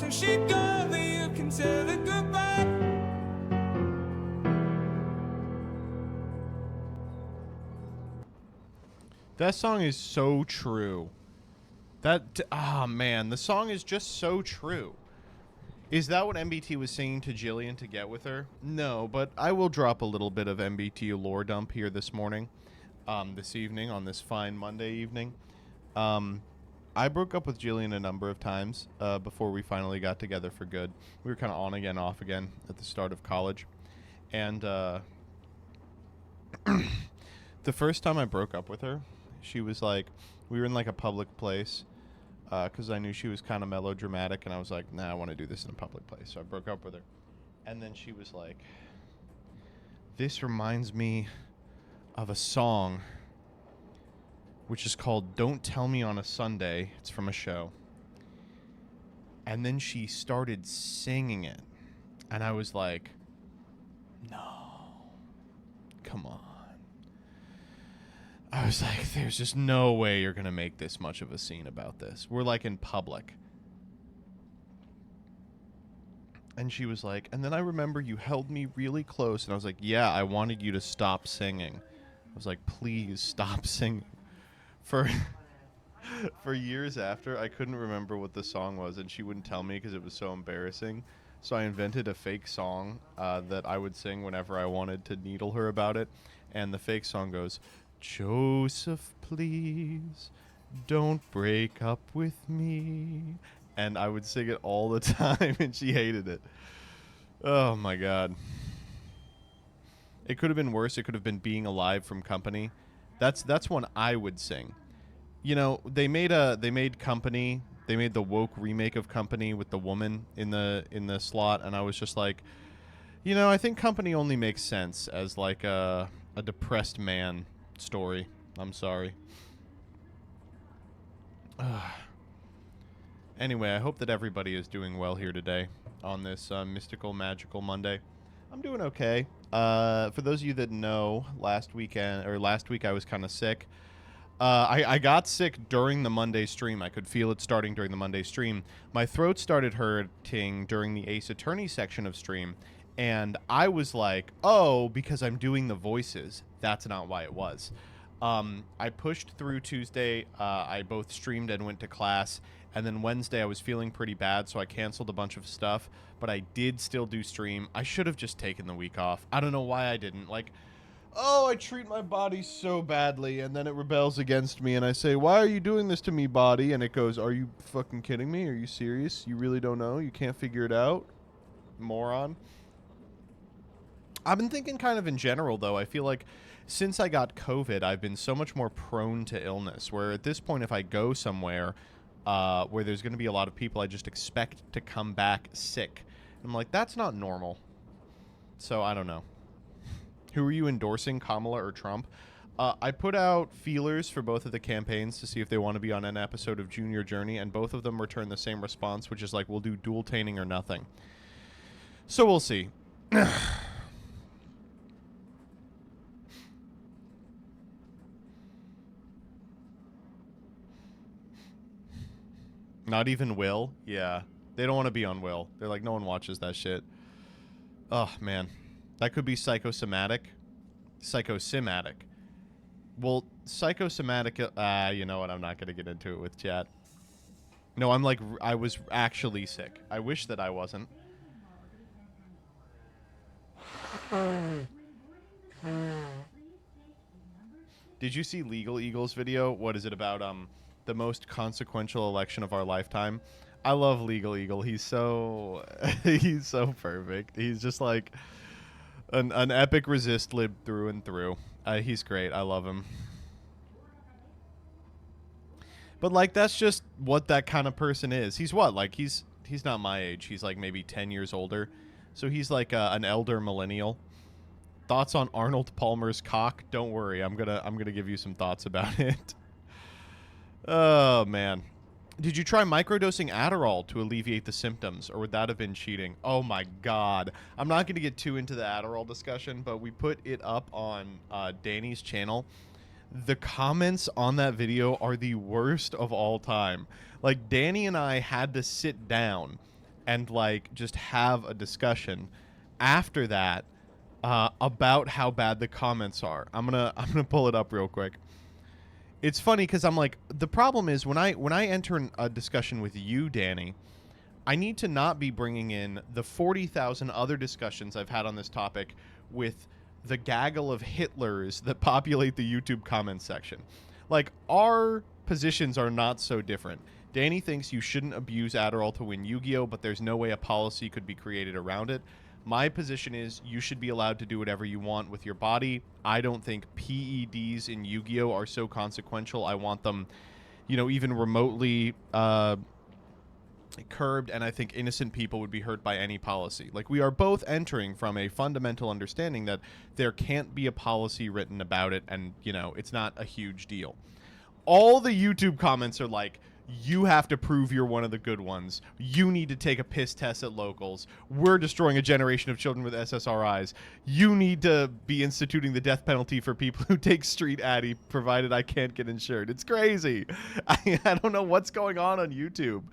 So she go, but you can tell her goodbye. That song is so true. Man, the song is just so true. Is that what MBT was singing to Jillian to get with her? No, but I will drop a little bit of MBT lore dump here this morning, this evening, on this fine Monday evening. I broke up with Jillian a number of times before we finally got together for good. We were kind of on again, off again at the start of college. And the first time I broke up with her, she was like, we were in like a public place, because I knew she was kind of melodramatic, and I was like, nah, I want to do this in a public place. So I broke up with her. And then she was like, this reminds me of a song which is called Don't Tell Me on a Sunday. It's from a show. And then she started singing it. And I was like, no, come on. I was like, there's just no way you're going to make this much of a scene about this. We're like in public. And she was like, and then I remember you held me really close. And I was like, yeah, I wanted you to stop singing. I was like, please stop singing. For years after, I couldn't remember what the song was. And she wouldn't tell me because it was so embarrassing. So I invented a fake song that I would sing whenever I wanted to needle her about it. And the fake song goes, Joseph, please, don't break up with me. And I would sing it all the time, and she hated it. Oh, my God. It could have been worse. It could have been Being Alive from Company. That's one I would sing. You know, they made Company. They made the woke remake of Company with the woman in the slot, and I was just like, you know, I think Company only makes sense as like a depressed man story. I'm sorry. Anyway, I hope that everybody is doing well here today on this mystical, magical Monday. I'm doing okay. For those of you that know, last week I was kind of sick. I got sick during the Monday stream. I could feel it starting during the Monday stream. My throat started hurting during the Ace Attorney section of stream, and I was like, oh, because I'm doing the voices. That's not why it was. I pushed through Tuesday. I both streamed and went to class. And then Wednesday I was feeling pretty bad, so I canceled a bunch of stuff. But I did still do stream. I should have just taken the week off. I don't know why I didn't. Like, oh, I treat my body so badly, and then it rebels against me, and I say, why are you doing this to me, body? And it goes, are you fucking kidding me? Are you serious? You really don't know? You can't figure it out? Moron. I've been thinking kind of in general, though. I feel like since I got COVID, I've been so much more prone to illness, where at this point, if I go somewhere where there's going to be a lot of people, I just expect to come back sick. And I'm like, that's not normal. So I don't know. Who are you endorsing, Kamala or Trump? I put out feelers for both of the campaigns to see if they want to be on an episode of Junior Journey, and both of them returned the same response, which is like, we'll do dual tainting or nothing. So we'll see. Not even Will? Yeah. They don't want to be on Will. They're like, no one watches that shit. Oh, man. That could be psychosomatic. Psychosomatic. Well, psychosomatic... you know what? I'm not going to get into it with chat. No, I'm like... I was actually sick. I wish that I wasn't. Did you see Legal Eagle's video? What is it about? The most consequential election of our lifetime. I love Legal Eagle. He's so he's so perfect. He's just like an epic resist lib through and through. He's great. I love him. But like that's just what that kind of person is. He's what? Like he's not my age. He's like maybe 10 years older. So he's like an elder millennial. Thoughts on Arnold Palmer's cock? Don't worry. I'm going to give you some thoughts about it. Oh, man. Did you try microdosing Adderall to alleviate the symptoms, or would that have been cheating? Oh, my God. I'm not going to get too into the Adderall discussion, but we put it up on Danny's channel. The comments on that video are the worst of all time. Like, Danny and I had to sit down and like just have a discussion after that about how bad the comments are. I'm gonna pull it up real quick. It's funny because I'm like, the problem is when I enter a discussion with you, Danny, I need to not be bringing in the 40,000 other discussions I've had on this topic with the gaggle of Hitlers that populate the YouTube comments section. Like, our positions are not so different. Danny thinks you shouldn't abuse Adderall to win Yu-Gi-Oh, but there's no way a policy could be created around it. My position is you should be allowed to do whatever you want with your body. I don't think PEDs in Yu-Gi-Oh are so consequential. I want them, even remotely curbed, and I think innocent people would be hurt by any policy. Like, we are both entering from a fundamental understanding that there can't be a policy written about it, and, it's not a huge deal. All the YouTube comments are like, you have to prove you're one of the good ones. You need to take a piss test at locals. We're destroying a generation of children with SSRIs. You need to be instituting the death penalty for people who take street addy, provided I can't get insured. It's crazy. I don't know what's going on YouTube.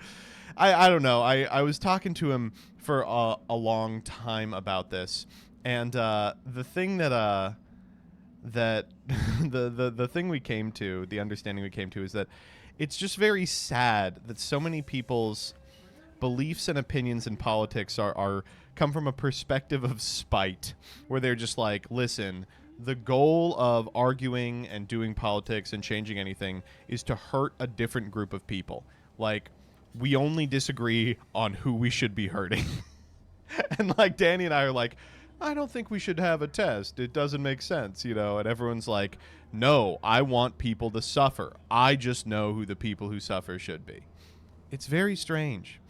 I don't know. I was talking to him for a long time about this, and the thing that the thing we came to, the understanding we came to, is that it's just very sad that so many people's beliefs and opinions in politics are come from a perspective of spite, where they're just like, listen, the goal of arguing and doing politics and changing anything is to hurt a different group of people. Like, we only disagree on who we should be hurting. And like Danny and I are like, I don't think we should have a test. It doesn't make sense, and everyone's like, no, I want people to suffer. I just know who the people who suffer should be. It's very strange.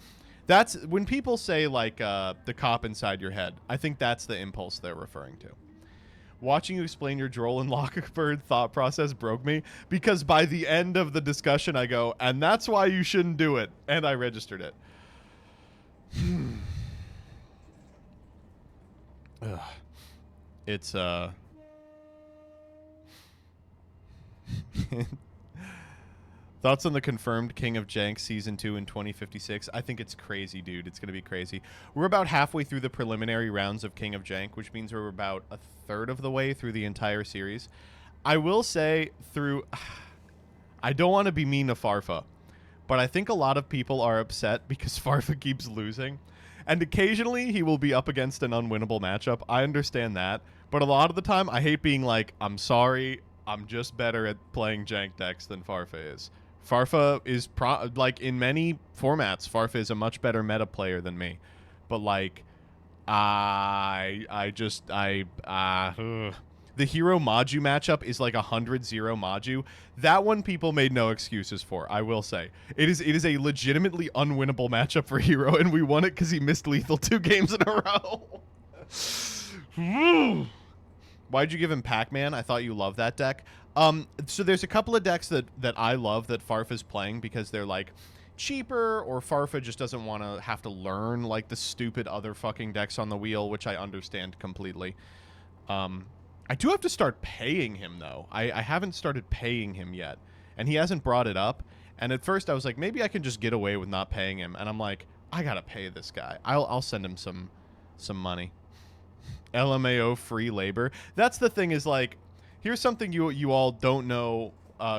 That's when people say like the cop inside your head. I think that's the impulse they're referring to. Watching you explain your Droll and Lockbird thought process broke me, because by the end of the discussion I go, and that's why you shouldn't do it, and I registered it. It's thoughts on the confirmed King of Jank season 2 in 2056. I think it's crazy, dude. It's gonna be crazy. We're about halfway through the preliminary rounds of King of Jank, which means we're about a third of the way through the entire series. I will say I don't want to be mean to Farfa, but I think a lot of people are upset because Farfa keeps losing. And occasionally he will be up against an unwinnable matchup. I understand that. But a lot of the time, I hate being like, I'm sorry, I'm just better at playing jank decks than Farfa is. Farfa is, like, in many formats, Farfa is a much better meta player than me. But, like, the hero Maju matchup is like 100-0 Maju. That one people made no excuses for, I will say. It is a legitimately unwinnable matchup for hero, and we won it because he missed lethal 2 games in a row. Why'd you give him Pac-Man? I thought you loved that deck. So there's a couple of decks that I love that Farfa's playing because they're like cheaper, or Farfa just doesn't want to have to learn like the stupid other fucking decks on the wheel, which I understand completely. I do have to start paying him, though. I haven't started paying him yet, and he hasn't brought it up. And at first I was like, maybe I can just get away with not paying him. And I'm like, I gotta pay this guy. I'll send him some money. LMAO free labor. That's the thing, is like, here's something you all don't know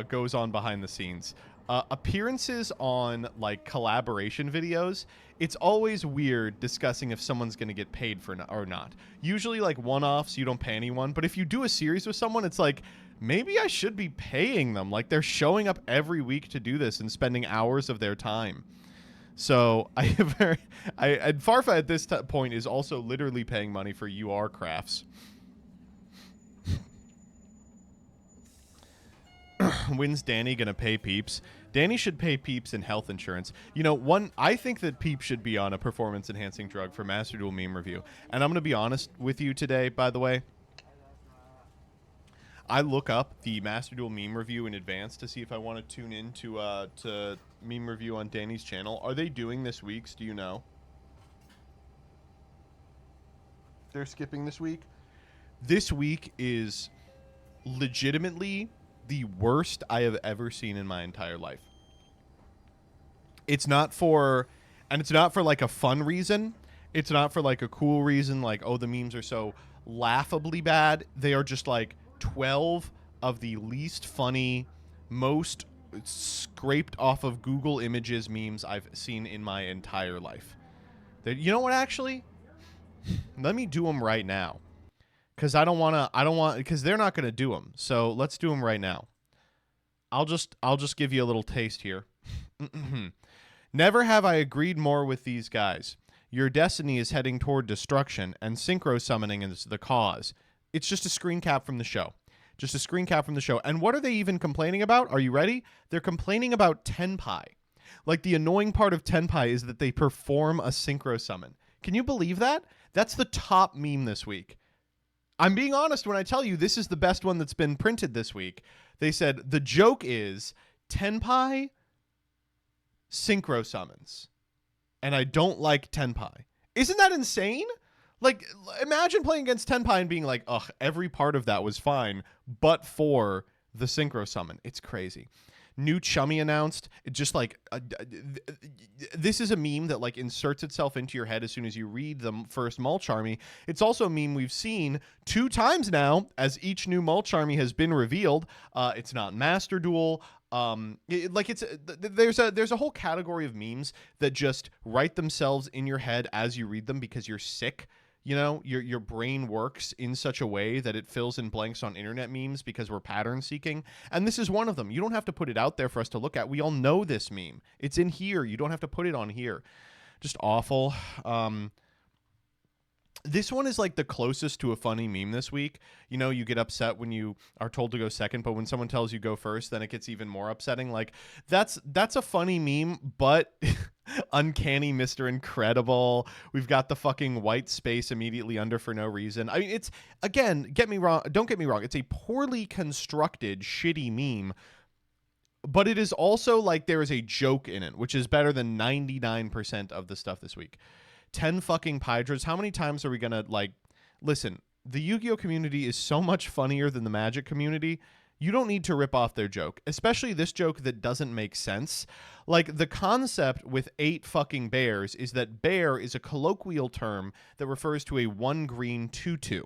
goes on behind the scenes. Appearances on like collaboration videos, it's always weird discussing if someone's going to get paid for or not. Usually like one-offs, you don't pay anyone, but if you do a series with someone, it's like, maybe I should be paying them. Like, they're showing up every week to do this and spending hours of their time. So and Farfa at this point is also literally paying money for UR crafts. When's Danny gonna pay Peeps? Danny should pay Peeps in health insurance. I think that Peeps should be on a performance-enhancing drug for Master Duel meme review. And I'm gonna be honest with you today, by the way. I look up the Master Duel meme review in advance to see if I want to tune in to meme review on Danny's channel. Are they doing this week's? Do you know? They're skipping this week? This week is legitimately the worst I have ever seen in my entire life. It's not for And it's not for like a fun reason. It's not for like a cool reason, like, oh, the memes are so laughably bad. They are just like 12 of the least funny, most scraped off of Google Images memes I've seen in my entire life. You know what, actually? Let me do them right now. Because because they're not going to do them. So let's do them right now. I'll just give you a little taste here. Never have I agreed more with these guys. Your destiny is heading toward destruction, and synchro summoning is the cause. It's just a screen cap from the show. Just a screen cap from the show. And what are they even complaining about? Are you ready? They're complaining about Tenpai. Like, the annoying part of Tenpai is that they perform a synchro summon. Can you believe that? That's the top meme this week. I'm being honest when I tell you this is the best one that's been printed this week. They said the joke is Tenpai synchro summons. And I don't like Tenpai. Isn't that insane? Like, imagine playing against Tenpai and being like, ugh, every part of that was fine, but for the synchro summon. It's crazy. New Chummy announced. It just like this is a meme that like inserts itself into your head as soon as you read the first Mulch Army. It's also a meme we've seen 2 times now as each new Mulch Army has been revealed. It's not Master Duel. There's a whole category of memes that just write themselves in your head as you read them because you're sick. You know, your brain works in such a way that it fills in blanks on internet memes because we're pattern seeking. And this is one of them. You don't have to put it out there for us to look at. We all know this meme. It's in here. You don't have to put it on here. Just awful. This one is like the closest to a funny meme this week. You know, you get upset when you are told to go second, but when someone tells you go first, then it gets even more upsetting. Like, that's a funny meme, but uncanny Mr. Incredible. We've got the fucking white space immediately under for no reason. I mean, it's, again, don't get me wrong. It's a poorly constructed, shitty meme, but it is also like there is a joke in it, which is better than 99% of the stuff this week. 10 fucking Pydras. How many times are we gonna, like, listen, the Yu-Gi-Oh community is so much funnier than the Magic community. You don't need to rip off their joke, especially this joke that doesn't make sense. Like, the concept with 8 fucking bears is that bear is a colloquial term that refers to a 1 green 2/2.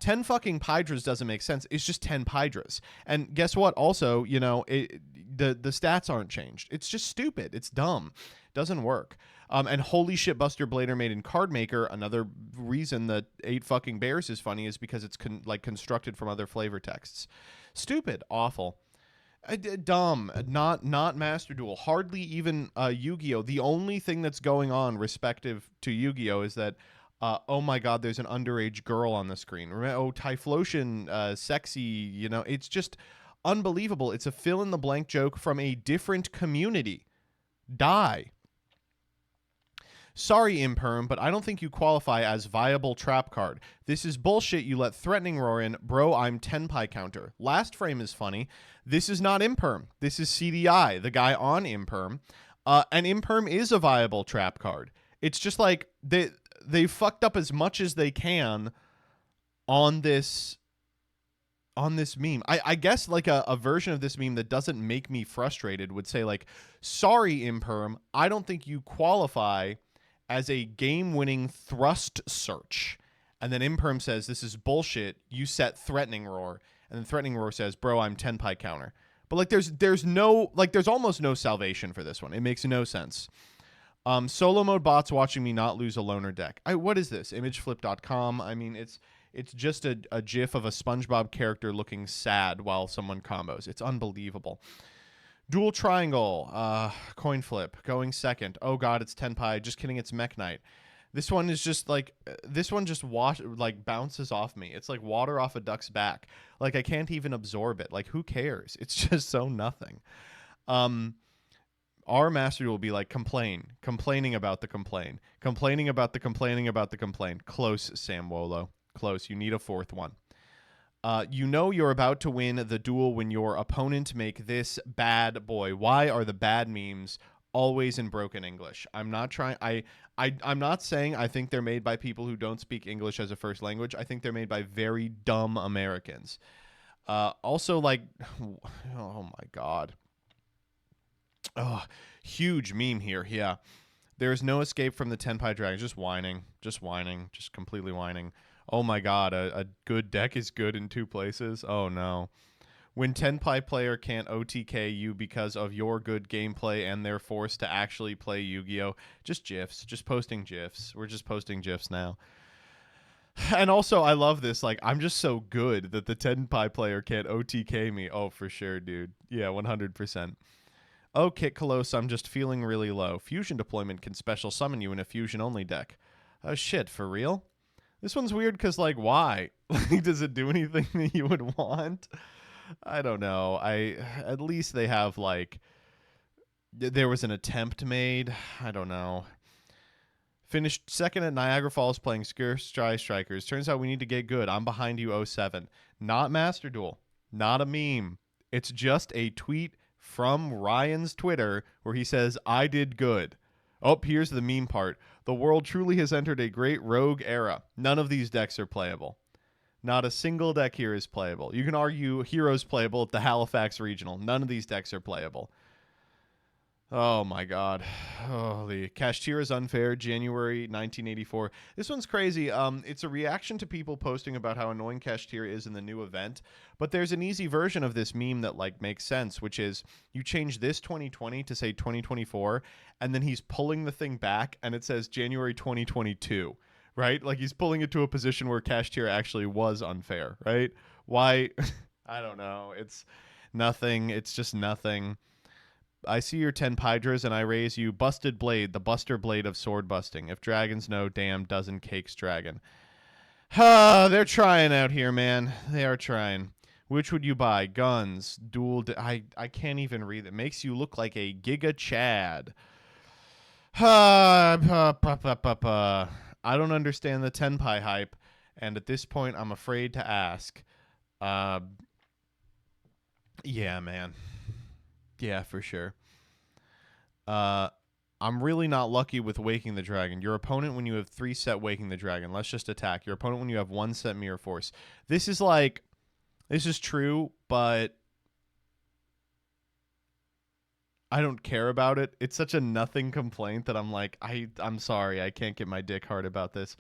10 fucking Pydras doesn't make sense. It's just 10 Pydras. And guess what? Also, you know, the stats aren't changed. It's just stupid. It's dumb. Doesn't work. And holy shit, Buster Blader made in Card Maker. Another reason that 8 fucking bears is funny is because it's constructed from other flavor texts. Stupid. Awful. Dumb. Not Master Duel. Hardly even Yu-Gi-Oh. The only thing that's going on respective to Yu-Gi-Oh is that oh my god, there's an underage girl on the screen. Oh, Typhlosion, sexy, you know, it's just unbelievable. It's a fill-in-the-blank joke from a different community. Die. Sorry, Imperm, but I don't think you qualify as viable trap card. This is bullshit. You let Threatening Roar in. Bro, I'm Tenpai counter. Last frame is funny. This is not Imperm. This is CDI, the guy on Imperm. And Imperm is a viable trap card. It's just like they fucked up as much as they can on this meme. I guess like a version of this meme that doesn't make me frustrated would say like, sorry, Imperm, I don't think you qualify as a game-winning thrust search. And then Imperm says, this is bullshit. You set Threatening Roar. And then Threatening Roar says, bro, I'm Tenpai counter. But like there's almost no salvation for this one. It makes no sense. Solo mode bots watching me not lose a loner deck. What is this? Imageflip.com. I mean, it's just a gif of a SpongeBob character looking sad while someone combos. It's unbelievable. Dual triangle. Coin flip. Going second. Oh god, it's Tenpai. Just kidding, it's Mech Knight. This one is just like, this one just bounces off me. It's like water off a duck's back. Like, I can't even absorb it. Like, who cares? It's just so nothing. Our master will be like, complaining about the complain. Complaining about the complaining about the complain. Close, Sam Wolo. Close. You need a 4th one. You know you're about to win the duel when your opponent make this bad boy. Why are the bad memes always in broken English? I'm not trying. I'm not saying I think they're made by people who don't speak English as a first language. I think they're made by very dumb Americans. Also, like, oh my god. Oh, huge meme here. Yeah. There's no escape from the Tenpai Dragon. Just whining. Just whining. Just completely whining. Oh my god, a good deck is good in 2 places? Oh no. When Tenpai player can't OTK you because of your good gameplay and they're forced to actually play Yu-Gi-Oh! Just GIFs. Just posting GIFs. We're just posting GIFs now. And also, I love this. Like, I'm just so good that the Tenpai player can't OTK me. Oh, for sure, dude. Yeah, 100%. Oh, Kit Kolos, I'm just feeling really low. Fusion deployment can special summon you in a fusion-only deck. Oh, shit, for real? This one's weird because, like, why? Like, does it do anything that you would want? I don't know. At least they have, like, there was an attempt made. I don't know. Finished second at Niagara Falls playing Sky Strikers. Turns out we need to get good. I'm behind you 07. Not Master Duel. Not a meme. It's just a tweet from Ryan's Twitter where he says, I did good. Oh, here's the meme part. The world truly has entered a great rogue era. None of these decks are playable. Not a single deck here is playable. You can argue Heroes playable at the Halifax Regional. None of these decks are playable. Oh my god. Holy. Cashier is unfair, January 1984. This one's crazy. It's a reaction to people posting about how annoying Cashier is in the new event, but there's an easy version of this meme that like makes sense, which is you change this 2020 to say 2024, and then he's pulling the thing back and it says January 2022, right? Like he's pulling it to a position where Cashier actually was unfair, right? Why? I don't know. It's nothing. It's just nothing. I see your 10 Pydras, and I raise you Busted Blade, the Buster Blade of sword busting. If dragons know, damn dozen cakes dragon. They're trying out here, man. They are trying. Which would you buy? Guns, dual... I can't even read it. Makes you look like a Giga Chad. I don't understand the Tenpai hype, and at this point, I'm afraid to ask. Yeah, man. Yeah, for sure. I'm really not lucky with Waking the Dragon. Your opponent when you have 3 set Waking the Dragon. Let's just attack. Your opponent when you have 1 set Mirror Force. This is true, but I don't care about it. It's such a nothing complaint that I'm like, I'm sorry. I can't get my dick hard about this.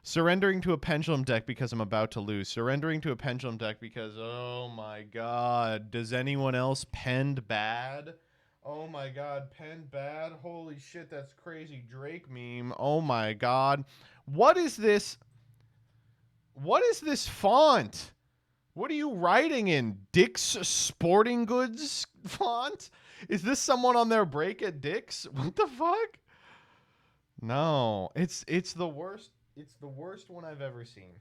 Surrendering to a Pendulum deck because I'm about to lose. Surrendering to a Pendulum deck because, oh my god. Does anyone else penned bad? Oh my god, penned bad? Holy shit, that's crazy. Drake meme. Oh my god. What is this? What is this font? What are you writing in? Dick's Sporting Goods font? Is this someone on their break at Dick's? What the fuck? No, it's the worst. It's the worst one I've ever seen.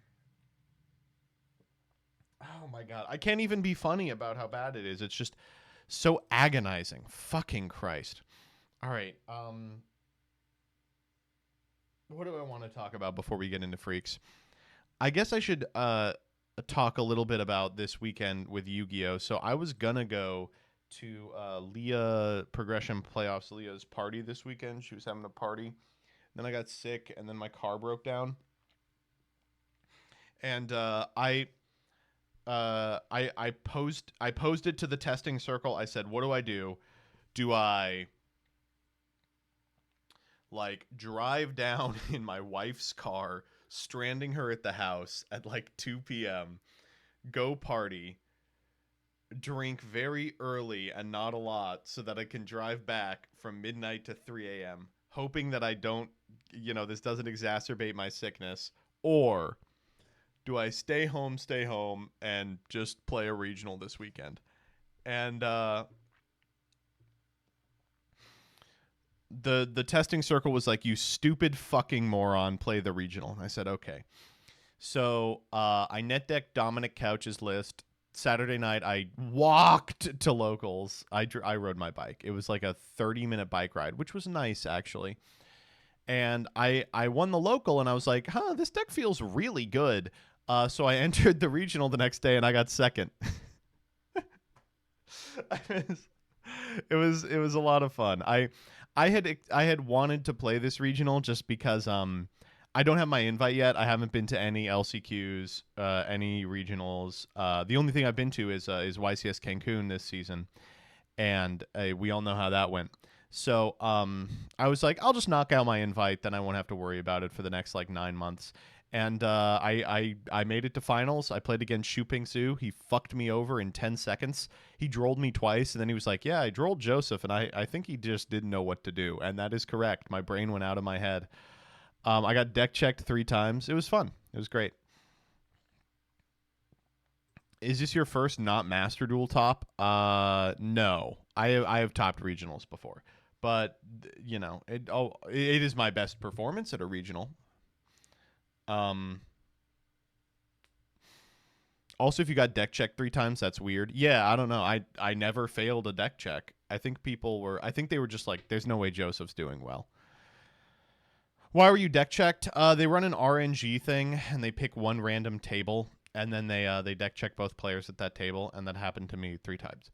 Oh my god. I can't even be funny about how bad it is. It's just so agonizing. Fucking Christ. All right. What do I want to talk about before we get into freaks? I guess I should talk a little bit about this weekend with Yu-Gi-Oh! So I was gonna go to Leah Progression Playoffs, Leah's party this weekend. She was having a party. Then I got sick, and then my car broke down. And I posed it to the testing circle. I said, "What do I do? Do I like drive down in my wife's car, stranding her at the house at like 2 p.m., go party, drink very early and not a lot, so that I can drive back from midnight to 3 a.m." hoping that I don't, this doesn't exacerbate my sickness? Or do I stay home, and just play a regional this weekend? And the testing circle was like, you stupid fucking moron, play the regional. And I said, okay. So I net decked Dominic Couch's list. Saturday night, I walked to locals. I rode my bike. It was like a 30-minute bike ride, which was nice, actually. And I won the local, and I was like, this deck feels really good. So I entered the regional the next day, and I got second. It was a lot of fun. I had wanted to play this regional just because I don't have my invite yet. I haven't been to any LCQs, any regionals. The only thing I've been to is YCS Cancun this season, and we all know how that went. So I was like, I'll just knock out my invite, then I won't have to worry about it for the next like 9 months. And I made it to finals. I played against Shu Ping Su. He fucked me over in 10 seconds. He drolled me twice, and then he was like, yeah, I drolled Joseph, and I think he just didn't know what to do. And that is correct. My brain went out of my head. I got deck checked 3 times. It was fun. It was great. Is this your first not Master Duel top? No. I have topped regionals before. But, you know, it is my best performance at a regional. Also, if you got deck checked 3 times, that's weird. Yeah, I don't know. I never failed a deck check. I think they were just like, there's no way Joseph's doing well. Why were you deck checked? They run an RNG thing, and they pick one random table, and then they deck check both players at that table, and that happened to me 3 times.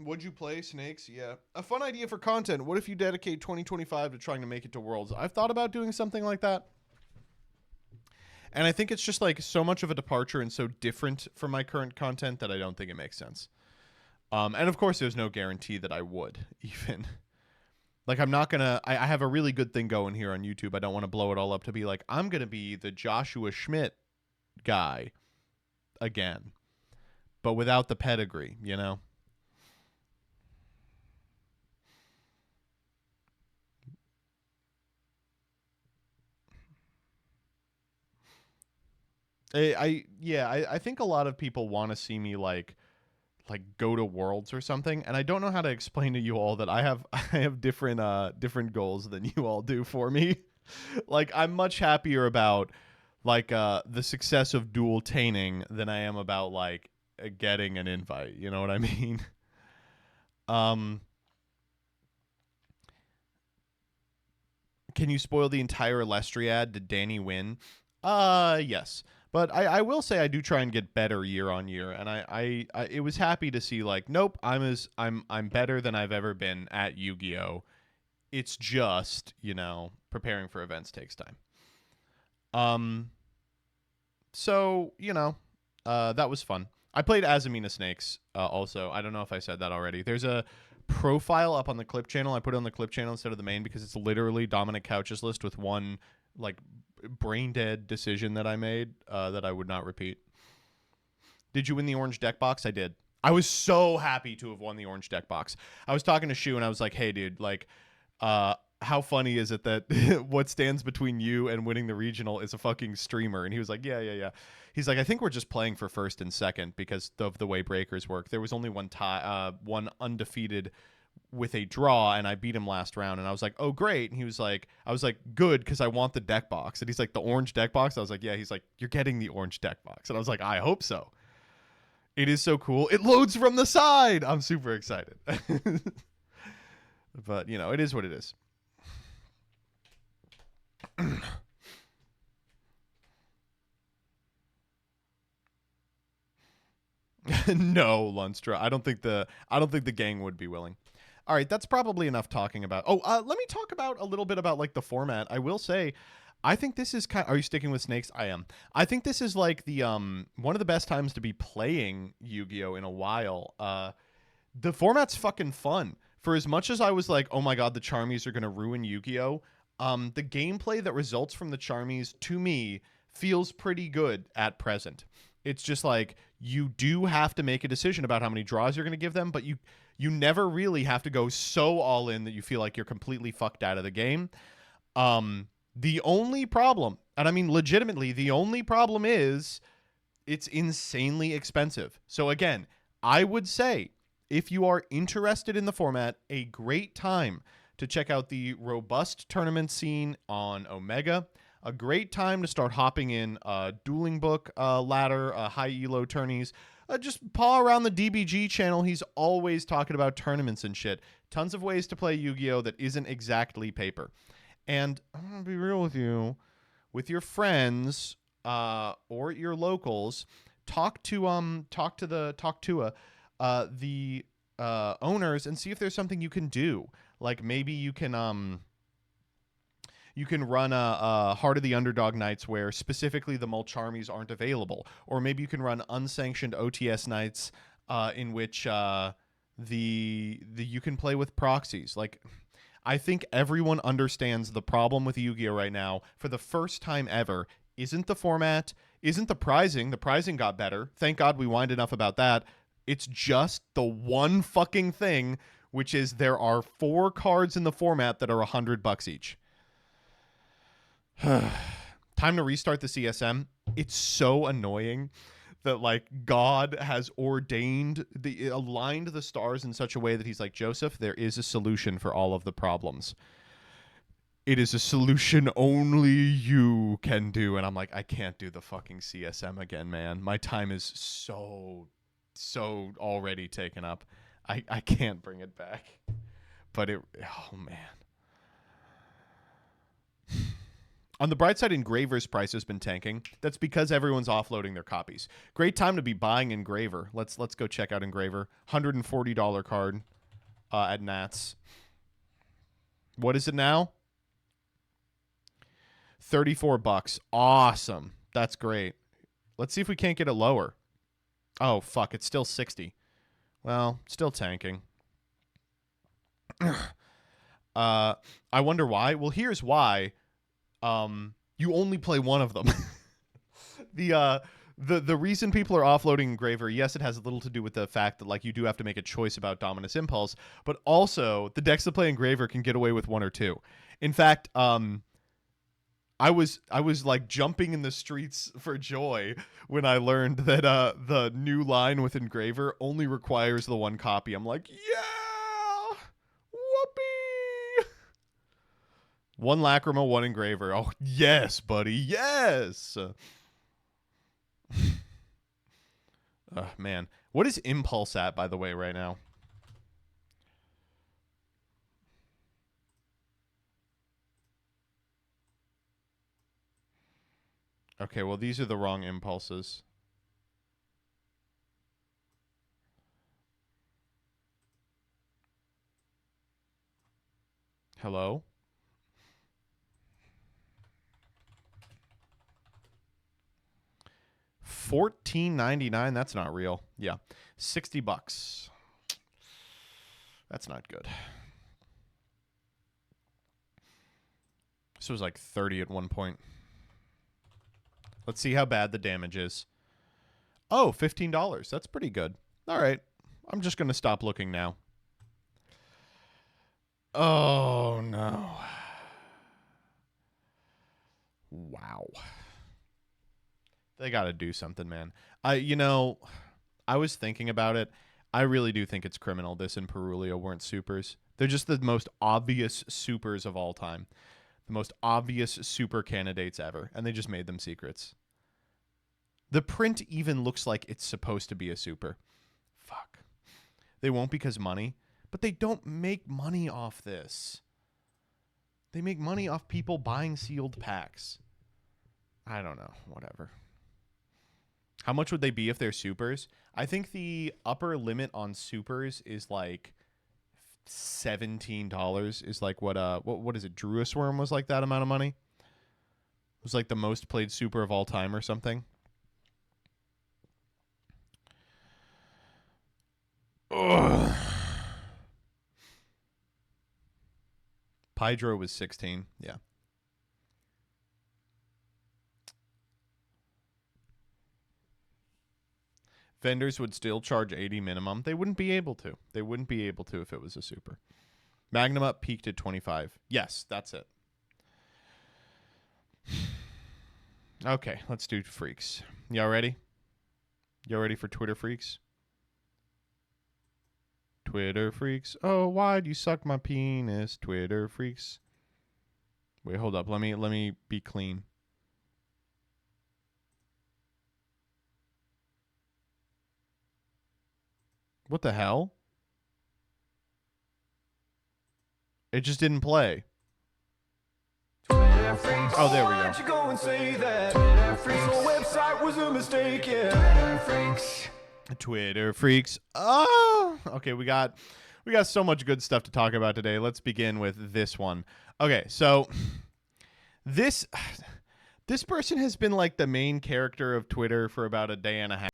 Would you play Snakes? Yeah. A fun idea for content. What if you dedicate 2025 to trying to make it to Worlds? I've thought about doing something like that. And I think it's just like so much of a departure and so different from my current content that I don't think it makes sense. And of course, there's no guarantee that I would even. Like, I'm not going to... I have a really good thing going here on YouTube. I don't want to blow it all up to be like, I'm going to be the Joshua Schmidt guy again. But without the pedigree, you know? I think a lot of people want to see me like go to Worlds or something, and I don't know how to explain to you all that I have different goals than you all do for me. Like, I'm much happier about like the success of dual-taining than I am about like getting an invite. You know what I mean? Can you spoil the entire Lestriad? Did Danny win? Yes. But I will say I do try and get better year on year, and I it was happy to see like, nope, I'm better than I've ever been at Yu-Gi-Oh. It's just, you know, preparing for events takes time. So, you know, that was fun. I played Azamina Snakes also. I don't know if I said that already. There's a profile up on the clip channel. I put it on the clip channel instead of the main because it's literally Dominic Couch's list with one like brain dead decision that I made that I would not repeat. Did you win the orange deck box? I did. I was so happy to have won the orange deck box. I was talking to Shu and I was like, hey dude, like how funny is it that what stands between you and winning the regional is a fucking streamer? And he was like, yeah. He's like, I think we're just playing for first and second because of the way breakers work. There was only one undefeated with a draw, and I beat him last round. And I was like, oh, great. And he was like, I was like, good, because I want the deck box. And he's like, the orange deck box? I was like, yeah. He's like, you're getting the orange deck box. And I was like, I hope so. It is so cool. It loads from the side. I'm super excited. But, you know, it is what it is. No, Lunstra. I don't think the gang would be willing. All right, that's probably enough talking about. Oh, let me talk about a little bit about like the format. I will say, I think this is kind. Are you sticking with Snakes? I am. I think this is like the one of the best times to be playing Yu-Gi-Oh in a while. The format's fucking fun. For as much as I was like, oh my god, the Charmies are gonna ruin Yu-Gi-Oh, the gameplay that results from the Charmies to me feels pretty good at present. It's just like you do have to make a decision about how many draws you're going to give them, but you never really have to go so all in that you feel like you're completely fucked out of the game. The only problem, and I mean legitimately, the only problem is it's insanely expensive. So again, I would say if you are interested in the format, a great time to check out the robust tournament scene on Omega. A great time to start hopping in dueling book ladder, high elo tourneys. Just paw around the DBG channel. He's always talking about tournaments and shit. Tons of ways to play Yu-Gi-Oh! That isn't exactly paper. And I'm going to be real with you. With your friends or your locals, talk to the owners and see if there's something you can do. Like maybe you can run a Heart of the Underdog nights where specifically the Mulcharmies aren't available. Or maybe you can run unsanctioned OTS nights in which the you can play with proxies. Like, I think everyone understands the problem with Yu-Gi-Oh right now. For the first time ever, isn't the format, isn't the prizing. The prizing got better. Thank God we whined enough about that. It's just the one fucking thing, which is there are 4 cards in the format that are $100 each. Time to restart the CSM. It's so annoying that, like, God has aligned the stars in such a way that he's like, Joseph, there is a solution for all of the problems. It is a solution only you can do. And I'm like, I can't do the fucking CSM again, man. My time is so already taken up. I can't bring it back. But oh man. On the bright side, Engraver's price has been tanking. That's because everyone's offloading their copies. Great time to be buying Engraver. Let's go check out Engraver. $140 card at Nats. What is it now? $34. Awesome. That's great. Let's see if we can't get it lower. Oh, fuck. It's still 60. Well, still tanking. I wonder why. Well, here's why. You only play one of them. The reason people are offloading Engraver, yes, it has a little to do with the fact that, like, you do have to make a choice about Dominus Impulse, but also the decks that play Engraver can get away with 1 or 2. In fact, I was like jumping in the streets for joy when I learned that the new line with Engraver only requires the 1 copy. I'm like, yeah, whoopee. 1 Lacrima, 1 Engraver. Oh yes, buddy, yes. Man, what is Impulse at, by the way, right now? Okay, well, these are the wrong impulses. Hello? $14.99. That's not real. Yeah, $60. That's not good. This was like 30 at one point. Let's see how bad the damage is. Oh, $15. That's pretty good. All right. I'm just going to stop looking now. Oh, no. Wow. They got to do something, man. I was thinking about it. I really do think it's criminal this and Perulio weren't supers. They're just the most obvious supers of all time. The most obvious super candidates ever. And they just made them secrets. The print even looks like it's supposed to be a super. Fuck. They won't because money. But they don't make money off this. They make money off people buying sealed packs. I don't know. Whatever. How much would they be if they're supers? I think the upper limit on supers is like $17. Is like what is it? Druis Worm was like that amount of money. It was like the most played super of all time or something. Ugh. Pydro was 16. Yeah. Vendors would still charge 80 minimum. They wouldn't be able to. They wouldn't be able to if it was a super. Magnum Up peaked at 25. Yes, that's it. Okay, let's do freaks. Y'all ready? Y'all ready for Twitter freaks? Twitter freaks. Oh, why'd you suck my penis? Twitter freaks. Wait, hold up. Let me be clean. What the hell? It just didn't play. Oh, there we go. Go and say that website was a mistake, yeah. Twitter freaks. Oh, okay. We got so much good stuff to talk about today. Let's begin with this one. Okay, so this person has been like the main character of Twitter for about a day and a half.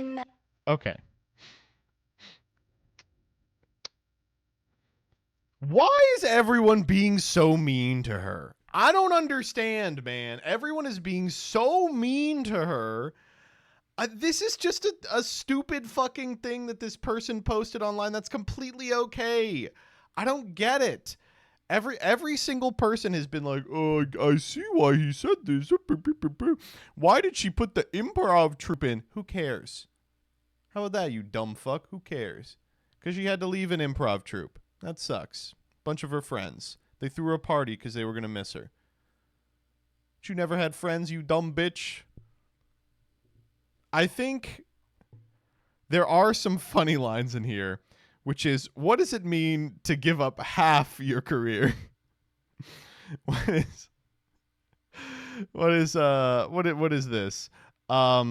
in that. Okay. Why is everyone being so mean to her? I don't understand, man. Everyone is being so mean to her. This is just a stupid fucking thing that this person posted online that's completely okay. I don't get it. Every single person has been like, oh, I see why he said this. Why did she put the improv troupe in? Who cares? How about that, you dumb fuck? Who cares? Because she had to leave an improv troupe. That sucks. Bunch of her friends. They threw her a party because they were going to miss her. But you never had friends, you dumb bitch? I think there are some funny lines in here, which is, what does it mean to give up half your career? What is this? I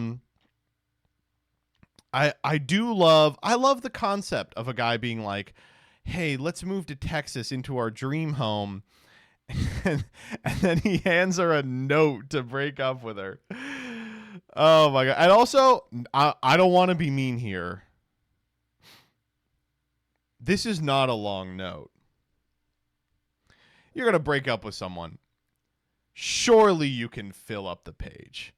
love the concept of a guy being like, hey, let's move to Texas into our dream home. And then he hands her a note to break up with her. Oh my God. And also, I don't want to be mean here. This is not a long note. You're going to break up with someone. Surely you can fill up the page.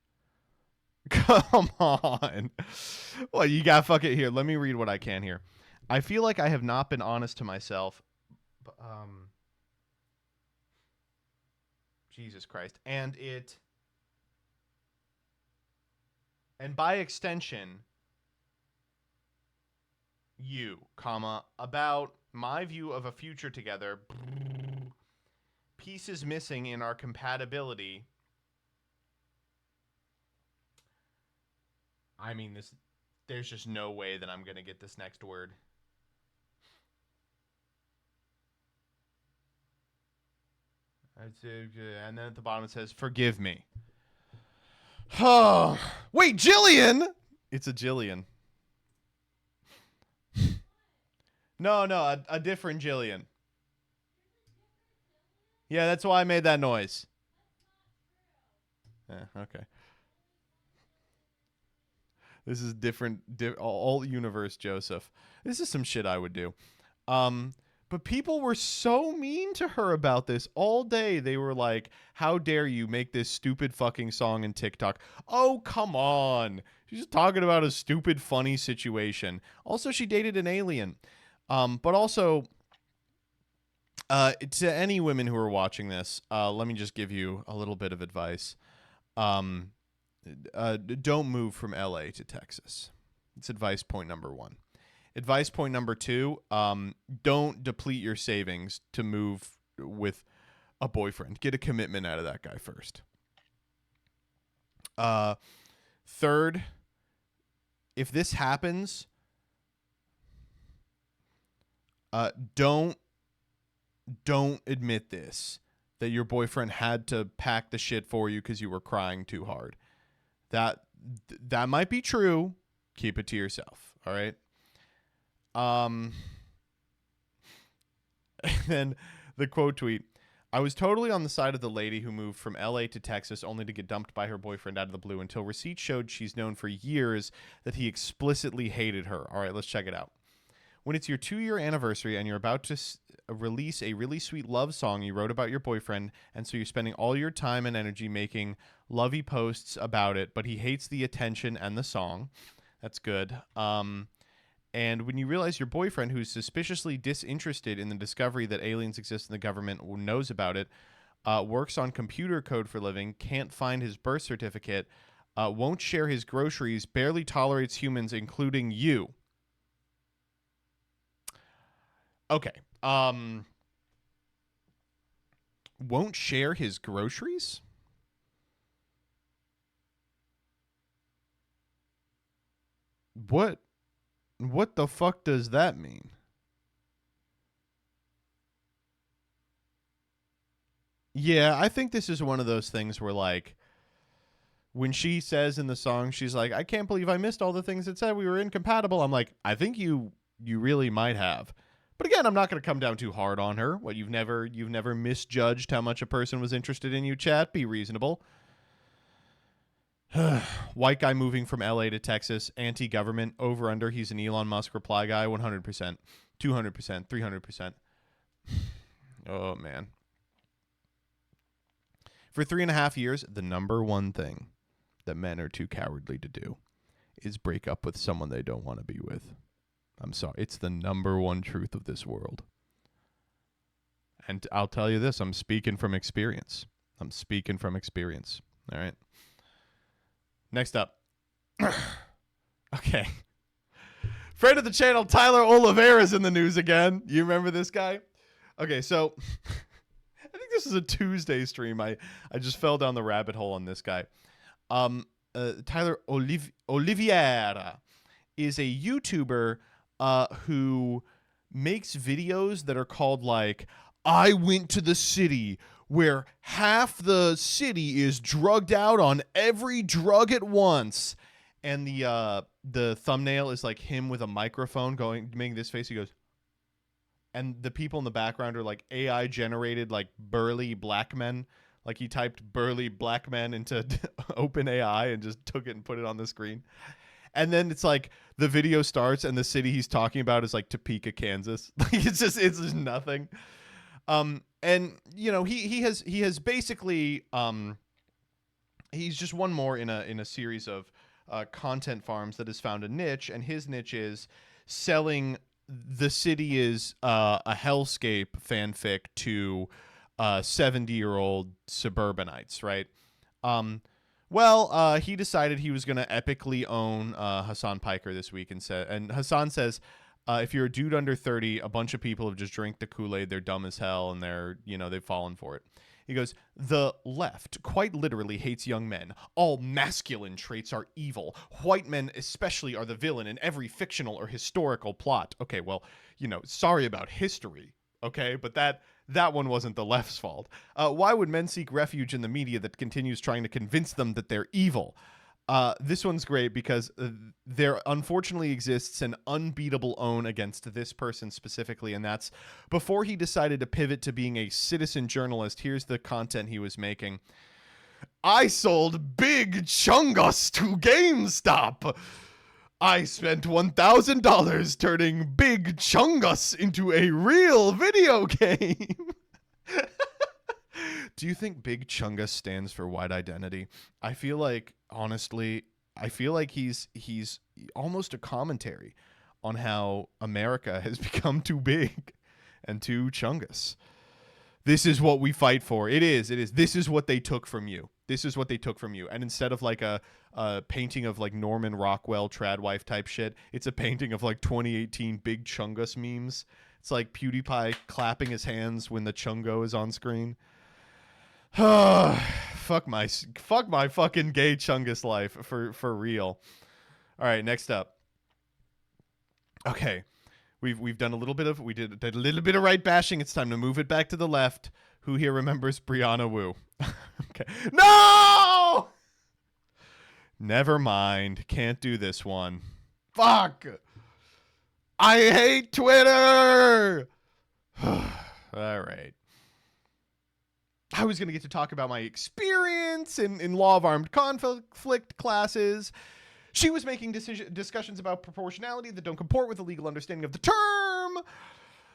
Come on. Well, you got fuck it here. Let me read what I can here. I feel like I have not been honest to myself. Jesus Christ. And by extension, you, comma, about my view of a future together, pieces missing in our compatibility. I mean, there's just no way that I'm going to get this next word. And then at the bottom it says, forgive me. Oh, wait, Jillian! It's a Jillian. No, a different Jillian. Yeah, that's why I made that noise. Yeah, okay. This is different, all universe Joseph. This is some shit I would do. But people were so mean to her about this all day. They were like, how dare you make this stupid fucking song in TikTok? Oh, come on. She's just talking about a stupid, funny situation. Also, she dated an alien. But also, to any women who are watching this, let me just give you a little bit of advice. Don't move from LA to Texas. It's advice point number 1. Advice point number 2, don't deplete your savings to move with a boyfriend. Get a commitment out of that guy first. Third, if this happens, don't admit this, that your boyfriend had to pack the shit for you because you were crying too hard. That might be true. Keep it to yourself. All right. And then the quote tweet, I was totally on the side of the lady who moved from LA to Texas only to get dumped by her boyfriend out of the blue until receipts showed she's known for years that he explicitly hated her. All right, let's check it out. When it's your 2-year anniversary and you're about to release a really sweet love song you wrote about your boyfriend, and so you're spending all your time and energy making lovey posts about it, but he hates the attention and the song. That's good. And when you realize your boyfriend, who's suspiciously disinterested in the discovery that aliens exist and the government knows about it, works on computer code for a living, can't find his birth certificate, won't share his groceries, barely tolerates humans, including you. Okay. Won't share his groceries? What the fuck does that mean? Yeah, I think this is one of those things where, like, when she says in the song, she's like, I can't believe I missed all the things that said we were incompatible. I'm like, I think you really might have. But again, I'm not going to come down too hard on her. What, you've never misjudged how much a person was interested in you, chat? Be reasonable. White guy moving from LA to Texas, anti-government, over under. He's an Elon Musk reply guy, 100%, 200%, 300%. Oh, man. For 3.5 years, the number one thing that men are too cowardly to do is break up with someone they don't want to be with. I'm sorry. It's the number one truth of this world. And I'll tell you this, I'm speaking from experience. All right. Next up. Okay. Friend of the channel, Tyler Oliveira's in the news again. You remember this guy? Okay, so I think this is a Tuesday stream. I just fell down the rabbit hole on this guy. Tyler Oliveira is a YouTuber who makes videos that are called like, I went to the city where half the city is drugged out on every drug at once. And the thumbnail is like him with a microphone making this face. He goes, and the people in the background are like AI generated, like burly black men. Like he typed burly black men into OpenAI and just took it and put it on the screen. And then it's like the video starts and the city he's talking about is like Topeka, Kansas. Like it's just nothing. And you know, he has basically he's just one more in a series of content farms that has found a niche, and his niche is selling the city is a hellscape fanfic to 70-year-old suburbanites, right? Well, he decided he was going to epically own Hassan Piker this week and Hassan says, if you're a dude under 30, a bunch of people have just drank the Kool-Aid, they're dumb as hell, and they've fallen for it. He goes, the left quite literally hates young men. All masculine traits are evil. White men especially are the villain in every fictional or historical plot. Okay, well, sorry about history, okay? But that one wasn't the left's fault. Why would men seek refuge in the media that continues trying to convince them that they're evil? This one's great because there unfortunately exists an unbeatable own against this person specifically, and that's before he decided to pivot to being a citizen journalist. Here's the content he was making. I sold Big Chungus to GameStop. I spent $1,000 turning Big Chungus into a real video game. Do you think Big Chungus stands for white identity? I feel like, honestly, he's almost a commentary on how America has become too big and too Chungus. This is what we fight for. It is. This is what they took from you. And instead of like a painting of like Norman Rockwell Tradwife type shit, it's a painting of like 2018 Big Chungus memes. It's like PewDiePie clapping his hands when the Chungo is on screen. Fuck my fucking gay Chungus life for real. All right, next up. Okay, we've done a little bit of did a little bit of right bashing. It's time to move it back to the left. Who here remembers Brianna Wu? Okay, no. Never mind. Can't do this one. Fuck. I hate Twitter. All right. I was going to get to talk about my experience in law of armed conflict classes. She was making discussions about proportionality that don't comport with the legal understanding of the term.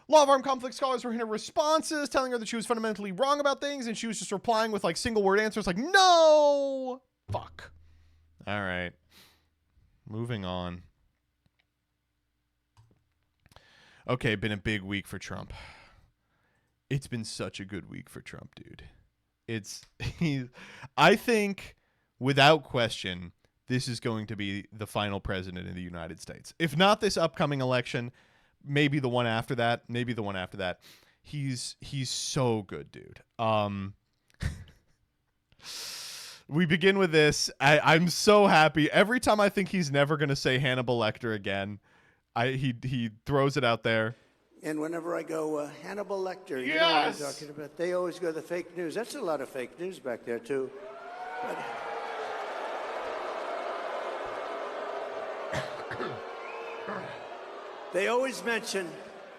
Law of armed conflict scholars were in her responses, telling her that she was fundamentally wrong about things, and she was just replying with like single word answers like, no! Fuck. All right. Moving on. Okay, been a big week for Trump. It's been such a good week for Trump, dude. I think, without question, this is going to be the final president of the United States. If not this upcoming election, maybe the one after that. He's so good, dude. We begin with this. I'm so happy. Every time I think he's never going to say Hannibal Lecter again, he throws it out there. And whenever I go, Hannibal Lecter, you Yes! know what I'm talking about? They always go the fake news. That's a lot of fake news back there, too. But they always mention,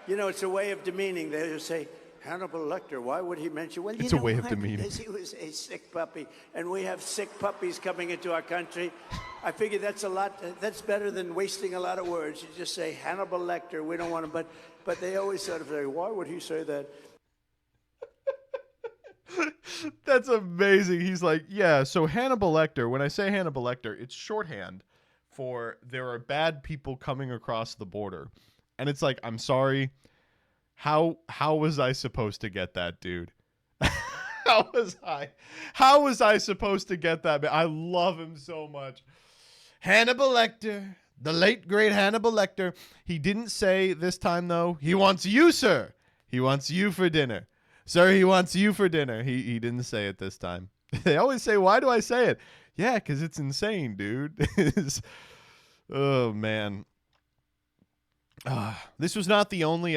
it's a way of demeaning. They just say, Hannibal Lecter, why would he mention? Well, It's a way of demeaning. Because he was a sick puppy, and we have sick puppies coming into our country. I figure that's a lot. That's better than wasting a lot of words. You just say Hannibal Lecter. We don't want him, but they always sort of say, why would he say that? That's amazing. He's like, yeah, so Hannibal Lecter, when I say Hannibal Lecter, it's shorthand for there are bad people coming across the border. And it's like, I'm sorry. How was I supposed to get that, dude? How was I supposed to get that? I love him so much. Hannibal Lecter, the late great Hannibal Lecter. He didn't say this time though. He wants you, sir. He wants you for dinner. Sir, he wants you for dinner. He didn't say it this time. They always say, why do I say it? Yeah, because it's insane, dude. Oh, man. This was not the only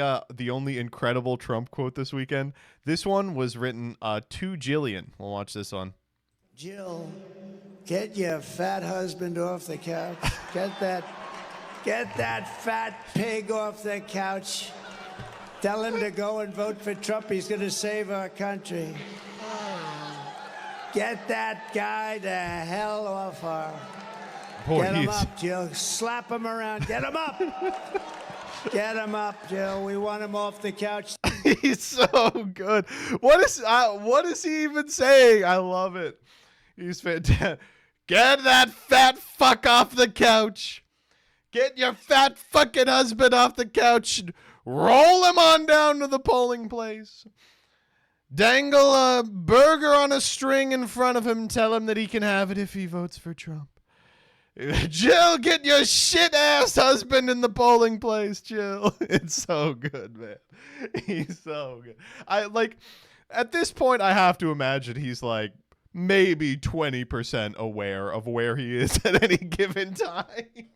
incredible Trump quote this weekend. This one was written to Jillian. We'll watch this one. Jill, get your fat husband off the couch. Get that fat pig off the couch. Tell him to go and vote for Trump. He's going to save our country. Get that guy the hell off our... Boy, Get him up, Jill. Slap him around. Get him up. Get him up, Jill. We want him off the couch. He's so good. What is he even saying? I love it. He's fantastic. Get that fat fuck off the couch. Get your fat fucking husband off the couch. Roll him on down to the polling place. Dangle a burger on a string in front of him. Tell him that he can have it if he votes for Trump. Jill, get your shit-ass husband in the polling place, Jill. It's so good, man. He's so good. At this point, I have to imagine he's like maybe 20% aware of where he is at any given time.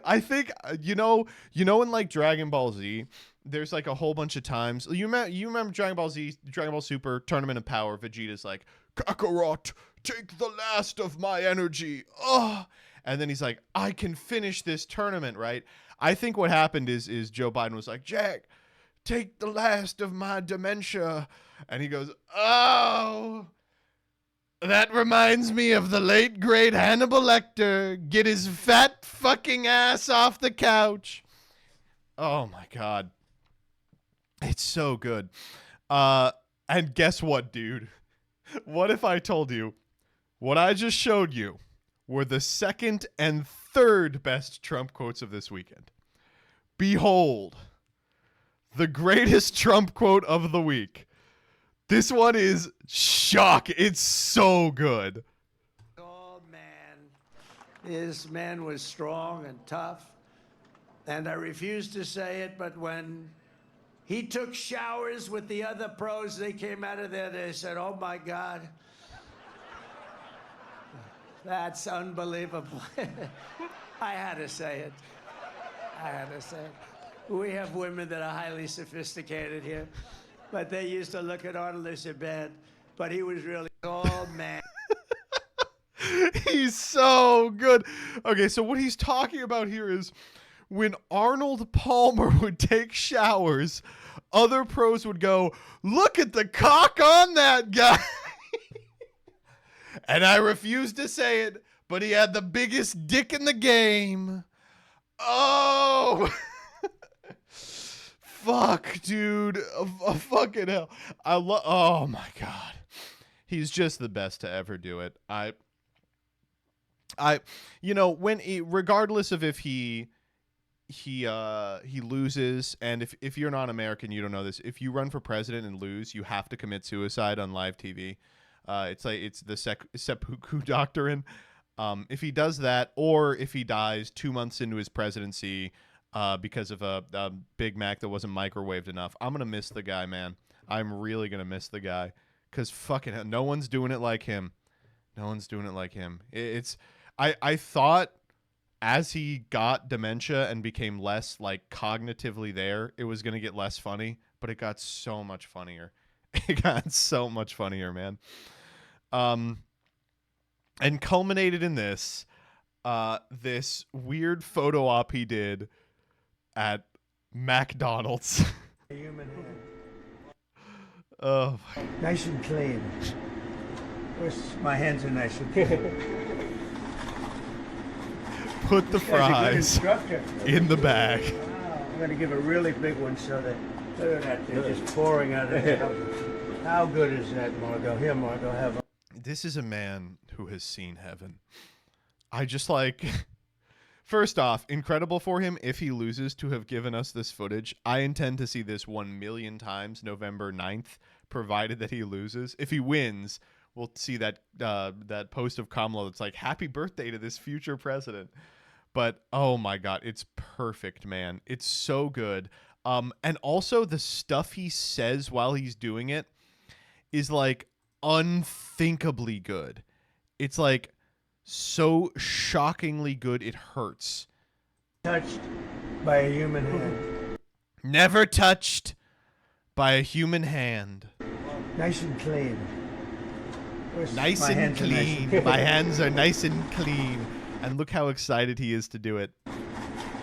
I think, you know, in like Dragon Ball Z, there's like a whole bunch of times. You remember Dragon Ball Z, Dragon Ball Super, Tournament of Power, Vegeta's like, Kakarot, take the last of my energy. Oh. And then he's like, I can finish this tournament, right? I think what happened is Joe Biden was like, Jack, take the last of my dementia. And he goes, oh, that reminds me of the late, great Hannibal Lecter. Get his fat fucking ass off the couch. Oh, my God. It's so good. And guess what, dude? What if I told you what I just showed you were the second and third best Trump quotes of this weekend? Behold, the greatest Trump quote of the week. This one is shock. It's so good. Oh, man. This man was strong and tough. And I refuse to say it, but when he took showers with the other pros, they came out of there, they said, oh, my God. That's unbelievable. I had to say it. We have women that are highly sophisticated here, but they used to look at Arnold as a bed, but he was really old, man. He's so good. Okay, so what he's talking about here is when Arnold Palmer would take showers, other pros would go, look at the cock on that guy. And I refuse to say it, but he had the biggest dick in the game. Oh. Fuck, dude. Fucking hell. Oh my God. He's just the best to ever do it. Regardless of if he loses, and if you're not American, you don't know this. If you run for president and lose, you have to commit suicide on live TV. It's the seppuku doctrine. If he does that, or if he dies 2 months into his presidency because of a Big Mac that wasn't microwaved enough, I'm gonna miss the guy, man. I'm really gonna miss the guy, because fucking hell, no one's doing it like him. No one's doing it like him. I thought as he got dementia and became less like cognitively there, it was gonna get less funny, but it got so much funnier. It got so much funnier, man. And culminated in this weird photo op he did at McDonald's. Human Oh, Nice and clean. My hands are nice and clean. put the This guy's a good fries instructor. in the bag. Wow, I'm going to give a really big one so that, look at that, they're just pouring out of it. How good is that, Margot? Here, Margot, have a... This is a man who has seen heaven. I just like... First off, incredible for him if he loses to have given us this footage. I intend to see this 1,000,000 times November 9th, provided that he loses. If he wins, we'll see that that post of Kamala that's like, happy birthday to this future president. But, oh my God, it's perfect, man. It's so good. And also the stuff he says while he's doing it is like unthinkably good. It's like so shockingly good it hurts. Touched by a human hand. Never touched by a human hand. Nice and clean. Nice and clean. My hands are nice and clean. And look how excited he is to do it.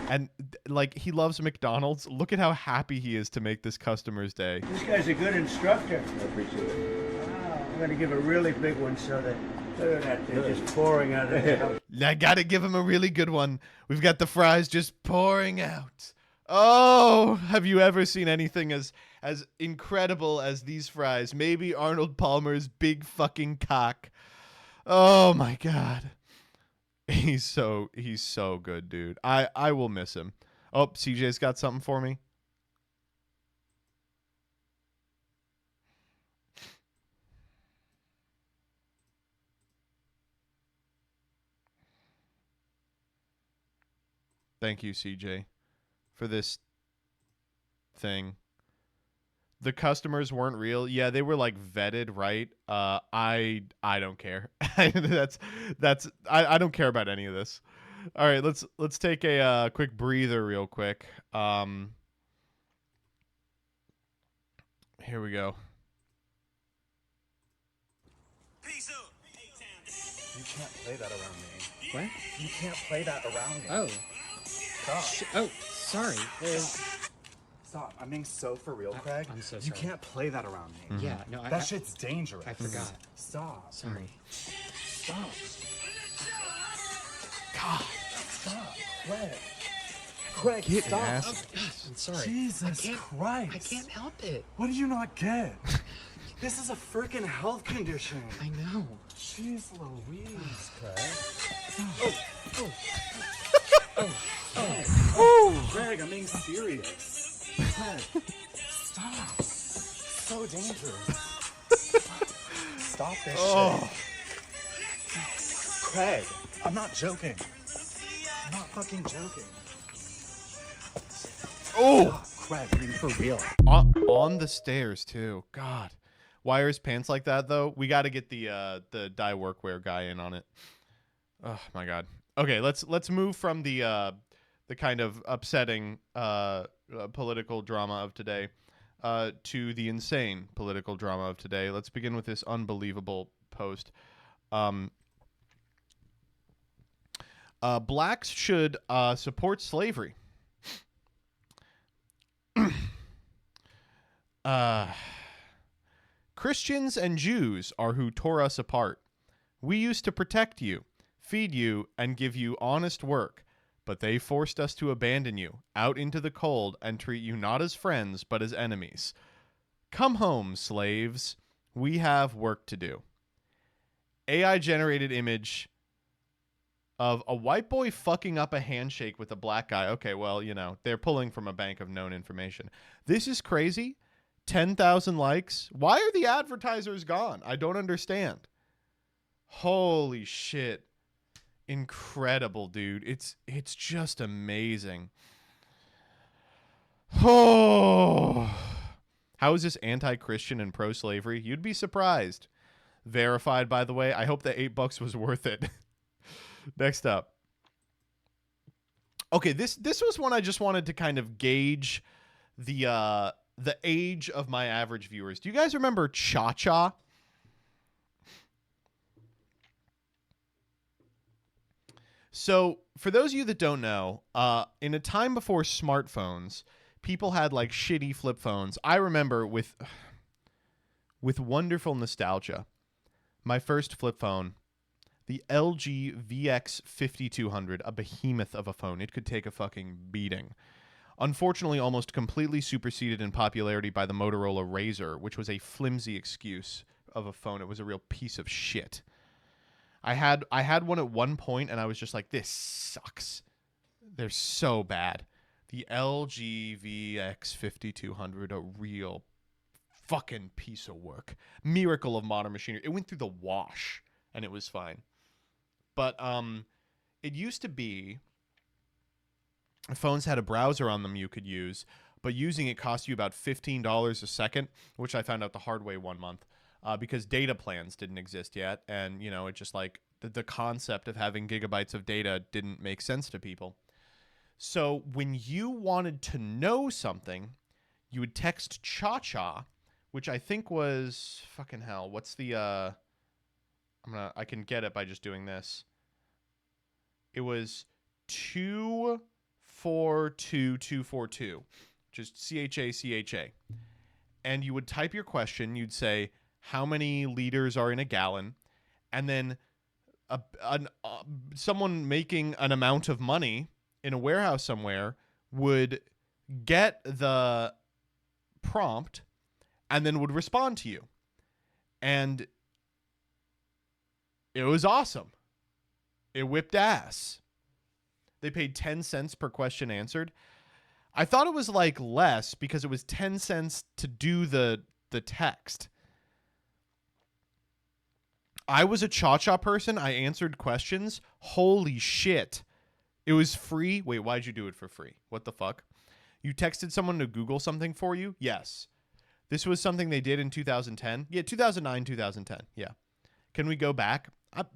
And like, he loves McDonald's. Look at how happy he is to make this customer's day. This guy's a good instructor. I appreciate it. Wow, I'm going to give a really big one so that, look at that, they're just pouring out of it. I gotta give him a really good one. We've got the fries just pouring out. Oh, have you ever seen anything as incredible as these fries? Maybe Arnold Palmer's big fucking cock. Oh my God. He's so good, dude. I will miss him. Oh, CJ's got something for me. Thank you, CJ, for this thing. The customers weren't real. Yeah, they were like vetted, right? I don't care. I don't care about any of this. All right, let's take a quick breather real quick. Here we go. Peace up. You can't play that around me. What? You can't play that around me. Oh. Stop. Oh, sorry. Stop. I'm being so for real, Craig. I'm so You sorry. can't play that around me. Yeah, no, That shit's dangerous. I forgot. Stop. Sorry. Stop. God, Stop. Craig. Craig, get stop. ass. I'm sorry. Jesus Christ. I can't help it. What do you not get? This is a freaking health condition. I know. Jeez Louise, Craig. Craig, I'm being serious. Craig, stop. So dangerous. Stop this shit. Craig, I'm not joking. I'm not fucking joking. Oh, Craig, are you for real? on the stairs too. God, why are his pants like that though? We got to get the dye workwear guy in on it. Oh my God. Okay, let's move from the kind of upsetting political drama of today to the insane political drama of today. Let's begin with this unbelievable post. Blacks should support slavery. Christians and Jews are who tore us apart. We used to protect you, feed you, and give you honest work, but they forced us to abandon you out into the cold and treat you not as friends but as enemies. Come home, slaves. We have work to do. AI-generated image of a white boy fucking up a handshake with a black guy. Okay, well, you know, they're pulling from a bank of known information. This is crazy. 10,000 likes. Why are the advertisers gone? I don't understand. Holy shit. Incredible, dude. It's just amazing. Oh. How is this anti-Christian and pro-slavery? You'd be surprised. Verified, by the way. I hope the $8 was worth it. Next up. Okay, this was one I just wanted to kind of gauge the age of my average viewers. Do you guys remember Cha-Cha? So, for those of you that don't know, in a time before smartphones, people had like shitty flip phones. I remember with with wonderful nostalgia, my first flip phone, the LG VX5200, a behemoth of a phone. It could take a fucking beating. Unfortunately, almost completely superseded in popularity by the Motorola Razr, which was a flimsy excuse of a phone. It was a real piece of shit. I had one at one point, and I was just like, this sucks. They're so bad. The LG VX5200, a real fucking piece of work. Miracle of modern machinery. It went through the wash, and it was fine. But it used to be phones had a browser on them you could use, but using it cost you about $15 a second, which I found out the hard way 1 month, because data plans didn't exist yet, and it just like the concept of having gigabytes of data didn't make sense to people. So when you wanted to know something, you would text Cha-Cha, which I think was fucking hell. What's the I can get it by just doing this. It was 242242, just CHA. And you would type your question. You'd say, how many liters are in a gallon? And then someone making an amount of money in a warehouse somewhere would get the prompt and then would respond to you. And it was awesome. It whipped ass. They paid 10 cents per question answered. I thought it was like less because it was 10 cents to do the text. I was a Cha-Cha person. I answered questions. Holy shit. It was free. Wait, why'd you do it for free? What the fuck? You texted someone to Google something for you? Yes. This was something they did in 2010. Yeah, 2009, 2010. Yeah. Can we go back?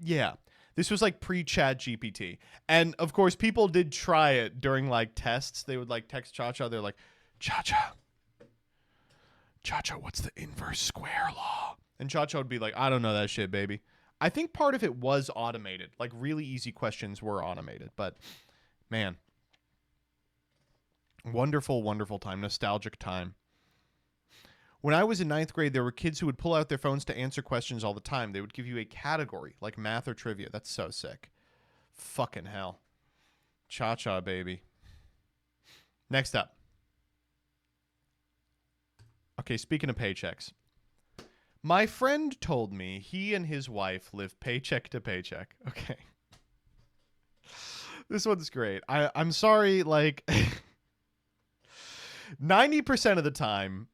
Yeah. This was like pre-Chat GPT. And of course, people did try it during like tests. They would like text Cha-Cha. They're like, Cha-Cha, what's the inverse square law? And Cha-Cha would be like, I don't know that shit, baby. I think part of it was automated. Like really easy questions were automated. But man, wonderful, wonderful time. Nostalgic time. When I was in 9th grade, there were kids who would pull out their phones to answer questions all the time. They would give you a category, like math or trivia. That's so sick. Fucking hell. Cha-Cha, baby. Next up. Okay, speaking of paychecks. My friend told me he and his wife live paycheck to paycheck. Okay. This one's great. I'm sorry, like... 90% of the time...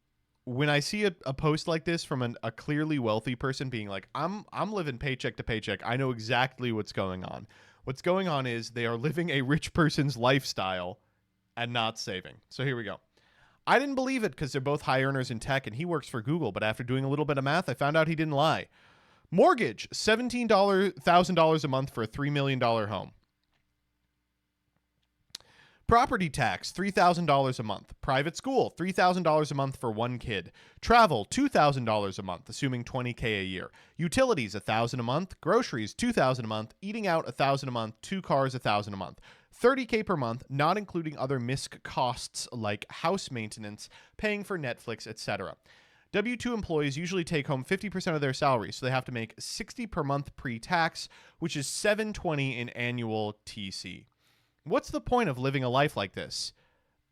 when I see a post like this from a clearly wealthy person being like, I'm living paycheck to paycheck, I know exactly what's going on. What's going on is they are living a rich person's lifestyle and not saving. So here we go. I didn't believe it because they're both high earners in tech and he works for Google. But after doing a little bit of math, I found out he didn't lie. Mortgage, $17,000 a month for a $3 million home. Property tax, $3,000 a month. Private school, $3,000 a month for one kid. Travel, $2,000 a month, assuming $20K a year. Utilities, $1,000 a month. Groceries, $2,000 a month. Eating out, $1,000 a month. 2 cars, $1,000 a month. $30K per month, not including other misc costs like house maintenance, paying for Netflix, etc. W-2 employees usually take home 50% of their salary, so they have to make $60 per month pre-tax, which is $720 in annual TC. What's the point of living a life like this?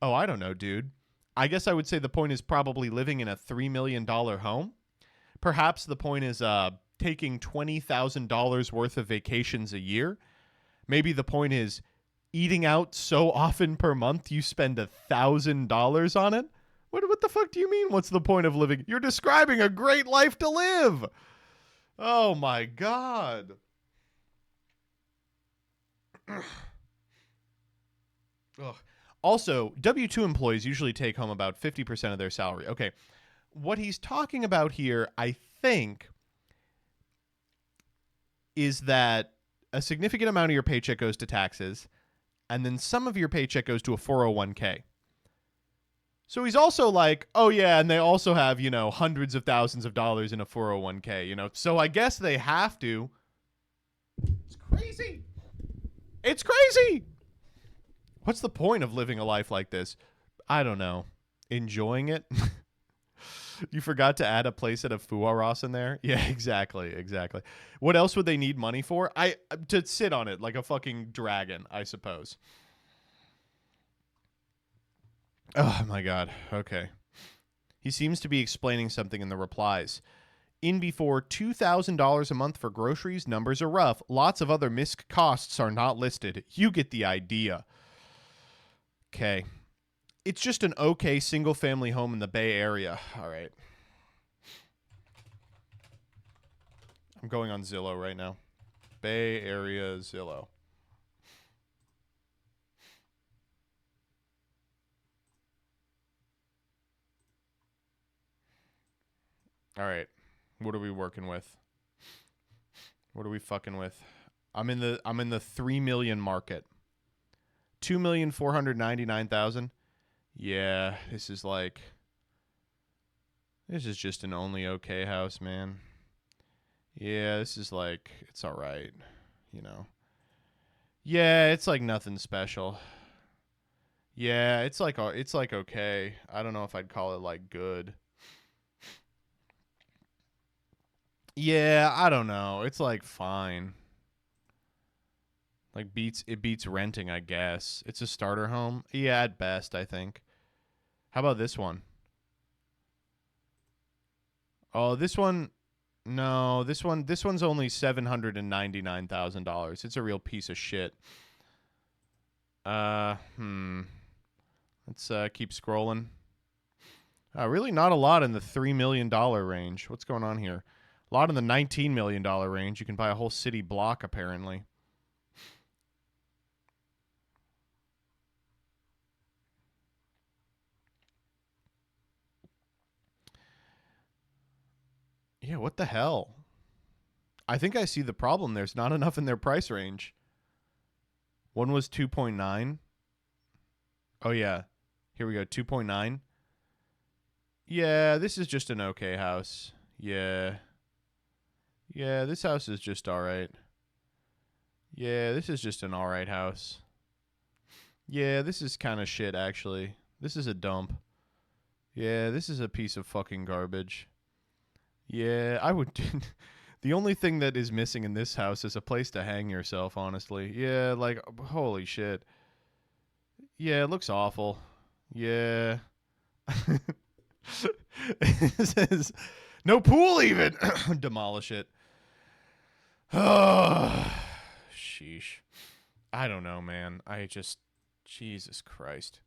Oh, I don't know, dude. I guess I would say the point is probably living in a $3 million home. Perhaps the point is taking $20,000 worth of vacations a year. Maybe the point is eating out so often per month you spend $1,000 on it. What the fuck do you mean? What's the point of living? You're describing a great life to live. Oh, my God. Ugh. Also, W-2 employees usually take home about 50% of their salary. Okay, what he's talking about here, I think, is that a significant amount of your paycheck goes to taxes, and then some of your paycheck goes to a 401k. So he's also like, oh yeah, and they also have, hundreds of thousands of dollars in a 401k, So I guess they have to. It's crazy. It's crazy. What's the point of living a life like this? I don't know. Enjoying it? You forgot to add a playset of Fuaros in there? Yeah, exactly. What else would they need money for? To sit on it like a fucking dragon, I suppose. Oh my god. Okay. He seems to be explaining something in the replies. In before $2,000 a month for groceries, numbers are rough. Lots of other missed costs are not listed. You get the idea. Okay. It's just an okay single-family home in the Bay Area. All right. I'm going on Zillow right now. Bay Area Zillow. All right. What are we working with? What are we fucking with? I'm in the 3 million market. 2,499,000. Yeah, this is just an only okay house, man. Yeah, this is like, it's all right, you know. Yeah, it's like nothing special. Yeah, it's like okay. I don't know if I'd call it like good. Yeah, I don't know. It's like fine. Like it beats renting, I guess. It's a starter home. Yeah, at best, I think. How about this one? Oh, this one. No, this one's only $799,000. It's a real piece of shit. Let's keep scrolling. Really not a lot in the $3 million range. What's going on here? A lot in the $19 million range. You can buy a whole city block, apparently. Yeah, what the hell? I think I see the problem. There's not enough in their price range. One was 2.9. Oh, yeah. Here we go. 2.9. Yeah, this is just an okay house. Yeah. Yeah, this house is just all right. Yeah, this is just an all right house. Yeah, this is kind of shit, actually. This is a dump. Yeah, this is a piece of fucking garbage. Yeah, I would... The only thing that is missing in this house is a place to hang yourself, honestly. Yeah, like, holy shit. Yeah, it looks awful. Yeah. It says, no pool even. Demolish it. Oh, sheesh. I don't know, man. Jesus Christ.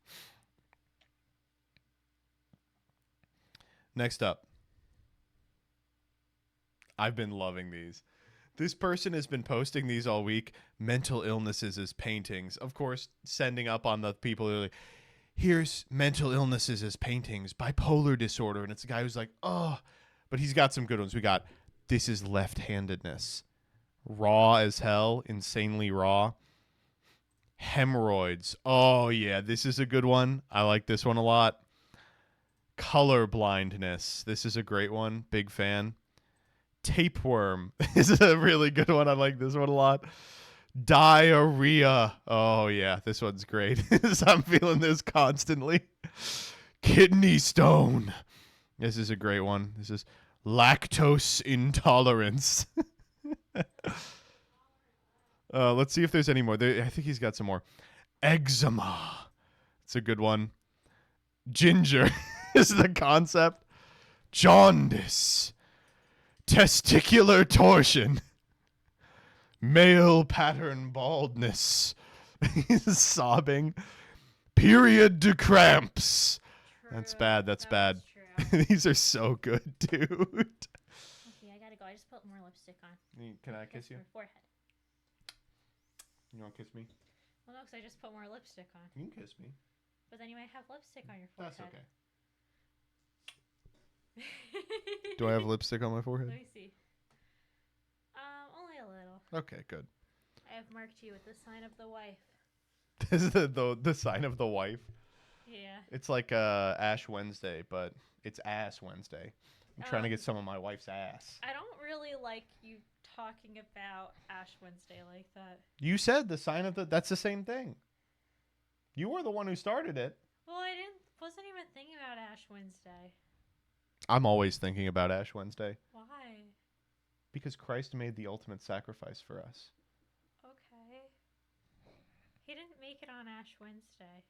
Next up. I've been loving these. This person has been posting these all week. Mental illnesses as paintings. Of course, sending up on the people who are like, here's mental illnesses as paintings. Bipolar disorder. And it's a guy who's like, oh. But he's got some good ones. We got, this is left-handedness. Raw as hell. Insanely raw. Hemorrhoids. Oh, yeah. This is a good one. I like this one a lot. Color blindness. This is a great one. Big fan. Tapeworm is a really good one. I like this one a lot. Diarrhea. Oh, yeah. This one's great. I'm feeling this constantly. Kidney stone. This is a great one. This is lactose intolerance. Let's see if there's any more. I think he's got some more. Eczema. It's a good one. Ginger is the concept. Jaundice. Testicular torsion. Male pattern baldness. He's sobbing. Period to cramps. True. That's bad. That's That bad. was true. These are so good, dude. Okay, I gotta go. I just put more lipstick on. Can I kiss you? My forehead. You want to kiss me? Well, no, because I just put more lipstick on. You can kiss me. But then you might have lipstick on your forehead. That's okay. Do I have lipstick on my forehead? Let me see. Only a little. Okay, good. I have marked you with the sign of the wife. This is the sign of the wife. Yeah. It's like Ash Wednesday, but it's Ass Wednesday. I'm trying to get some of my wife's ass. I don't really like you talking about Ash Wednesday like that. You said the sign of that's the same thing. You were the one who started it. Well, wasn't even thinking about Ash Wednesday. I'm always thinking about Ash Wednesday Why? because Christ made the ultimate sacrifice for us. Okay. He didn't make it on Ash Wednesday.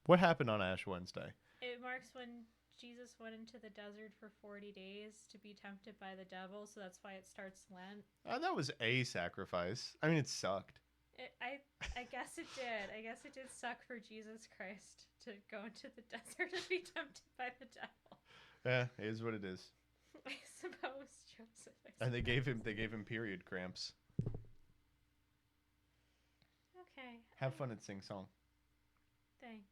What happened on Ash Wednesday? It marks when Jesus went into the desert for 40 days to be tempted by the devil, so that's why it starts Lent. That was a sacrifice. I mean, it sucked. I guess it did. I guess it did suck for Jesus Christ to go into the desert and be tempted by the devil. Yeah, it is what it is. I suppose, Joseph. And they gave him period cramps. Okay. Have fun at Sing Song. Thanks.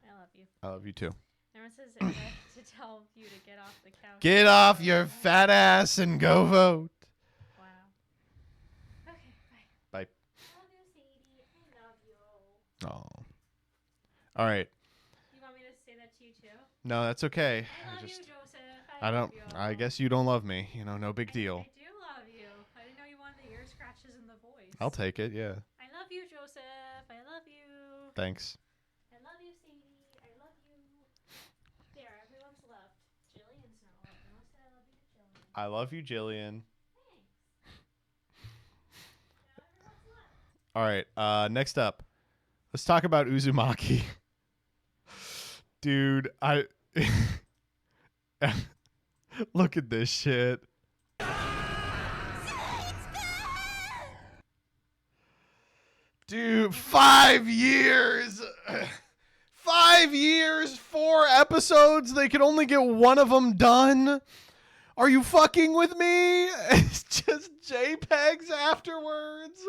I love you. I love you too. Everyone says to tell you to get off the couch. Get off your fat ass and go vote. Wow. Okay, bye. Bye. Love you, Sadie. I love you. Oh. All right. You want me to say that to you too? No, that's okay. I love you, Joseph. I love don't. you. I guess you don't love me. You know, no big deal. I do love you. I didn't know you wanted the ear scratches and the voice. I'll take it. Yeah. I love you, Joseph. I love you. Thanks. I love you, Sadie. I love you. There, everyone's left. Jillian's not left. No one said I love you to Jillian. I love you, Jillian. Thanks. Now everyone's left. All right. Next up, let's talk about Uzumaki. Dude, look at this shit. Dude, 5 years. 5 years, 4 episodes. They could only get one of them done. Are you fucking with me? It's just JPEGs afterwards.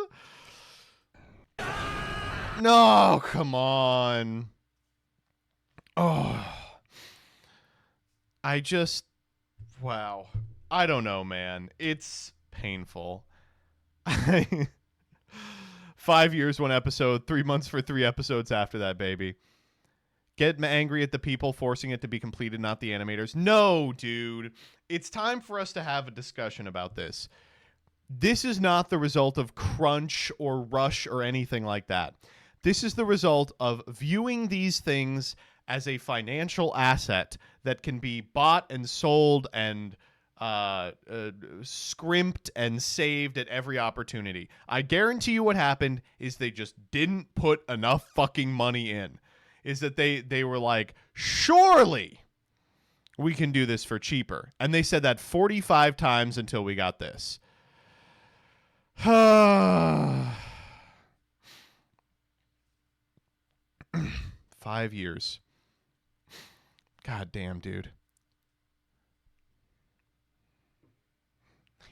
No, come on. Oh. Wow. I don't know, man. It's painful. 5 years, 1 episode, 3 months for 3 episodes after that, baby. Get angry at the people forcing it to be completed, not the animators. No, dude. It's time for us to have a discussion about this. This is not the result of crunch or rush or anything like that. This is the result of viewing these things as a financial asset that can be bought and sold and scrimped and saved at every opportunity. I guarantee you what happened is they just didn't put enough fucking money in. Is that they were like, surely we can do this for cheaper. And they said that 45 times until we got this. 5 years. God damn, dude.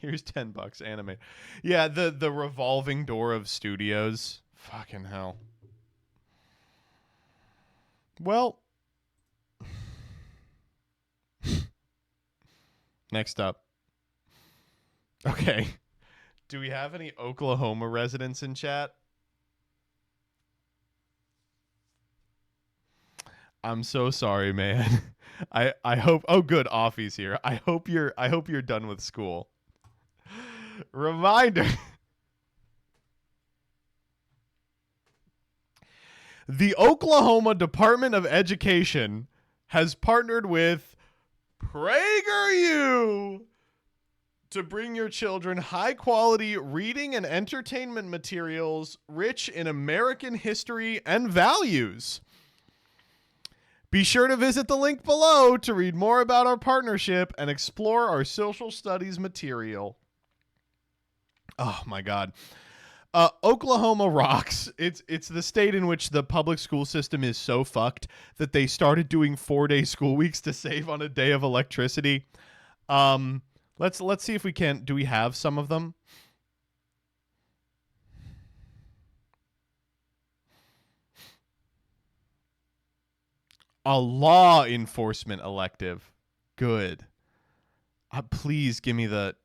Here's $10 anime. Yeah, the revolving door of studios. Fucking hell. Well, next up. Okay. Do we have any Oklahoma residents in chat? I'm so sorry, man. I hope. Oh, good. Offie's here. I hope you're done with school. Reminder. The Oklahoma Department of Education has partnered with PragerU to bring your children high-quality reading and entertainment materials rich in American history and values. Be sure to visit the link below to read more about our partnership and explore our social studies material. Oh, my God. Oklahoma rocks. It's the state in which the public school system is so fucked that they started doing 4-day school weeks to save on a day of electricity. Let's see if we can. Do we have some of them? A law enforcement elective. Good. Please give me the.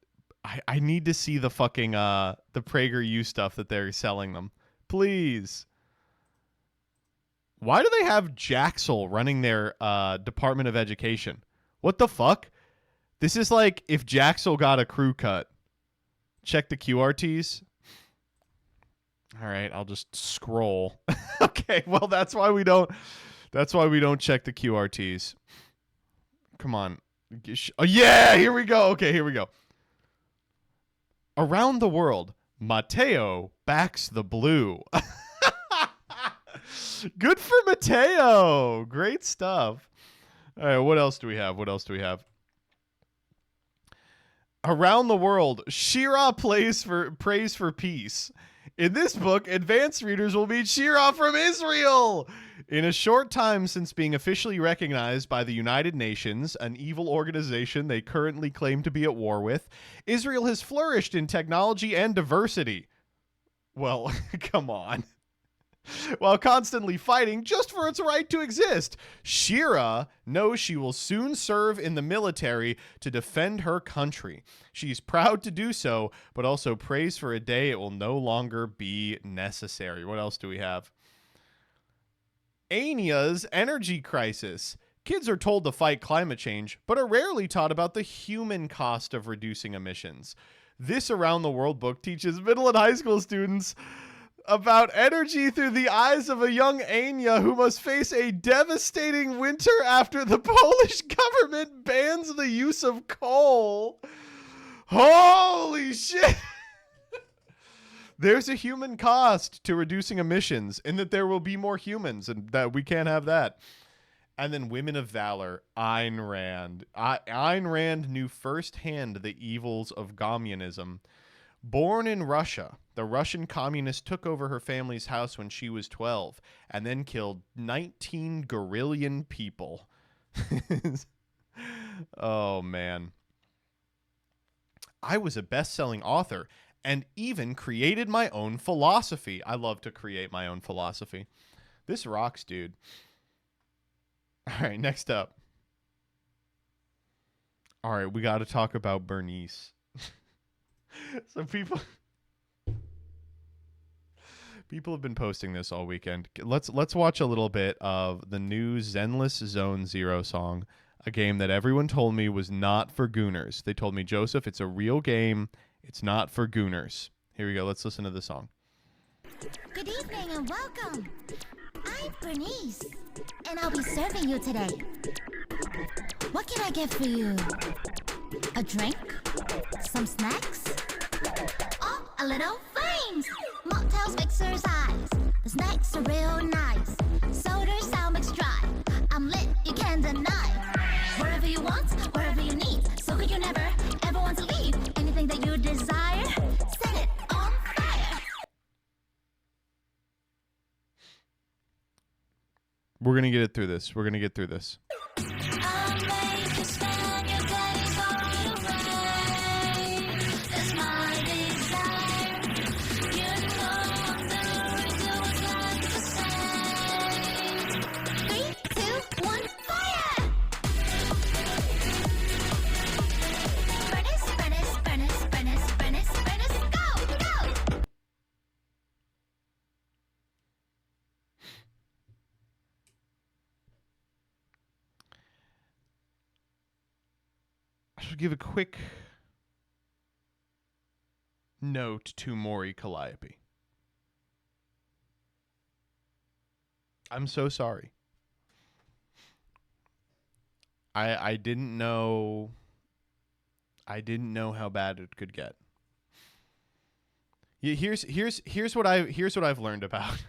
I need to see the fucking the PragerU stuff that they're selling them. Please. Why do they have Jaxel running their Department of Education? What the fuck? This is like if Jaxel got a crew cut. Check the QRTs. All right, I'll just scroll. Okay, well that's why we don't That's why we don't check the QRTs. Come on. Oh, yeah, here we go. Okay, here we go. Around the world, Mateo backs the blue. Good for Mateo. Great stuff. All right, what else do we have? Around the world, Shira prays for peace. In this book, advanced readers will meet Shira from Israel. In a short time since being officially recognized by the United Nations, an evil organization they currently claim to be at war with, Israel has flourished in technology and diversity. Well, come on. While constantly fighting just for its right to exist, Shira knows she will soon serve in the military to defend her country. She's proud to do so, but also prays for a day it will no longer be necessary. What else do we have? Anya's energy crisis. Kids are told to fight climate change, but are rarely taught about the human cost of reducing emissions. This Around the World book teaches middle and high school students about energy through the eyes of a young Anya who must face a devastating winter after the Polish government bans the use of coal. Holy shit! There's a human cost to reducing emissions, in that there will be more humans, and that we can't have that. And then Women of Valor, Ayn Rand. Ayn Rand knew firsthand the evils of communism. Born in Russia, the Russian communist took over her family's house when she was 12 and then killed 19 guerrillian people. Oh, man. I was a best-selling author and even created my own philosophy. I love to create my own philosophy. This rocks, dude. All right, next up. All right, we got to talk about Bernice. So people have been posting this all weekend. Let's watch a little bit of the new Zenless Zone Zero song, a game that everyone told me was not for gooners. They told me, Joseph, it's a real game. It's not for gooners. Here we go. Let's listen to the song. Good evening and welcome. I'm Bernice, and I'll be serving you today. What can I get for you? A drink? Some snacks? Oh, a little flames! Mocktails mixer's eyes. The snacks are real nice. Soda sound mix dry. I'm lit, you can't deny. Wherever you want, wherever you need. So good you never, ever want to leave. Anything that you desire, set it on fire. We're going to get it through this. I should give a quick note to Maury Calliope. I'm so sorry. I didn't know how bad it could get. Here's what I've learned about.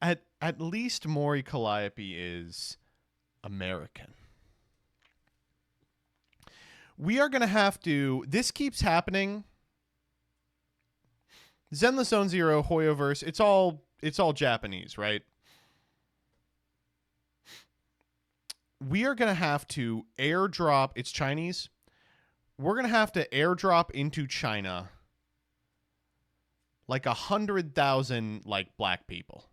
At least Maury Calliope is American. We are going to have to... This keeps happening. Zenless Zone Zero, Hoyoverse, it's all Japanese, right? We are going to have to airdrop... It's Chinese. We're going to have to airdrop into China like 100,000 like black people.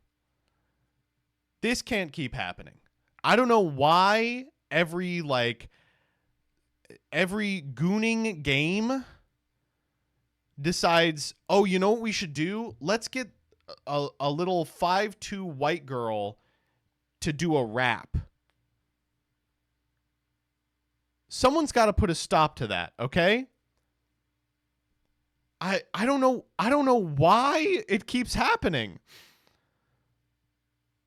This can't keep happening. I don't know why every gooning game decides, oh, you know what we should do? Let's get a little 5'2" white girl to do a rap. Someone's got to put a stop to that, okay? I don't know why it keeps happening.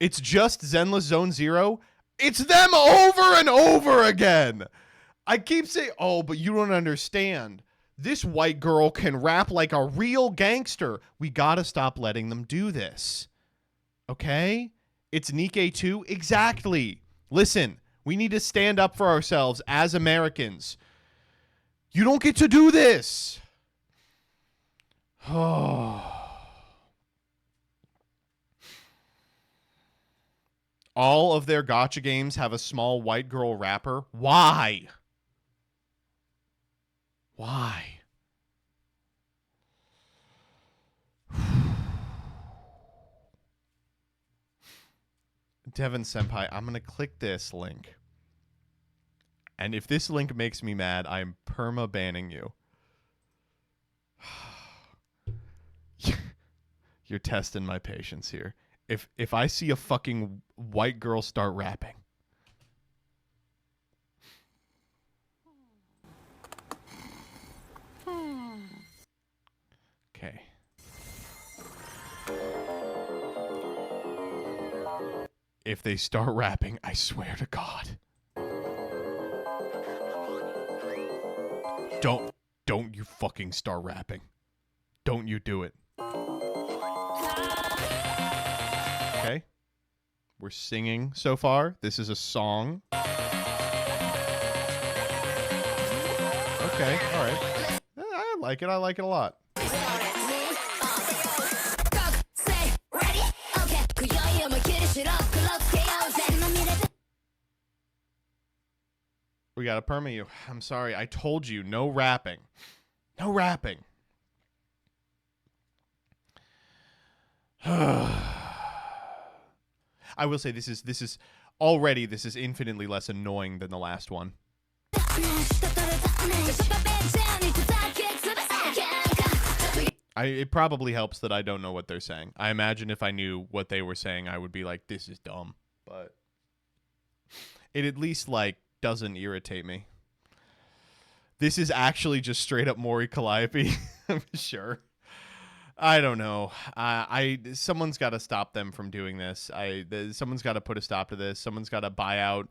It's just Zenless Zone Zero. It's them over and over again. I keep saying, oh, but you don't understand. This white girl can rap like a real gangster. We gotta stop letting them do this. Okay? It's Nikkei too? Exactly. Listen, we need to stand up for ourselves as Americans. You don't get to do this. Oh. All of their gacha games have a small white girl rapper. Why? Why? Devin Senpai, I'm going to click this link. And if this link makes me mad, I'm perma-banning you. You're testing my patience here. If I see a fucking white girl start rapping. Okay. If they start rapping, I swear to God. Don't you fucking start rapping. Don't you do it. Okay. We're singing so far. This is a song. Okay, all right. I like it. I like it a lot. We gotta perma you. I'm sorry. I told you, no rapping. No rapping. I will say this is already infinitely less annoying than the last one. It probably helps that I don't know what they're saying. I imagine if I knew what they were saying, I would be like, this is dumb. But it at least like doesn't irritate me. This is actually just straight up Mori Calliope. I'm sure. I don't know. Someone's got to stop them from doing this. Someone's got to put a stop to this. Someone's got to buy out.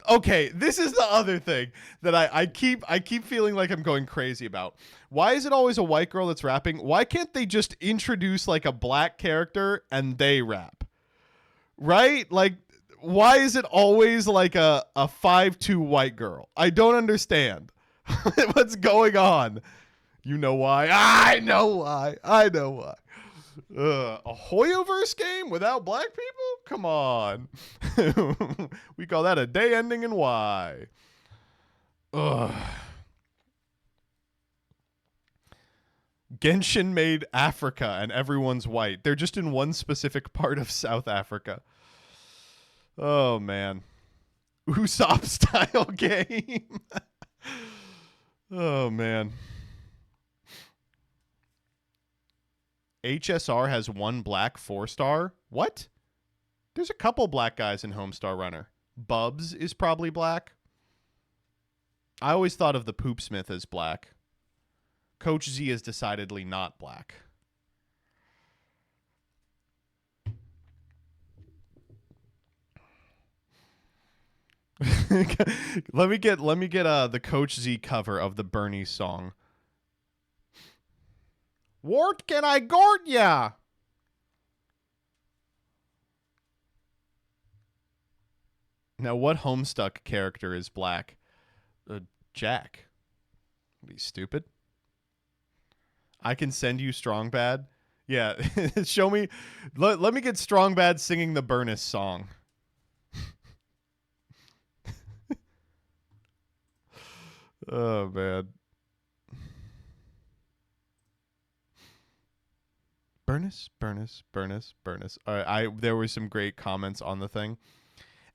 Okay, this is the other thing that I keep feeling like I'm going crazy about. Why is it always a white girl that's rapping? Why can't they just introduce like a black character and they rap? Right? Like, why is it always like a 5'2" white girl? I don't understand. What's going on? You know why? I know why. I know why. A Hoyoverse game without black people? Come on. We call that a day ending in Y. Ugh. Genshin made Africa and everyone's white. They're just in one specific part of South Africa. Oh, man. Usopp style game. Oh, man. HSR has one black 4-star. What? There's a couple black guys in Homestar Runner. Bubs is probably black. I always thought of the Poopsmith as black. Coach Z is decidedly not black. let me get the Coach Z cover of the Bernie song. Wart can I gort ya? Now, what Homestuck character is black? Jack. Are you stupid? I can send you Strong Bad. Yeah, show me. Let me get Strong Bad singing the Burnus song. Oh, man. Burnus. All right, there were some great comments on the thing.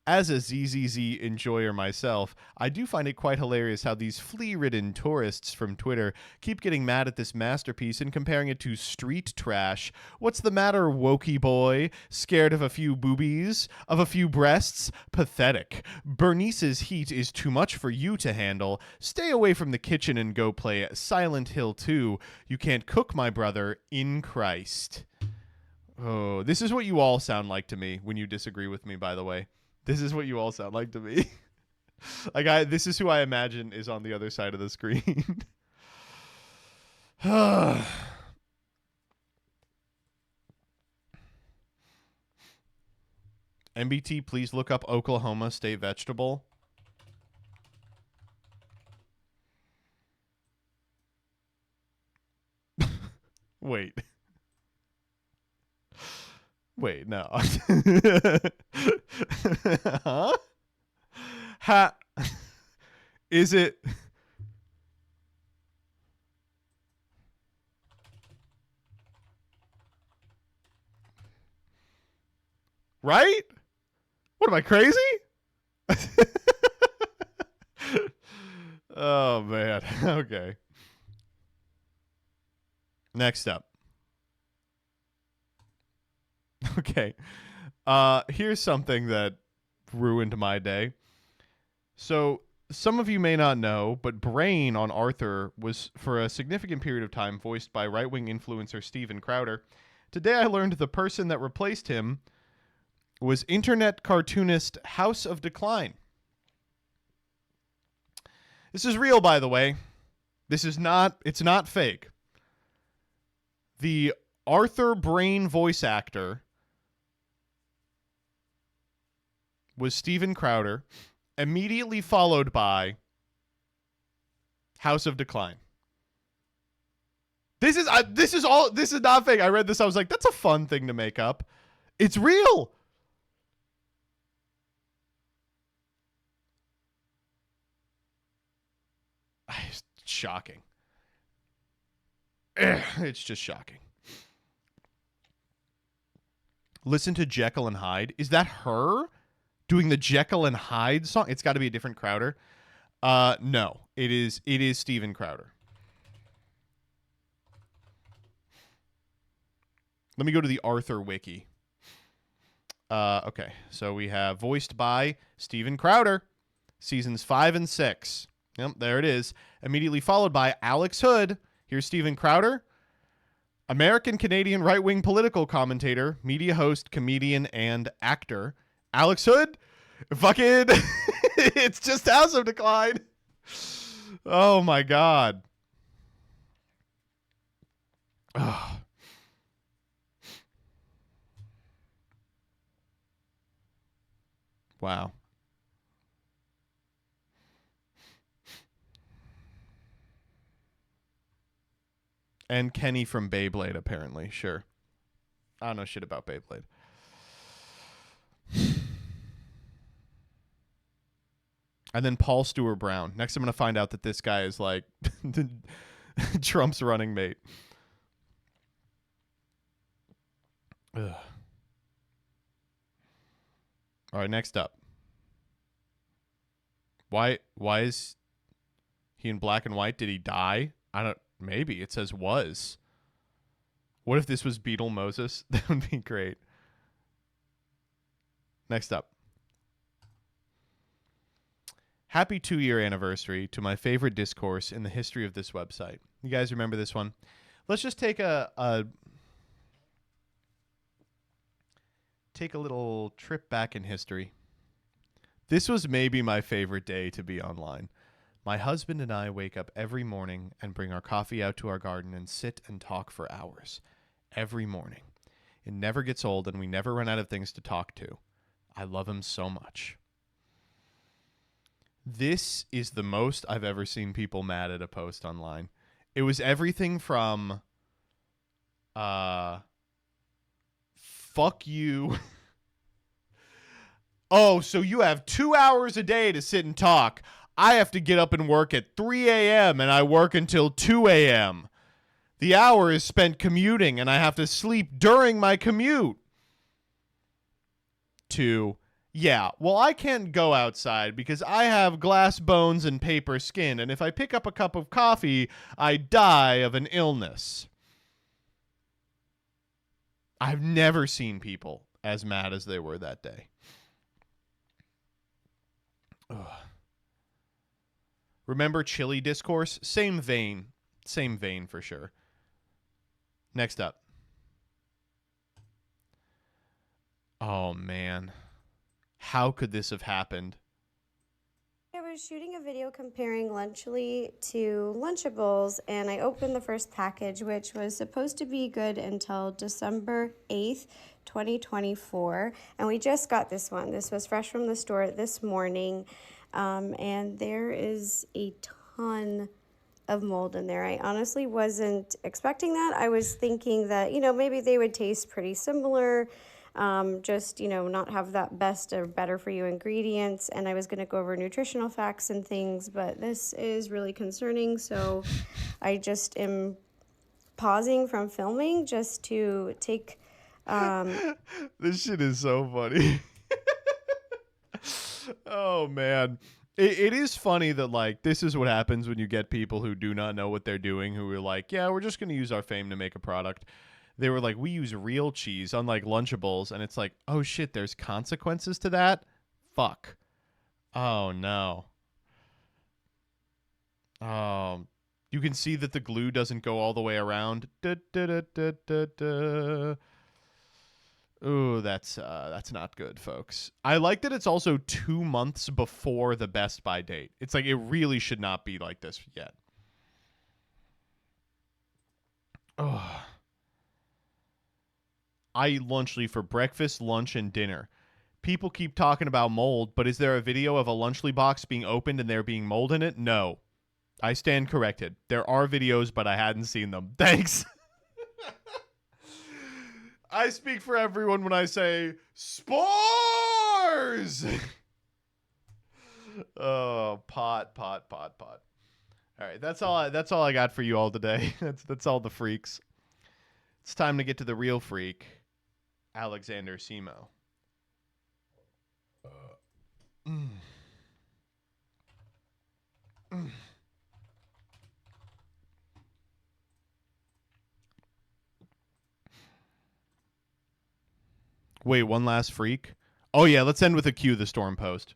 As a ZZZ enjoyer myself, I do find it quite hilarious how these flea-ridden tourists from Twitter keep getting mad at this masterpiece and comparing it to street trash. What's the matter, wokey boy? Scared of a few boobies? Of a few breasts? Pathetic. Bernice's heat is too much for you to handle. Stay away from the kitchen and go play Silent Hill 2. You can't cook, my brother, in Christ. Oh, this is what you all sound like to me when you disagree with me, by the way. This is what you all sound like to me. This is who I imagine is on the other side of the screen. MBT, please look up Oklahoma state vegetable. Wait. Wait, no. Huh? Is it... Right? What, am I crazy? Oh, man. Okay. Next up. Okay. Here's something that ruined my day. So, some of you may not know, but Brain on Arthur was, for a significant period of time, voiced by right-wing influencer Steven Crowder. Today I learned the person that replaced him was internet cartoonist House of Decline. This is real, by the way. It's not fake. The Arthur Brain voice actor was Steven Crowder, immediately followed by House of Decline. This is not fake. I read this. I was like, that's a fun thing to make up. It's real. It's shocking. It's just shocking. Listen to Jekyll and Hyde. Is that her doing the Jekyll and Hyde song? It's got to be a different Crowder. No, it is Steven Crowder. Let me go to the Arthur wiki. Okay, so we have voiced by Steven Crowder, seasons 5 and 6. Yep, there it is. Immediately followed by Alex Hood. Here's Steven Crowder, American-Canadian right-wing political commentator, media host, comedian, and actor. Alex Hood, fucking, it's just House of Decline. Oh, my God. Oh. Wow. And Kenny from Beyblade, apparently. Sure. I don't know shit about Beyblade. And then Paul Stewart Brown. Next, I'm going to find out that this guy is like Trump's running mate. Ugh. All right, next up. Why is he in black and white? Did he die? Maybe. It says was. What if this was Beetle Moses? That would be great. Next up. Happy 2-year anniversary to my favorite discourse in the history of this website. You guys remember this one? Let's just take a little trip back in history. This was maybe my favorite day to be online. My husband and I wake up every morning and bring our coffee out to our garden and sit and talk for hours. Every morning. It never gets old and we never run out of things to talk to. I love him so much. This is the most I've ever seen people mad at a post online. It was everything from fuck you. Oh, so you have 2 hours a day to sit and talk. I have to get up and work at 3 a.m. and I work until 2 a.m. The hour is spent commuting and I have to sleep during my commute. To, yeah, well, I can't go outside because I have glass bones and paper skin, and if I pick up a cup of coffee, I die of an illness. I've never seen people as mad as they were that day. Ugh. Remember Chili Discourse? Same vein. Same vein for sure. Next up. Oh, man. How could this have happened? I was shooting a video comparing Lunchly to Lunchables, and I opened the first package, which was supposed to be good until December 8th, 2024. And we just got this one. This was fresh from the store this morning, and there is a ton of mold in there. I honestly wasn't expecting that. I was thinking that, maybe they would taste pretty similar, just, not have that best or better for you ingredients. And I was going to go over nutritional facts and things, but this is really concerning. So I just am pausing from filming just to take, This shit is so funny. Oh, man. It is funny that, like, this is what happens when you get people who do not know what they're doing, who are like, yeah, we're just going to use our fame to make a product. They were like, we use real cheese, unlike Lunchables. And it's like, oh, shit, there's consequences to that? Fuck. Oh, no. You can see that the glue doesn't go all the way around. Ooh, that's not good, folks. I like that it's also 2 months before the Best By date. It's like it really should not be like this yet. Oh. I eat Lunchly for breakfast, lunch, and dinner. People keep talking about mold, but is there a video of a Lunchly box being opened and there being mold in it? No. I stand corrected. There are videos, but I hadn't seen them. Thanks. I speak for everyone when I say spores. Oh, pot. All right, that's all I got for you all today. That's all the freaks. It's time to get to the real freak, Alexander Simo. Wait, one last freak? Oh, yeah, let's end with a cue, the Storm Post.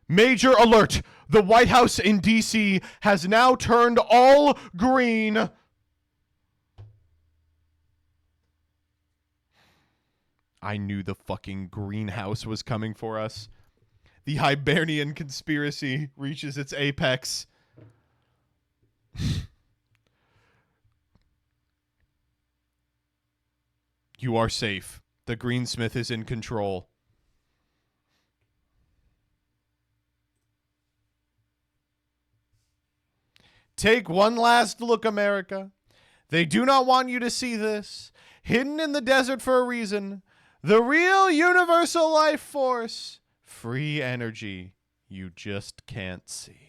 Major alert! The White House in D.C. has now turned all green. I knew the fucking greenhouse was coming for us. The Hibernian conspiracy reaches its apex. You are safe. The greensmith is in control. Take one last look, America. They do not want you to see this. Hidden in the desert for a reason. The real universal life force. Free energy you just can't see.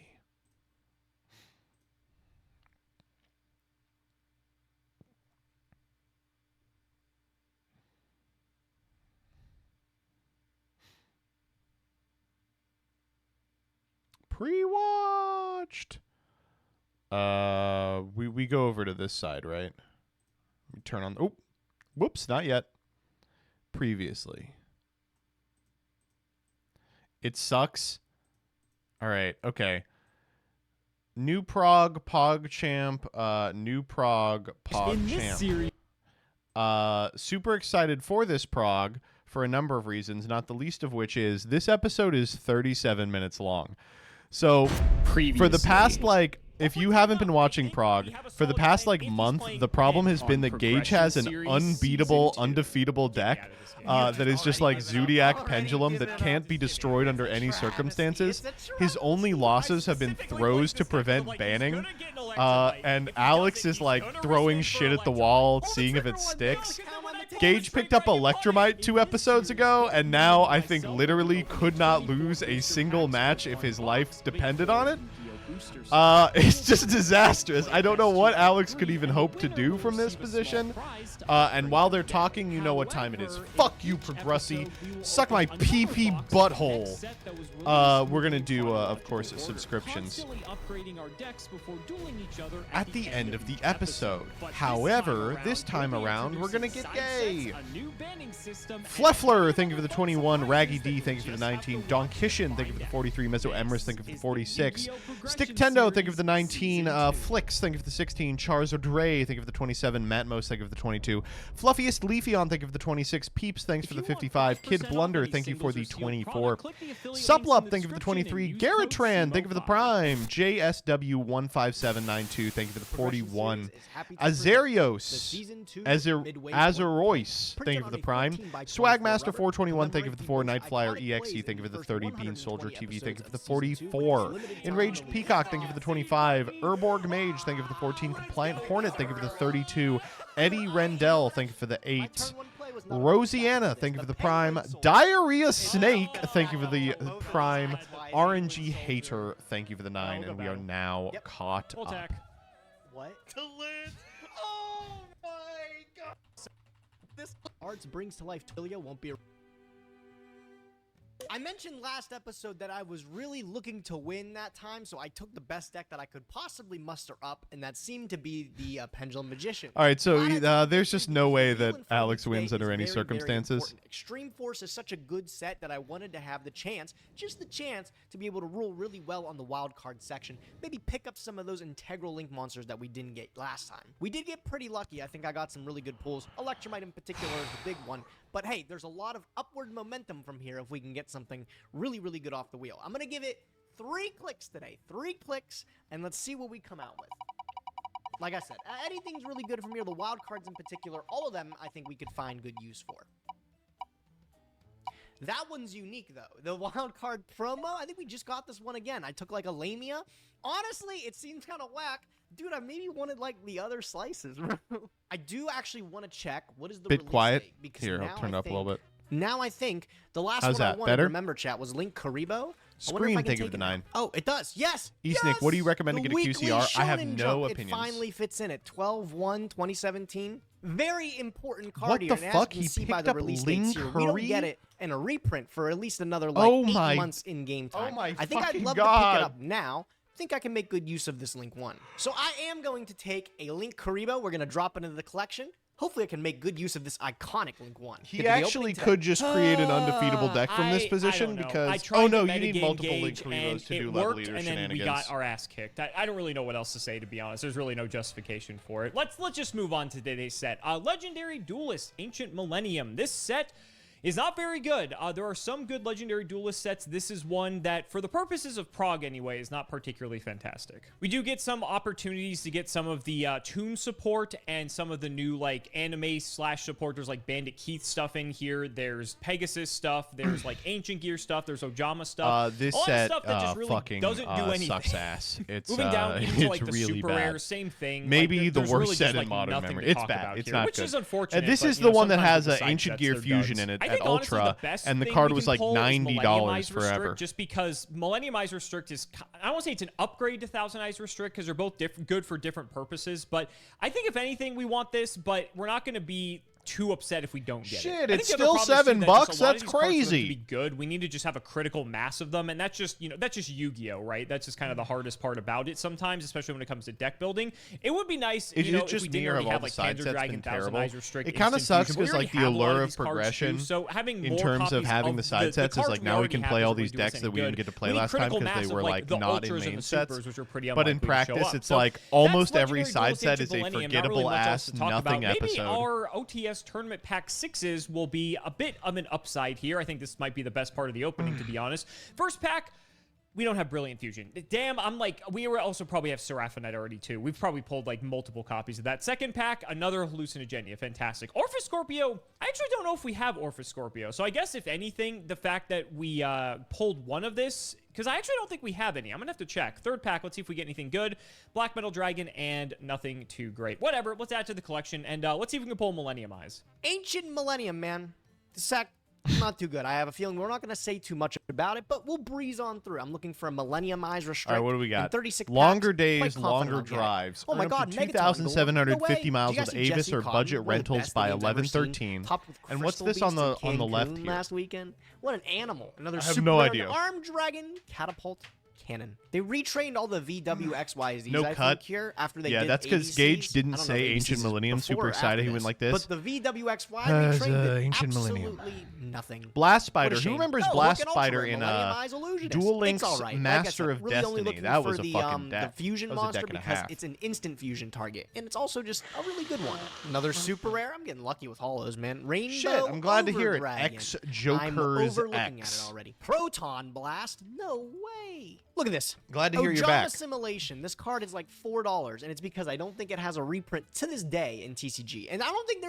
Pre-watched. We go over to this side, right? We turn on. Oh, whoops, not yet. Previously. It sucks. All right, okay. New Prague PogChamp. New Prague PogChamp. Super excited for this Prague for a number of reasons, not the least of which is this episode is 37 minutes long. So for the past, like, if you haven't been watching Prague, for the past, like, month, the problem has been that Gage has an unbeatable, undefeatable deck that is just like Zodiac Pendulum that can't be destroyed under any circumstances. His only losses have been throws to prevent banning. And Alex is, like, throwing shit at the wall, seeing if it sticks. Gage picked up Electromite 2 episodes ago, and now I think literally could not lose a single match if his life depended on it. It's just disastrous. I don't know what Alex could even hope to do from this position. And while they're talking, you know what time it is. Fuck you, Progressi. Suck my PP butthole. We're gonna do, of course, subscriptions at the end of the episode. However, this time around, we're gonna get gay. Fleffler, thank you for the 21. Raggy D, thank you for the 19. Donkishan, thank you for the 43. Mezzo Emrys, thank you for the 46. Stick Tendo, think of the 19. Flicks, think of the 16. Charizard, think of the 27. Matmos, think of the 22. Fluffiest Leafeon, think of the 26. Peeps, thanks for the 55. Kid Blunder, thank you for the 24. Suplup, think of the 23. Garratran, think of the Prime. JSW15792, thank you for the 41. Azarios, Azerois, thank you for the Prime. Swagmaster421, thank you for the 4. Nightflyer EXE, thank you for the 30. Bean Soldier TV, thank you for the 44. Enraged Peacock, thank you for the 25. Urborg Mage, thank you for the 14. Compliant Hornet, thank you for the 32. Eddie Rendell, thank you for the 8. Rosianna, thank you for the Prime. Diarrhea Snake, thank you for the Prime. RNG Hater, thank you for the 9. And we are now caught up. What? Oh my god. This Arts brings to life Tilia won't be. I mentioned last episode that I was really looking to win that time, so I took the best deck that I could possibly muster up, and that seemed to be the Pendulum Magician. All right, so there's just no way that Alex wins under any circumstances. Extreme Force is such a good set that I wanted to have the chance, just the chance, to be able to rule really well on the wild card section. Maybe pick up some of those integral link monsters that we didn't get last time. We did get pretty lucky. I think I got some really good pulls. Electromite in particular is the big one. But hey, there's a lot of upward momentum from here if we can get something really, really good off the wheel. I'm going to give it 3 clicks today. 3 clicks, and let's see what we come out with. Like I said, anything's really good from here. The wild cards in particular, all of them I think we could find good use for. That one's unique, though. The wild card promo, I think we just got this one again. I took, like, a Lamia. Honestly, it seems kind of whack. Dude, I maybe wanted, like, the other slices. I do actually want to check what is the Bit release quiet. date, because Here, I'll turn it up a little bit. Now I think the last How's one I that? wanted, Better? remember, chat, was Link Karibo. Scream, think of the 9. Oh, it does. Yes. Eastnick, what do you recommend to The get a weekly QCR? I have Shonen no Jump, opinions. It finally fits in at 12/1/2017. Very important card What here. the And fuck? as you He can see by picked the up release Ling dates here, we don't Curry? get it in a reprint for at least another like Oh 8 my- months in game time. Oh my I think I'd fucking love to pick God. it up now. I think I can make good use of this Link 1. So I am going to take a Link Karibo. We're going to drop it into the collection. Hopefully I can make good use of this iconic Link 1. He actually could just create an undefeatable deck from this position because I no, tried you to need multiple Link metagame gauge, Karibos to and do it level worked, leader and then we shenanigans. got our ass kicked. I don't really know what else to say, to be honest. There's really no justification for it. Let's just move on to today's set. Legendary Duelist, Ancient Millennium. This set is not very good. There are some good Legendary Duelist sets. This is one that, for the purposes of Prague anyway, is not particularly fantastic. We do get some opportunities to get some of the Toon support and some of the new, like, anime/support. There's, like, Bandit Keith stuff in here. There's Pegasus stuff. There's, like, Ancient Gear stuff. There's Ojama stuff. This a lot set of stuff that just really fucking doesn't do anything. sucks ass. It's Moving down into, like, the really super bad. rare, same thing. Maybe like, the there's worst really set just, in like, modern nothing memory. to It's talk bad. about It's here, not which good. is unfortunate. This but, is you the know, one that sometimes has with the side Ancient sets, Gear they're Fusion duds. in it I at think, honestly, Ultra, the best and the thing card we was can like pull is $90 Millenniumize forever. Restrict, just because Millenniumize Restrict is, I don't want to say it's an upgrade to Thousand-Eyes Restrict, because they're both good for different purposes, but I think if anything, we want this, but we're not going to be too upset if we don't get it. Shit, I think it's the other still problem is, too, $7. that just a lot of That's these cards for them crazy. to be good. We need to just have a critical mass of them, and that's just, that's just Yu-Gi-Oh, right? That's just kind of the hardest part about it sometimes, especially when it comes to deck building. It would be nice, It's if we just didn't me or already have all have the like side Panzer sets Dragon, been Thousand terrible? Eyes Restrict, It kind of Instant sucks Fusion, but we because like already the have a lot allure of these cards, too, progression so having in more terms of copies having the side sets is cards like we now we already can have play all doesn't really these do us decks any that we didn't good. get to play We need last time critical because mass they of, were like the not in Ultras and main the sets. Supers, which are pretty But in unlikely to show practice, up. it's So like that's almost every Legendary side Duelist set Ancient is a Millennium. Not really forgettable much else ass to talk nothing about. Maybe episode. our OTS Tournament Pack 6s will be a bit of an upside here. I think this might be the best part of the opening, to be honest. First pack, we don't have Brilliant Fusion. Damn, we also probably have Seraphinite already, too. We've probably pulled, like, multiple copies of that. Second pack, another Hallucinogenia. Fantastic. Orphis Scorpio, I actually don't know if we have Orphis Scorpio. So I guess, if anything, the fact that we pulled one of this, because I actually don't think we have any. I'm going to have to check. Third pack, let's see if we get anything good. Black Metal Dragon, and nothing too great. Whatever, let's add to the collection, and let's see if we can pull Millennium Eyes. Ancient Millennium, man. The sack, not too good. I have a feeling we're not going to say too much about it, but we'll breeze on through. I'm looking for a Millennium Eyes Restrict. All right, what do we got? 36 Longer packs. days, Quite confident longer I'll get it. drives. Oh my Earn up God, to Megaton, 2,750 no way. miles Do you guys with see Avis Jesse or Cotton, budget one of the rentals best by names I've ever seen, 11/13. topped with And what's Crystal this on Beast the and left Cancun here? last weekend? What an animal! Another I have super no rare idea. Armed Dragon Catapult. Canon. They retrained all the VWXYZs, No I cut. think, here after they Yeah, did that's because Gage ABCs. didn't I don't know say if Ancient ABCs Millennium. before Super or excited after he went like this. But the VWXY As, retrained did Ancient Millennium. absolutely nothing. Blast What Spider. a Who shame. remembers Oh, Blast look, an Spider Ultraman, in Millennium Eyes Illusionist. Duel It's Links all right. Master like I of said, really only Destiny? looking That for was a the, fucking deck. the fusion That was a monster deck and a because half. it's an instant fusion target, and it's also just a really good one. Another super rare. I'm getting lucky with holos, man. Rainbow Shit, I'm glad to hear it. Overdragon. X I'm Joker's overlooking X. at it already. Proton Blast? No way. Look at this. Glad to hear you're Ojama back. Simulation. This card is like $4, and it's because I don't think it has a reprint to this day in TCG. And I don't think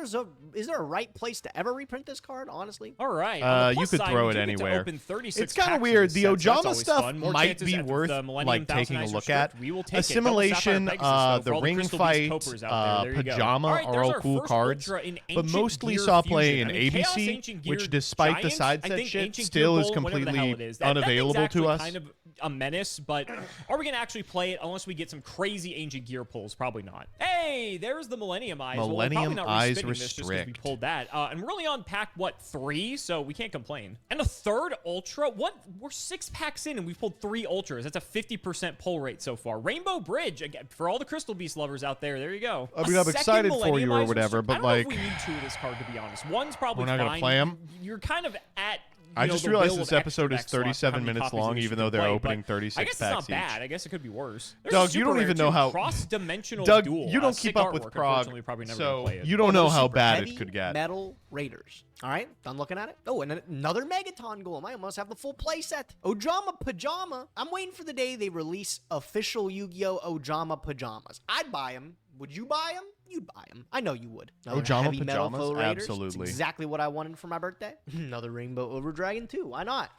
is there a right place to ever reprint this card, honestly? All right. On the You plus could side, throw we it do get to anywhere. open 36 It's kind packs of weird. this The set, so that's Ojama always stuff fun. More might chances be at worth the Millennium like taking a Thousand look Eyes at. Restrict. We will take it. Double Assimilation, Sapphire Pegasus, though, the for all Ring Crystal Fight, Beast Copers out there. There you go. Pajama All right, are there's all our cool first cards, Ultra in but Ancient mostly Gear saw play Fusion. in I mean, Chaos ABC, Ancient Gear which despite the Giants, side I set think shit, Ancient still Gear is Gold, whatever the hell completely it is. That thing's unavailable actually to us. kind of a menace, but are we going to actually play it unless we get some crazy Ancient Gear pulls? Probably not. Hey, there's the Millennium Eyes. Millennium well, Eyes this just 'cause we Restrict. pulled that. And we're only on pack, what, 3? So we can't complain. And a third Ultra? What? We're 6 packs in and we've pulled 3 Ultras. That's a 50% pull rate so far. Rainbow Bridge, again, for all the Crystal Beast lovers out there, there you go. I mean, I'm excited for you or whatever, but I don't know if like, we need 2 of this card, to be honest. One's probably we're not fine. gonna play 'em? You're kind of at... I just the realized will this of episode is extra deck slots for how 37 many minutes copies of long, this even you though can they're play, opening but 36 I guess packs it's not bad. each. I guess it could be worse. There's Doug, a you don't super even rare, know too. how- Cross-dimensional Doug, duel. you don't Sick keep up with artwork. Prague, Unfortunately, probably never so gonna play it. you don't know Another how super bad heavy it could get. Metal Raiders. All right, done looking at it. Oh, and another Megaton Golem. I almost have the full playset. Ojama Pajama. I'm waiting for the day they release official Yu-Gi-Oh! Ojama Pajamas. I'd buy them. Would you buy them? You'd buy them. I know you would. Another Ojama heavy metal Pajamas? Foe Raiders. It's Absolutely. exactly what I wanted for my birthday. Another Rainbow Overdragon too. Why not?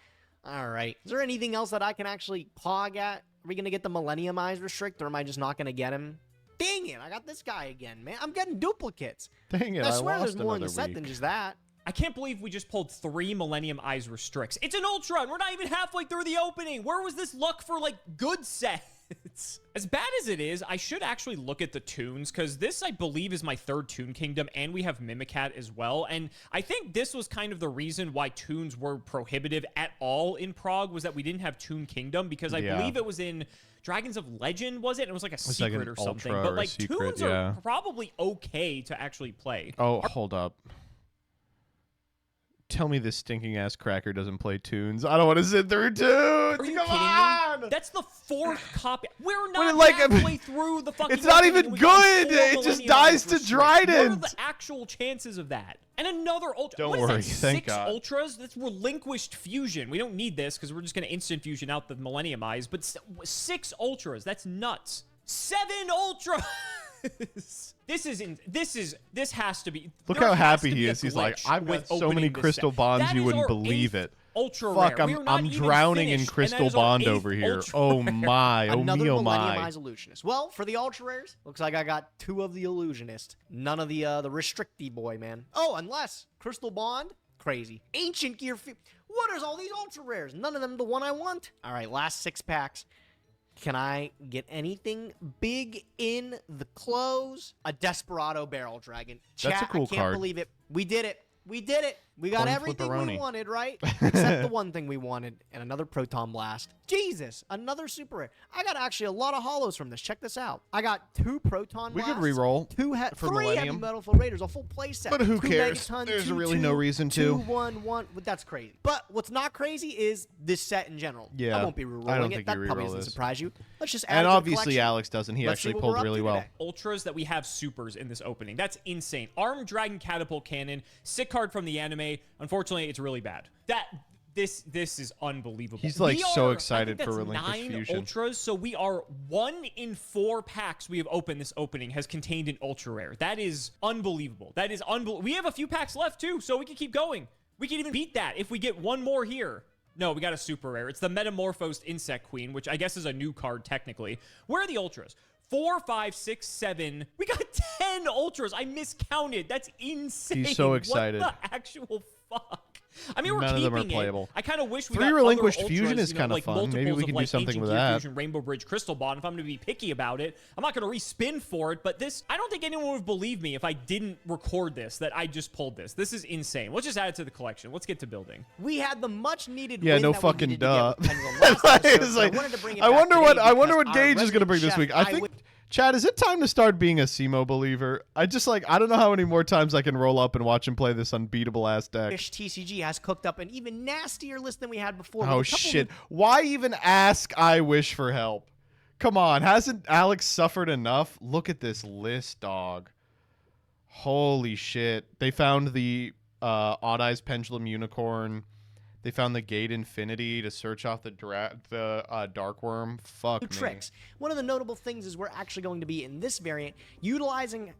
All right. Is there anything else that I can actually pog at? Are we going to get the Millennium Eyes Restrict, or am I just not going to get him? Dang it. I got this guy again, man. I'm getting duplicates. Dang it, I I swear lost there's more in the another set week. than just that. I can't believe we just pulled 3 Millennium Eyes Restricts. It's an Ultra, and we're not even halfway through the opening. Where was this luck for, like, good sets? As bad as it is, I should actually look at the tunes, because this, I believe, is my 3rd Toon Kingdom, and we have Mimicat as well. And I think this was kind of the reason why tunes were prohibitive at all in Prague, was that we didn't have Toon Kingdom, because I believe it was in Dragons of Legend, was it? It was like a secret like an or something. Ultra But, or like, secret, tunes yeah. are probably okay to actually play. Oh, hold up. Tell me this stinking ass cracker doesn't play tunes. I don't want to sit through tunes. Are you Come kidding on. me? That's the 4th copy. We're But not like, halfway through the fucking it's not opening even and we got good. 4 It just Millennium dies Eyes to Restrict. What are Trident. the actual chances of that? And another Ultra. Don't What is worry, that, thank 6 God. Ultras? That's relinquished fusion. We don't need this because we're just going to instant fusion out the Millennium Eyes. But 6 Ultras. That's nuts. 7 Ultras. This has to be. Look there how has happy to he be a is. He's like, glitch I've got with so many opening this crystal set. bonds That you is wouldn't our believe 8th it. Ultra Fuck, rare. We are not I'm even drowning in finished, and crystal that is our bond 8th over here. Ultra Oh rare. my, oh Another me, oh Millennium my. Eyes Illusionist. Well, for the Ultra Rares, looks like I got 2 of the Illusionist. None of the Restricty boy, man. Oh, unless Crystal Bond. Crazy. Ancient Gear. What is all these Ultra Rares? None of them the one I want. All right, last 6 packs. Can I get anything big in the close? A Desperado Barrel Dragon. That's a cool I can't card. believe it. We did it. We did it. We got Corn everything we flipperoni. wanted, right? Except the one thing we wanted, and another Proton Blast. Jesus, another super rare. I got actually a lot of holos from this. Check this out. I got 2 Proton We Blasts. could re-roll 2 for 3 Heavy Millennium. Metal Foe Raiders, a full playset. But who 2 cares? Megaton, There's 2, really 2, no reason 2, to. 1, 1. But that's crazy. But what's not crazy is this set in general. Yeah, I won't be I re-rolling don't it. think That you probably re-roll doesn't this. surprise you. Let's just add And it to the obviously collection. Alex doesn't. He Let's see actually what pulled we're up really to well. today. Ultras that we have supers in this opening. That's insane. Armed Dragon Catapult Cannon, sick card from the anime. Unfortunately, it's really bad. This is unbelievable. He's, like, We so are, excited I think for that's Relinquished 9 Fusion. Ultras, so we are 1 in 4 packs we have opened this opening has contained an ultra rare. That is unbelievable. That is unbelievable. We have a few packs left too, so we can keep going. We can even beat that if we get 1 more here. No, we got a super rare. It's the Metamorphosed Insect Queen, which I guess is a new card technically. Where are the ultras? 4, 5, 6, 7. We got 10 ultras. I miscounted. That's insane. He's so excited. What the actual fuck? I mean, we're None of them are keeping it. playable. I kind of wish we 3 got relinquished other fusion ultras, is kind of like fun. Maybe multiples we of, can do like, something Ancient with Gear that. Fusion, Rainbow Bridge, Crystal Ball. And if I'm going to be picky about it, I'm not going to respin for it. But this, I don't think anyone would believe me if I didn't record this, that I just pulled this. This is insane. Let's just add it to the collection. Let's get to building. We had the much needed Yeah, win no that we fucking needed to duh. get with Pendulum last episode, It's so like, I wanted to bring it I back wonder today what because what our Gage is gonna resident bring this chef, week. I think, Chad, is it time to start being a SEMO believer? I don't know how many more times I can roll up and watch him play this unbeatable ass deck. Wish TCG has cooked up an even nastier list than we had before. Oh with a couple shit! Why even ask I Wish for help? Come on, hasn't Alex suffered enough? Look at this list, dog. Holy shit! They found the Odd Eyes Pendulum Unicorn. They found the Gate Infinity to search out the Dark Worm. Fuck me. tricks. One of the notable things is we're actually going to be in this variant utilizing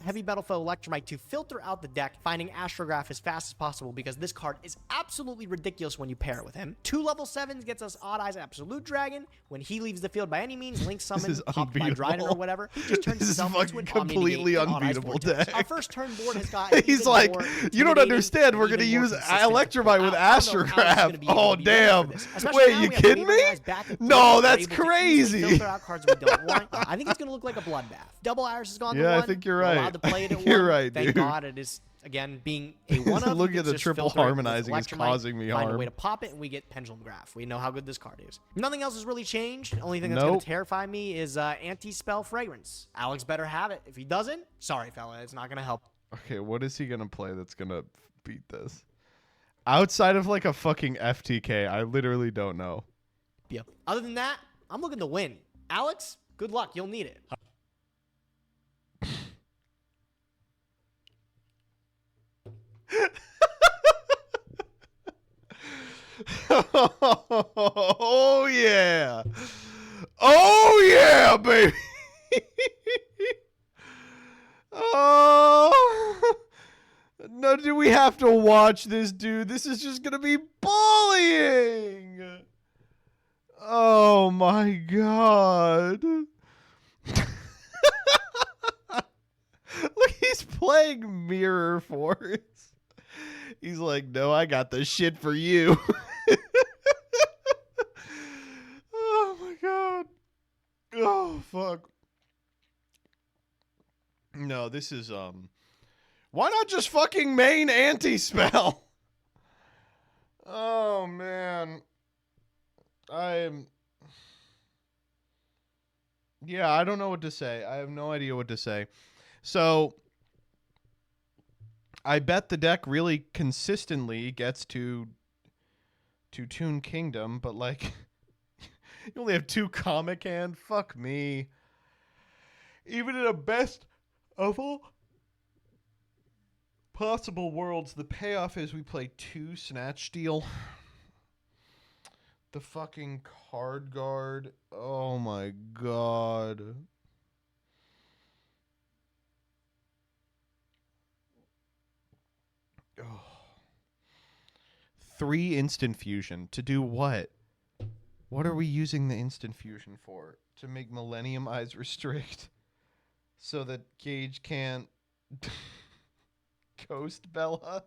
Heavy Metal Foe Electromite to filter out the deck, finding Astrograph as fast as possible because this card is absolutely ridiculous when you pair it with him. 2 level 7s gets us Odd Eyes Absolute Dragon. When he leaves the field by any means, Link Summon, is popped by Dryden or whatever, he just turns This is himself into an fucking completely Omni-Negate and Odd Eyes unbeatable Vortex. deck. Our first turn board has got He's even like, more you don't intimidating understand. We're and gonna even more use consistent. Electromite with I don't know how this is Astrograph. gonna be able Oh to be ready damn! for this. Especially Wait, now you we have kidding Wave me? Guys back in No, play. We're that's able to easily crazy. filter out cards we don't want. I think it's going to look like a bloodbath. Double Iris has gone to Yeah, I 1. think you're We're right. allowed to play it at You're 1. right, Thank dude. God it is, again, being a 1-of. Looking You at can the just triple filter it with harmonizing is Electromite, causing me find harm. a way to pop it, and we get Pendulum Graph. We know how good this card is. Nothing else has really changed. The only thing that's going Nope. to terrify me is Anti-Spell Fragrance. Alex better have it. If he doesn't, sorry, fella, it's not going to help. Okay, what is he gonna play that's gonna beat this? Outside of like a fucking FTK, I literally don't know. Yeah. Other than that, I'm looking to win. Alex, good luck. You'll need it. Oh yeah. Oh yeah, baby. Oh. No, do we have to watch this, dude? This is just gonna be bullying. Oh my god. Look, he's playing Mirror Force. He's like, no, I got the shit for you. Oh my god. Oh fuck. No, this is why not just fucking main anti-spell? Oh man. Yeah, I don't know what to say. I have no idea what to say. So I bet the deck really consistently gets to Toon Kingdom, but like you only have 2 comic hand. Fuck me. Even in a best of all possible worlds, the payoff is we play 2 Snatch Steal. The fucking card guard. Oh my god. Oh. 3 instant fusion. To do what? What are we using the instant fusion for? To make Millennium Eyes restrict so that Gage can't ghost bell us?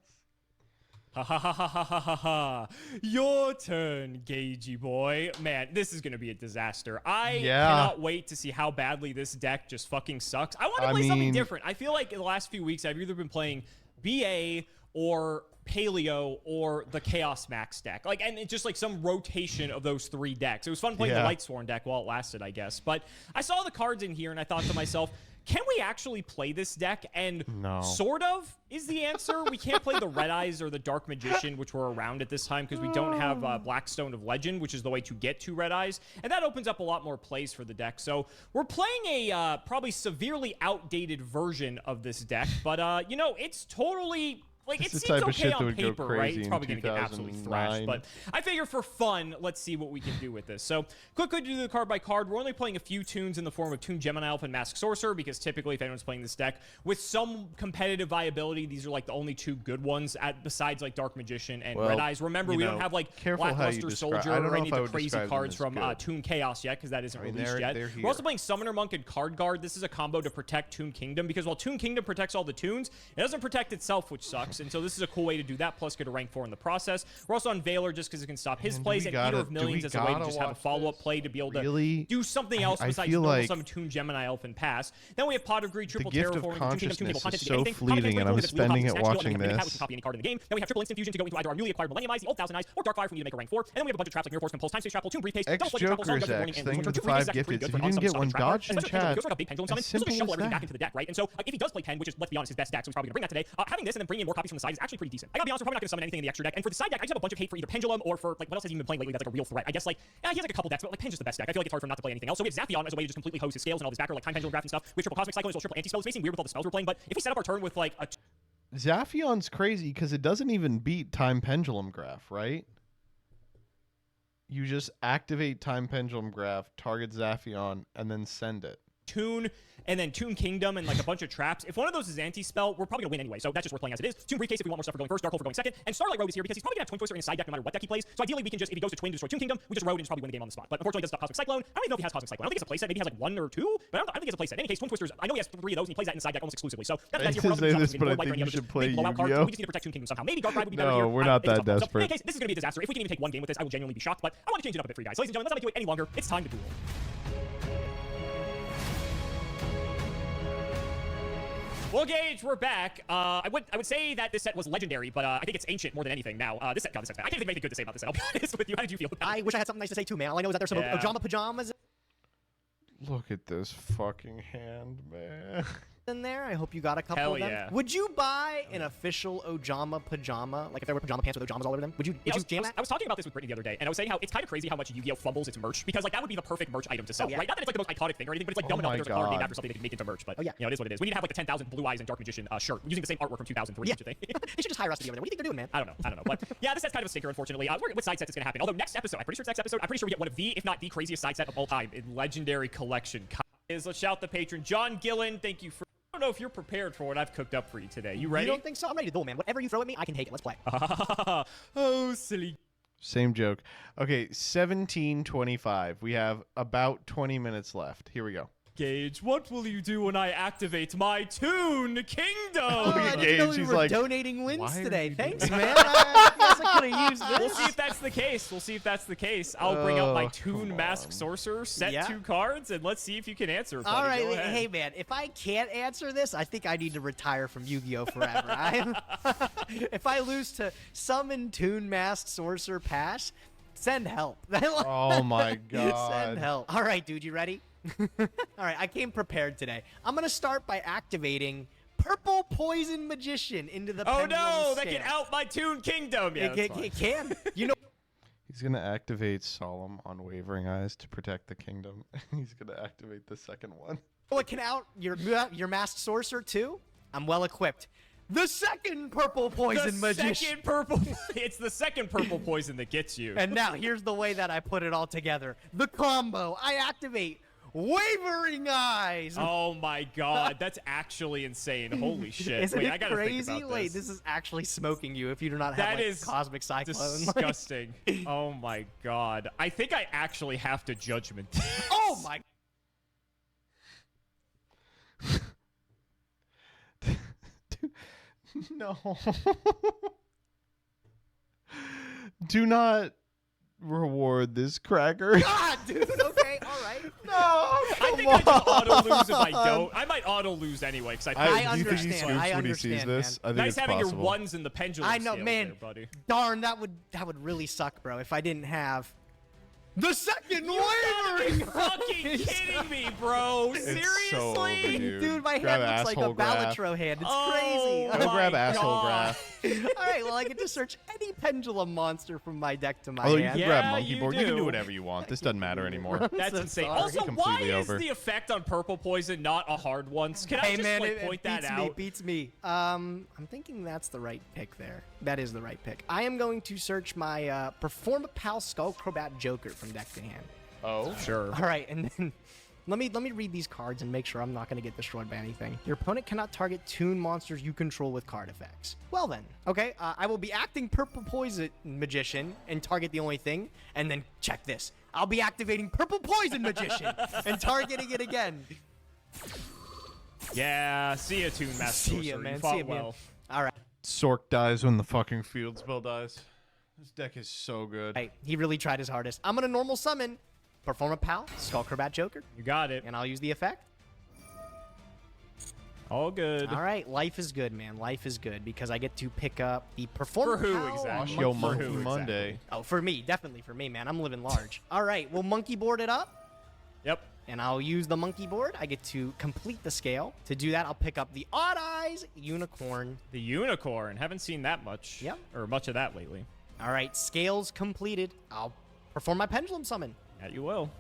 Ha ha ha ha ha ha ha. Your turn, Gagey boy. Man, this is going to be a disaster. I cannot wait to see how badly this deck just fucking sucks. I want to play something different. I feel like in the last few weeks, I've either been playing BA or Paleo or the Chaos Max deck. Like, and it's just like some rotation of those 3 decks. It was fun playing the Lightsworn deck while it lasted, I guess. But I saw the cards in here and I thought to myself, can we actually play this deck? And sort of is the answer. We can't play the Red Eyes or the Dark Magician, which were around at this time because we don't have Blackstone of Legend, which is the way to get to Red Eyes. And that opens up a lot more plays for the deck. So we're playing a probably severely outdated version of this deck. But, you know, it's totally... Like, it seems okay on paper, right? It's probably going to get absolutely thrashed. But I figure for fun, let's see what we can do with this. So, quickly to do the card by card, we're only playing a few tunes in the form of Toon Gemini Elf and Mask Sorcerer, because typically, if anyone's playing this deck, with some competitive viability, these are like the only 2 good ones, besides like Dark Magician and Red Eyes. Remember, we don't have like Blackluster Soldier or any of the crazy cards from Toon Chaos yet, because that isn't released yet. We're also playing Summoner Monk and Card Guard. This is a combo to protect Toon Kingdom, because while Toon Kingdom protects all the tunes, it doesn't protect itself, which sucks. works. And so this is a cool way to do that, plus get a rank 4 in the process. We're also on Valor just because it can stop his Man, plays, and Eater of Millions as a way to just have a follow-up play to be able to do something else besides normal summon Toon Gemini Elf and pass. Then we have Pot of Greed, Triple Terraforming, Toon Kingdom, Toon Table Contents to get anything. Fleeting, and I'm spending it watching We can this. copy any card in the game. Then we have Triple Instant Fusion to go into either our newly acquired Millennium Eyes, the old Thousand Eyes, or Darkfire for me to make a rank 4. And then we have a bunch of traps like Mirror Force, Compulse, Time Space Trap, Toon Briefcase, Double Flight Trap, Song, Warning, and thank you Return for 2 the 5 Replays. gifted. Good If for you didn't get some one trap card. dodged in Especially chat, goes for like a big pendulum summon. as This will just simple shuffle as everything back that. into the deck, right? And so if he does play Pen, which is, let's be honest, his best deck, so he's probably going to bring that today, having this and then bringing in more copies from the side is actually pretty decent. I gotta be honest, we're probably not going to summon anything in the extra deck. And for the side deck, I just have a bunch of hate for either Pendulum or for, like, what else has he been playing lately that's like a real threat? I guess, like, he has like a couple decks, but like Pen's just the best deck. I feel like it's hard for him not to play anything else. So we have Zaphion as a way to just completely hose his scales and all his backer, like Time Pendulum Graph and stuff. We have Triple Cosmic Cyclone as well, Triple Anti-Spell. It's basically weird with all the spells we're playing, but if we set up our turn with like a Zaphion's crazy because it doesn't even beat Time Pendulum Graph, right? You just activate Time Pendulum Graph, target Zaphion, and then send it. Toon, and then Toon Kingdom, and like a bunch of traps. If one of those is anti-spell, we're probably gonna win anyway, so that's just worth playing as it is. Toon Briefcase if we want more stuff for going first, Dark Hole for going second, and Starlight Road is here because he's probably gonna have Twin Twister in his side deck no matter what deck he plays. So ideally we can just, if he goes to Twin to destroy Toon Kingdom, we just road and just probably win the game on the spot. But unfortunately he doesn't stop Cosmic Cyclone. I don't even know if he has Cosmic Cyclone. I don't think it's a playset. Maybe he has like 1 or 2, but I don't think it's a playset. In any case, Twin Twisters, I know he has 3 of those and he plays that in the side deck almost exclusively. So that's I hate to say this, but I think you should play Yu-Gi-Oh. We just need to protect Toon Kingdom somehow. Maybe Dark Ride would be better No, here. we're not that So, desperate. in any case, this is gonna be a disaster. If we can even take one game with this, I will genuinely be shocked, but I want to change it up a bit for you guys. Ladies and gentlemen, let's not make you wait any longer. It's time to duel. Well, Gage, we're back. I would say that this set was legendary, but I think it's ancient more than anything now. This set, I can't think of anything good to say about this set. I'll be honest with you. How did you feel about it? I wish I had something nice to say too, man. All I know is that there's some Ojama pajamas Look at this fucking hand, man. in there. I hope you got a couple Hell of them. yeah. Would you buy an official Ojama pajama? Like if there were pajama pants with Ojamas all over them? Would you jam that? I was talking about this with Brittany the other day, and I was saying how it's kind of crazy how much Yu-Gi-Oh fumbles its merch, because like that would be the perfect merch item to sell, right? Not that it's like the most iconic thing or anything, but it's like dumb enough that there's a card named after something they can make into merch. But you know, it is what it is. We need to have like a 10,000 Blue Eyes and Dark Magician shirt using the same artwork from 2003. Yeah. Thing. They should just hire us to be over there. What do you think they're doing, man? I don't know. But yeah, this set's kind of a stinker, unfortunately. What side set is going to happen? Although next episode, I'm pretty sure we get one of the, if not the craziest side set of all time in Legendary Collection. Let's shout the patron, John Gillen. Thank you for. I don't know if you're prepared for what I've cooked up for you today. You ready? You don't think so? I'm ready to duel, man. Whatever you throw at me, I can take it. Let's play. Oh, silly. Same joke. Okay, 17:25. We have about 20 minutes left. Here we go. Gage, what will you do when I activate my Toon Kingdom? Oh, I didn't know we were donating wins "Why are today. you Thanks, doing man. I guess I could have used this. We'll see if that's the case. I'll bring out my Toon Mask Sorcerer, set 2 cards, and let's see if you can answer. Buddy. All right, Go ahead. hey man, if I can't answer this, I think I need to retire from Yu-Gi-Oh forever. If I lose to Summon Toon Mask Sorcerer Pass, send help. Oh my god. Send help. All right, dude, you ready? All right, I came prepared today. I'm gonna start by activating Purple Poison Magician into the Oh Pendulum no, that Scale. can out my Toon Kingdom. Yeah, It can. You know. He's gonna activate Solemn Unwavering Eyes to protect the kingdom. He's gonna activate the second one. Oh, it can out your Masked Sorcerer too? I'm well equipped. The second Purple Poison Magician. It's the second purple poison that gets you. And now, here's the way that I put it all together. The combo. I activate Wavering Eyes. Oh my god, that's actually insane. Holy shit. Isn't Wait, it I gotta crazy? think about Wait, this is actually smoking you if you do not have That like, is Cosmic Cyclone. disgusting. Oh my god. I think I actually have to Judgment. Oh my. No. Do not reward this cracker. God, dude. Okay, all right. No, I think I just auto lose if I don't. I might auto lose anyway because do you think he understand. scoops I when he sees understand, this? I think nice it's having possible. your ones in the pendulum. I know, scale man. there, buddy. Darn, that would really suck, bro. If I didn't have the second You gotta be Wavering fucking Eyes. kidding me, bro. It's Seriously? so over, dude. My Grab hand looks like a asshole graph. Balatro hand. It's Oh, crazy. Go my grab asshole God. graph. All right, well, I get to search any pendulum monster from my deck to my Although you hand. can grab Yeah, monkey you board. You can do. do whatever you want. This doesn't matter anymore. That's so insane. sorry. Also, why Completely is over. the effect on purple poison not a hard one? Can I Hey, just man, like, it point that beats out? me, beats me. I'm thinking that's the right pick there. That is the right pick. I am going to search my Perform a Pal Skullcrobat Joker from deck to hand. Oh, Sure. All right, and then let me read these cards and make sure I'm not going to get destroyed by anything. Your opponent cannot target Toon monsters you control with card effects. Well then, okay, I will be acting Purple Poison Magician and target the only thing, and then check this. I'll be activating Purple Poison Magician and targeting it again. Yeah, see ya, Toon Master See ya, Sorcerer. man. You fought See ya, man. well. All right. Sork dies when the fucking field spell dies. This deck is so good. Hey, he really tried his hardest. I'm gonna normal summon, perform a pal, Skullcrobat Joker, You got it. and I'll use the effect. All good. All right, life is good, man. Life is good because I get to pick up the perform. For who pal exactly? Yo, For Monkey who Monday. exactly? Oh, for me, definitely for me, man. I'm living large. All right, we'll monkey board it up. Yep. And I'll use the monkey board. I get to complete the scale. To do that, I'll pick up the Odd Eyes Unicorn. The unicorn. Haven't seen that much. Yep. Or much of that lately. All right, scales completed. I'll perform my pendulum summon. That you will.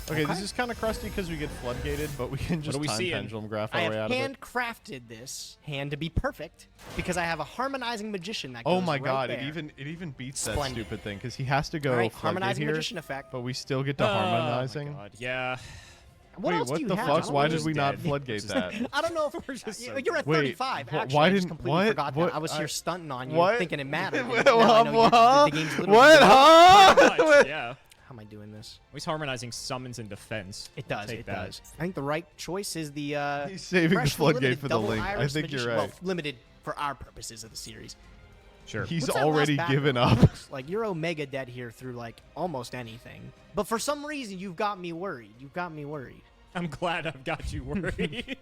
Okay, this is kind of crusty because we get floodgated, but we can just are we time seeing? pendulum graph I our way have out of it. handcrafted this hand to be perfect because I have a harmonizing magician that Oh goes my right god, there. it even beats that Splendid. stupid thing because he has to go All right, floodgate harmonizing here, magician effect. but we still get to harmonizing. Oh my god. Yeah. What Wait, else what do you the have? fuck? I don't Why know. did we not dead. floodgate that? I don't know if We're just so you're at Wait, 35. wh- Actually, why I just didn't- completely what? forgot What? that. I was here stunting on you, what? thinking it mattered. What? Now I know What? the game's literally What? over. Huh? Pretty much, yeah. How am I doing this? He's harmonizing summons and defense. It does. Take It that. does. I think the right choice is the. He's saving the freshly floodgate limited for the double link. I iris think you're magician- right. Well, limited for our purposes of the series. Sure. He's What's that already last given background? up. Like, you're Omega dead here through, like, almost anything. But for some reason, you've got me worried. You've got me worried. I'm glad I've got you worried.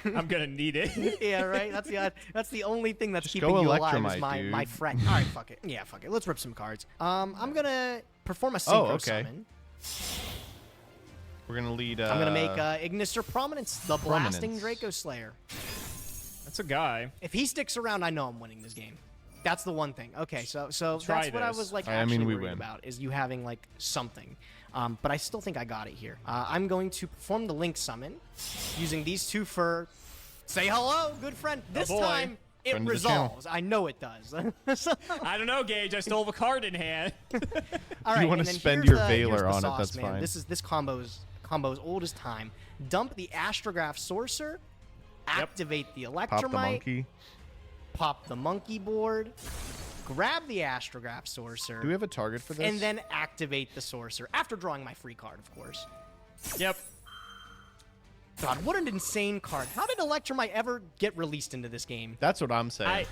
I'm gonna need it. Yeah, right? That's the only thing that's Just keeping go you alive is Electromite, my dude. fret. All right, fuck it. Yeah, fuck it. Let's rip some cards. I'm going to perform a synchro okay. summon. We're gonna lead. I'm going to make Ignister Prominence, the Blasting Prominence. Draco Slayer. That's a guy. If he sticks around, I know I'm winning this game. That's the one thing. Okay, so Try that's what I this. was like I actually mean, we worried win. about is you having like something. But I still think I got it here. I'm going to perform the Link summon using these two for say hello, good friend. This boy. time it Friend of the channel. resolves. I know it does. I don't know, Gage. I stole a card in hand. All you right, wanna and then spend here's your here's Valor the on it, sauce, that's man. fine. This combo's old as time. Dump the Astrograph Sorcerer, activate the Electromite, Pop the monkey. pop the monkey board, grab the Astrograph Sorcerer, Do we have a target for this? and then activate the Sorcerer after drawing my free card, of course. Yep. God, what an insane card. How did Electromite ever get released into this game? That's what I'm saying.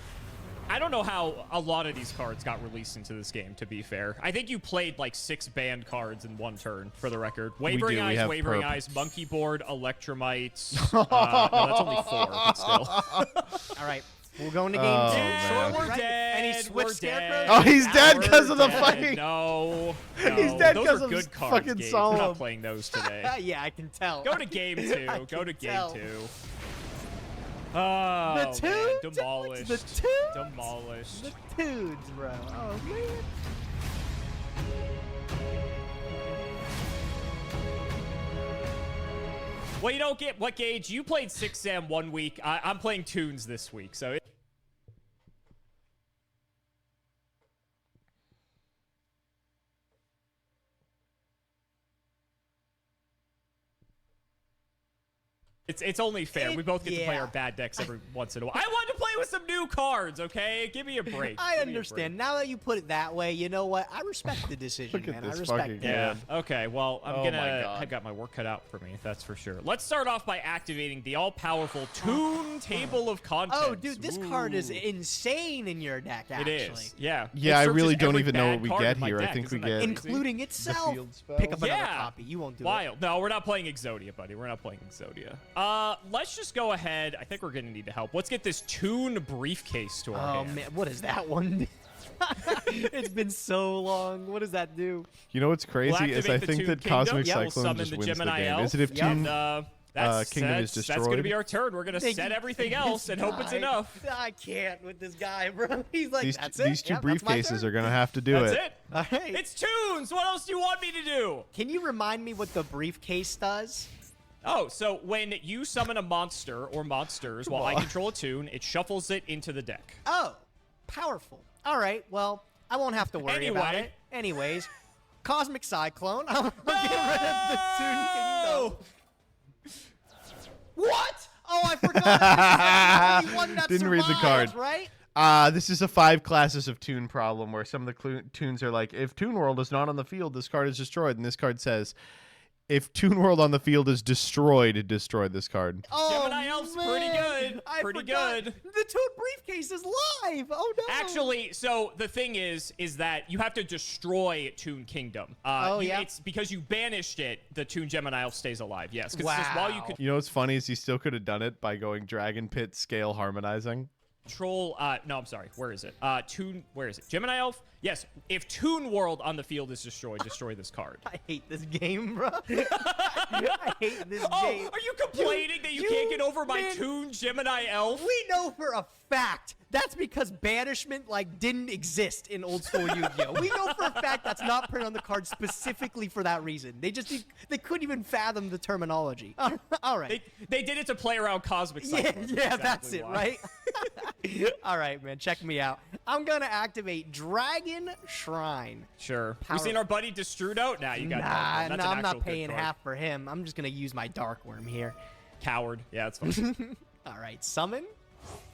I don't know how a lot of these cards got released into this game, to be fair. I think you played like 6 banned cards in one turn, for the record. Wavering do, we Eyes, have Wavering perp. Eyes, Monkey Board, Electromite. No, that's only 4, but still. All right, we're going to game Oh, 2. man. We're Right? dead. Any Swift We're Scarecrows? dead. Oh, he's dead We're 'cause of the dead. fucking- No. He's dead Those 'cause are of good cards, fucking Gage. We're Solemn. not playing those today. Yeah, I can tell. Go to game 2. I Go to can game tell. 2. Oh, The man. tunes? Demolished. The tunes? Demolished. The tunes, bro. Oh, man. Well, you don't get what, Gage? You played 6 Sam 1 week. I'm playing Tunes this week, so it's only fair. We both get to play yeah. our bad decks every once in a while. I wanted to play with some new cards, okay? Give me a break. I Give me a understand. break. Now that you put it that way, you know what? I respect the decision, Look at man. I this respect fucking it. guy. Yeah. Okay. Well, Oh my God. I've got my work cut out for me. That's for sure. Let's start off by activating the all-powerful Toon Table of Contents. Oh, dude, this card is Ooh. insane in your deck, actually. It is. Yeah. Yeah, It I searches really don't every even know bad what we card get in my here. I deck. think we Isn't that get- crazy? Including itself. field spell? Pick up another Yeah. copy. You won't do it. Wild. No, we're not playing Exodia, buddy. We're not playing Exodia. Let's just go ahead. I think we're gonna need to help. Let's get this Toon briefcase to our Oh, hand. man. What is that one? It's been so long. What does that do? You know what's crazy We'll is activate I the think Toon that Kingdom. Cosmic Yeah, we'll Cyclone summon just the wins the Gemini game. Elf. Is it if Yep. Toon That's, Kingdom that's, is That's going to destroyed? be our turn. We're going to set everything else and hope it's Guy. enough. I can't with this guy, bro. He's like, these that's it. these 2 Yep, that's my briefcases turn. are gonna have to do That's it. it. All right. It's Toons. What else do you want me to do? Can you remind me what the briefcase does? Oh, so when you summon a monster or monsters while I control a Toon, it shuffles it into the deck. Oh, powerful. All right, well, I won't have to worry about Anyway. it. Anyways, Cosmic Cyclone. I'll get rid of the Toon Kingdom. What? Oh, I forgot. This is the only one that Didn't read the survives, card. right? This is a 5 classes of Toon problem where some of the tunes are like, if Toon World is not on the field, this card is destroyed. And this card says, if Toon World on the field is destroyed, destroy this card. Oh, Gemini Elf's pretty good. I Pretty forgot. good. The Toad briefcase is live. Oh no. Actually, so the thing is that you have to destroy Toon Kingdom. Yeah. It's because you banished it, the Toon Gemini Elf stays alive. Yes, because Wow. while you You know what's funny is you still could have done it by going Dragon Pit scale harmonizing. control, no, I'm sorry. Where is it? Toon, where is it? Gemini Elf? Yes. If Toon World on the field is destroyed, destroy this card. I hate this game, bro. I hate this game. Are you complaining that you can't get over my Toon Gemini Elf? We know for a fact that's because banishment didn't exist in old school Yu-Gi-Oh. We know for a fact that's not printed on the card specifically for that reason. They couldn't even fathom the terminology. All right. They did it to play around Cosmic Cyclone. Yeah, Exactly that's it, why. right? All right, man. Check me out. I'm gonna activate Dragon Shrine. Sure. Power- We seen our buddy Destrued out? Nah, you got that. That's an I'm actual not good paying card. half for him. I'm just gonna use my Dark Worm here. Coward. Yeah, that's fine. All right, summon,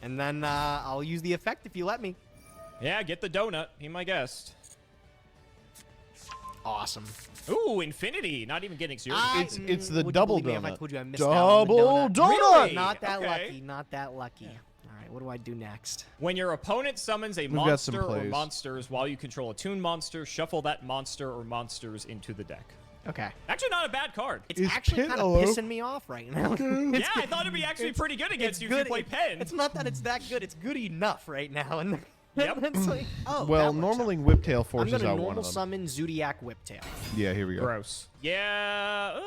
and then I'll use the effect if you let me. Yeah, get the donut. Be my guest. Awesome. Ooh, Infinity. Not even getting zero. It's the would you double believe me if I donut. told you I missed out on the Double donut. Really? Not that Okay. lucky. Not that lucky. All right, what do I do next? When your opponent summons a got some monster or plays. monsters while you control a Toon monster, shuffle that monster or monsters into the deck. Okay. Actually, not a bad card. It's Is actually Pit kind of hello? pissing me off right now. Yeah, I thought it'd be actually pretty good against you if you play Pen. It's not that it's that good. It's good enough right now. And Yep. it's like, oh, Well, that works normally out. Whiptail I'm forces gonna out one normal of them. summon Zodiac Whiptail. Yeah, here we go. Gross. Yeah,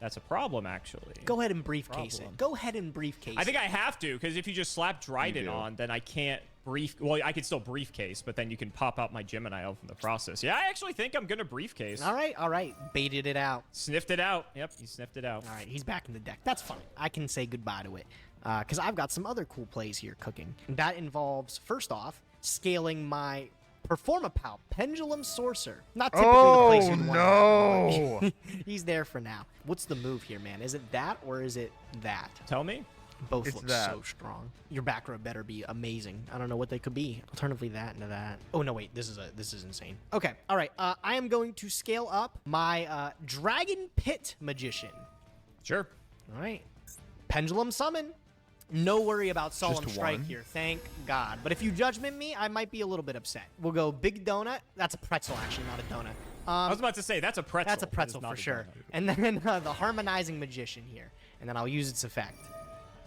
that's a problem, actually. Go ahead and briefcase Problem. it. Go ahead and briefcase I think it. I have to, because if you just slap Dryden do. on, then I can't well, I could still briefcase, but then you can pop out my Gemini Elf in the process. Yeah, I actually think I'm going to briefcase. All right. Baited it out. Sniffed it out. Yep, you sniffed it out. All right, he's back in the deck. That's fine. I can say goodbye to it. Because I've got some other cool plays here cooking. That involves, first off, scaling my Performapal Pendulum Sorcerer. Not typically the place you'd want to have, but he's there for now. What's the move here, man? Is it that or is it that? Tell me. Both It's look that. so strong. Your back row better be amazing. I don't know what they could be. Alternatively, that into that. Oh no, wait. This is insane. Okay. All right. I am going to scale up my Dragon Pit Magician. Sure. All right. Pendulum Summon. No worry about Solemn Just Strike one? here. Thank God. But if you Judgment me, I might be a little bit upset. We'll go Big Donut. That's a pretzel, actually, not a donut. I was about to say, that's a pretzel. That's a That is pretzel not for a sure. donut. And then the Harmonizing Magician here. And then I'll use its effect.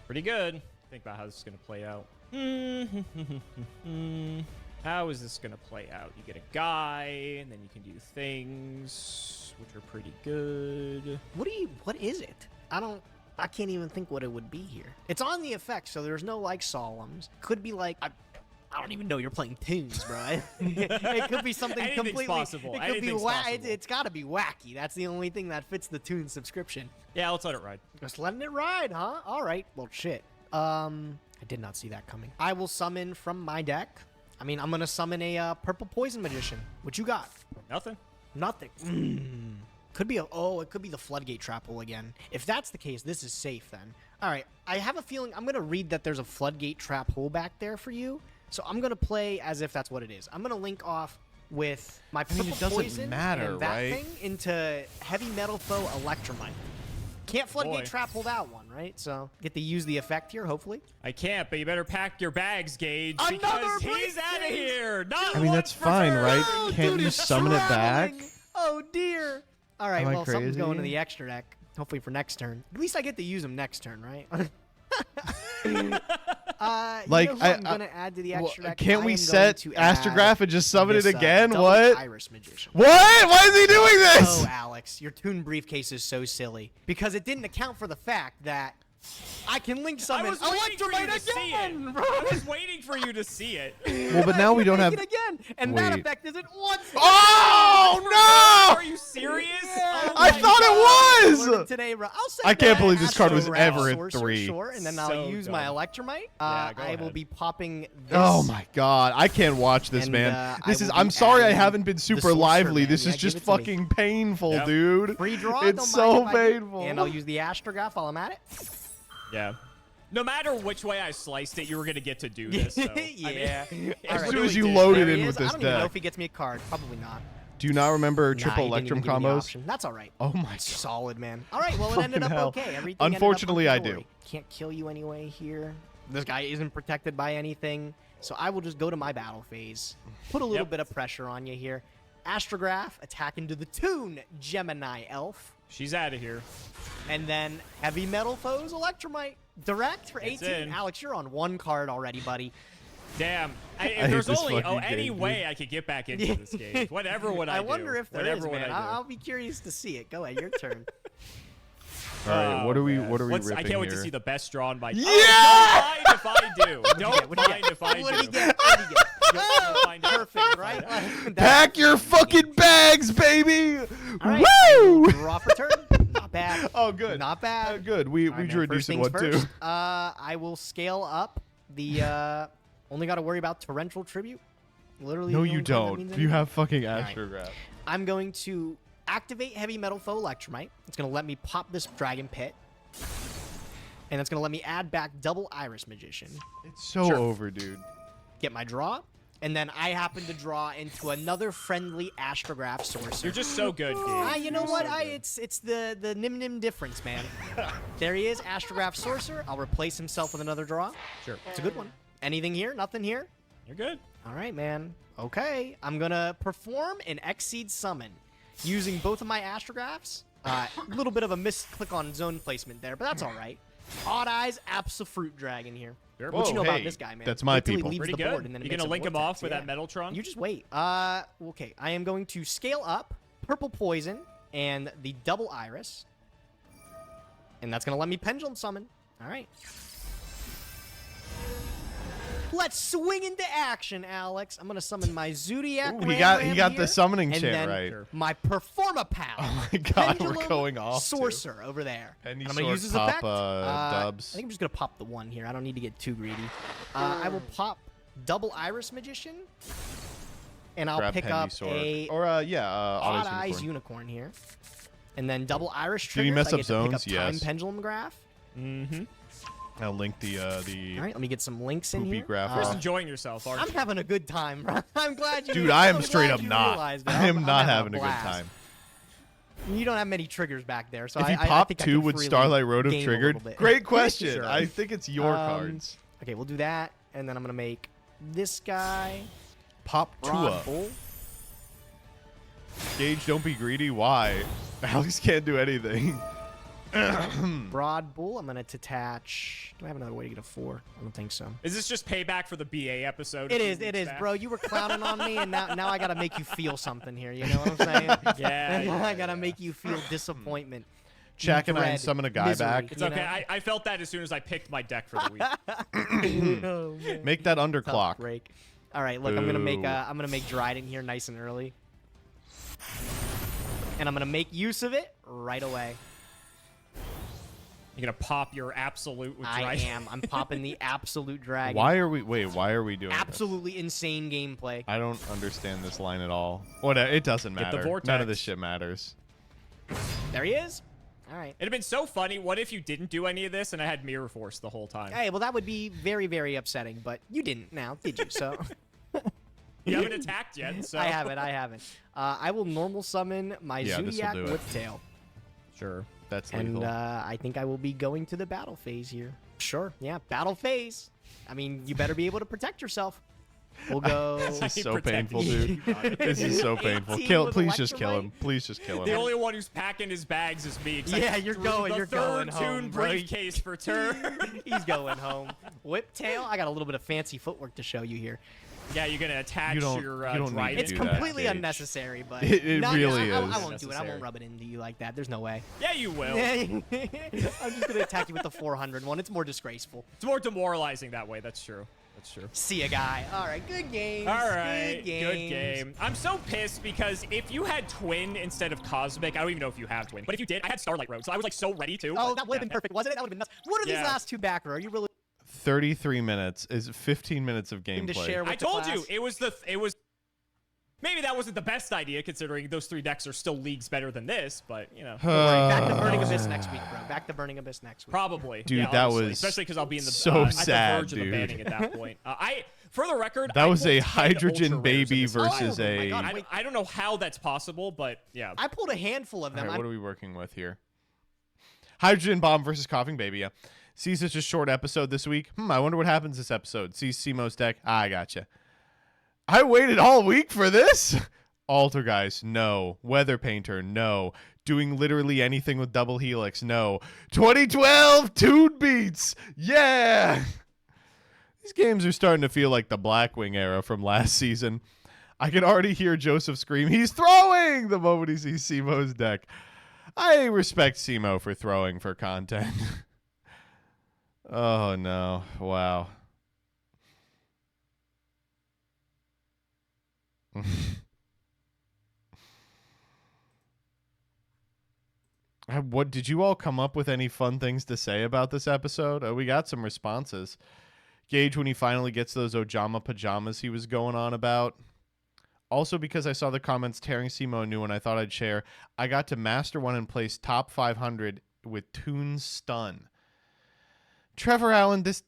Pretty good. Think about how this is going to play out. How is this going to play out? You get a guy, and then you can do things, which are pretty good. What is it? I can't even think what it would be here. It's on the effect, so there's no solemns. Could be I don't even know you're playing tunes, bro. It could be something Anything's completely possible. It could be Anything's possible. It's got to be wacky. That's the only thing that fits the tune subscription. Yeah, let's let it ride. Just letting it ride, huh? All right. Well, shit. I did not see that coming. I will summon from my deck. I mean, I'm gonna summon a purple poison magician. What you got? Nothing. Nothing. Could be it could be the floodgate trap hole again. If that's the case, this is safe then. All right. I have a feeling I'm gonna read that there's a floodgate trap hole back there for you. So I'm gonna play as if that's what it is. I'm gonna link off with my purple it doesn't poison matter, and that right? thing into heavy metal foe Electromite. Can't floodgate Boy. trap hold out one, right? So get to use the effect here, hopefully. I can't, but you better pack your bags, Gage, Another because he's briefcase! out of here. Not I mean, one that's for fine, turn. right? Oh, Can't dude, you he's summon it back? traveling. Oh dear. All right, Am I well, something's going to crazy? the extra deck. Hopefully for next turn. At least I get to use them next turn, right? Like, you know who I'm gonna add to the extra deck. Can't I we am set going to add Astrograph and just summon it this, again? double What? Iris Magician. What? Why is he doing this? Oh, Alex, your Toon briefcase is so silly because it didn't account for the fact that I can link I summon was waiting for you Electromite to see again, it. bro. I was waiting for you to see it. Well, but now we don't have. Make it again, and that Wait. effect isn't once. Oh Are no! you serious? Yeah. Oh I my thought God. it was. Learned today, bro. I'll say I can't that believe this card was Astro ever at Sorcerer, 3. Sure, and then So I'll use my dumb. Electromite. Yeah, go I will ahead. be popping this. Oh my god, I can't watch this, And, man. I This will is. be I'm sorry I adding haven't been the super Sorcerer lively. Man. This Yeah, is give just it to me. fucking painful, Yep. dude. Free draw. It's don't so mind if I do. painful. And I'll use the Astrograph while I'm at it. Yeah. No matter which way I sliced it, you were gonna get to do this. So. Yeah. I mean, All As right. soon as you did. loaded There in he with is. I this don't even know deck. if he gets me a card. Probably not. Do you not remember Nah, triple he didn't even Electrum give me the combos? option. That's all right. Oh my god. Solid, man. All right, well, it ended up Fucking hell. okay. Everything Unfortunately, I ended up do. Can't kill you anyway here. This guy isn't protected by anything, so I will just go to my battle phase. Put a little bit of pressure on you here. Astrograph, attack into the Toon Gemini Elf. She's out of here. And then Heavy Metal Foes Electromite. Direct for It's 18. in. Alex, you're on one card already, buddy. Damn. hate If there's this only fucking any game, way dude. I could get back into this game. Whatever would I do? wonder if there Whatever is, would man. I do? I'll be curious to see it. Go ahead, your turn. All right, what are we? What are we What's- ripping I can't wait to here? see the best draw on my. Yeah! Oh, don't mind if I do. What'd you Don't get? What'd you mind get? if I do. What did he get? What did he get? You'll find out. Perfect, right? Like, Pack your fucking bags, baby! All right, Woo! draw for turn. Not bad. Oh, good. Not bad. Good. We All right, drew a man, first decent things one first, too. I will scale up the. Only got to worry about torrential tribute. Literally. No, the you only card that don't. means You anything. have fucking right. Astrograph. I'm going to activate Heavy Metal Foe Electromite. It's going to let me pop this Dragon Pit. And it's going to let me add back double Iris Magician. It's so over, dude. Get my draw. And then I happen to draw into another friendly Astrograph Sorcerer. You're just so good, Gabe. You know what? It's the nim difference, man. There he is, Astrograph Sorcerer. I'll replace himself with another draw. Sure. It's a good one. Anything here? Nothing here? You're good. All right, man. Okay. I'm going to perform an Exceed Summon using both of my Astrographs. A little bit of a misclick on zone placement there, but that's all right. Odd Eyes Absolute Dragon here. Sure. What you know Whoa, about hey, this guy, man? that's my Wait till he people. leaves Pretty the good. board and then it You makes gonna a link him vortex, off with that Metaltron? You just wait. Okay. I am going to scale up Purple Poison and the double Iris. And that's going to let me Pendulum Summon. All right. Let's swing into action, Alex. I'm going to summon my Zodiac Ooh, he Ram got here, the summoning and chant then right. my Performapal. Oh my god, we're Pendulum going off. too. Sorcerer over there. Any And I'm gonna sort use his pop, effect. dubs? I think I'm just gonna pop the one here. I don't need to get too greedy. I will pop double Iris Magician, and I'll Grab pick Penny up Sword. a Or Odd Odd Eyes Unicorn here, and then double Iris Did triggers. he mess I up get to pick zones? up Time Yes. Pendulum Graph. Mm-hmm. I'll link the All right, let me get some links in Poopy here. graph Just off. enjoying yourself, aren't I'm you? having a good time. I'm glad you. Dude, I am I'm straight glad up you not. realized it. I am I'm not having having a good blast. time. You don't have many triggers back there, so If he I popped think I two, could would freely Starlight Road have game a triggered? little bit. Great question. Sure. I think it's your cards. Okay, we'll do that, and then I'm gonna make this guy Pop Broad Tua. Bull. Gage, don't be greedy. Why? Alex can't do anything. Broad Bull. I'm gonna detach. Do I have another way to get a 4? I don't think so. Is this just payback for the BA episode? It a is. few It weeks is, back? bro. You were clowning on me, and now I gotta make you feel something here. You know what I'm saying? Yeah. I gotta make you feel disappointment. Jack and I dread, summon a guy misery, back. It's you okay. know? I felt that as soon as I picked my deck for the week. Oh, man. Make that Tough underclock. break. All right, look, I'm gonna make Boo. I'm gonna make Dryden here nice and early, and I'm gonna make use of it right away. You're gonna pop your absolute with I Dryden. am. I'm popping the absolute dragon. Why are we? Wait, why are we doing this? Absolutely insane gameplay. I don't understand this line at all. Whatever. It doesn't Get the matter. vortex. None of this shit matters. There he is. All right. It'd have been so funny. What if you didn't do any of this and I had Mirror Force the whole time? Hey, well, that would be very, very upsetting, but you didn't now, did you? So You haven't attacked yet, so I haven't. I will normal summon my Yeah, this'll Zodiac do it. Whiptail, Sure. That's and legal. I think I will be going to the battle phase here. Sure. Yeah, battle phase. I mean, you better be able to protect yourself. We'll go. This is so protecting painful, you. dude. This is so painful. 18 with Please just kill Electromite? him. Please just kill The him. only one who's packing his bags is me. 'cause I Yeah, you're threw going- The you're third going home, Toon bro. briefcase for turn. He's going home. Whiptail. I got a little bit of fancy footwork to show you here. Yeah, you're gonna attach You don't- your you don't need Dryden. to It's do that, completely Gage. unnecessary, but It No, really I is. won't do it. I Unnecessary. won't rub it into you like that. There's no way. Yeah, you will. I'm just gonna attack you with the 400 one. It's more disgraceful. It's more demoralizing that way. That's true. That's true. See ya, guy. All right, good games. All right, good games. game. I'm so pissed because if you had Twin instead of Cosmic, I don't even know if you have Twin, but if you did, I had Starlight Road, so I was like so ready to. Oh, that would have been perfect, wasn't it? That would have been nuts. What are these Yeah. last two back row? Are you really 33 minutes is 15 minutes of looking to gameplay. share with I the told class? you it was Maybe that wasn't the best idea, considering those 3 decks are still leagues better than this, but, you know. Don't worry, back to Burning Abyss next week, bro. Back to Burning Abyss next week. Probably. Dude, yeah, that honestly. was Especially because I'll be in the, so at sad, the verge of the dude. banning at that point. For the record, That I was pulled a 10 hydrogen ultra rares in baby this versus game. Oh my a... God, I don't know how that's possible, but yeah. I pulled a handful of All them. right, what are we working with here? Hydrogen bomb versus coughing baby, yeah. See such a short episode this week. I wonder what happens this episode. See Simo's deck. I gotcha. I waited all week for this. Alter guys, no. Weather painter, no. Doing literally anything with double helix, no. 2012 Toon Beats, yeah. These games are starting to feel like the Blackwing era from last season. I can already hear Joseph scream, he's throwing, the moment he sees Simo's deck. I respect Simo for throwing for content. Oh, no. Wow. What did you all come up with any fun things to say about this episode? We got some responses. Gage, when he finally gets those Ojama pajamas he was going on about. Also, because I saw the comments tearing Simo a new one, I thought I'd share. I got to master one and place top 500 with Toon's Stun. Trevor Allen, this...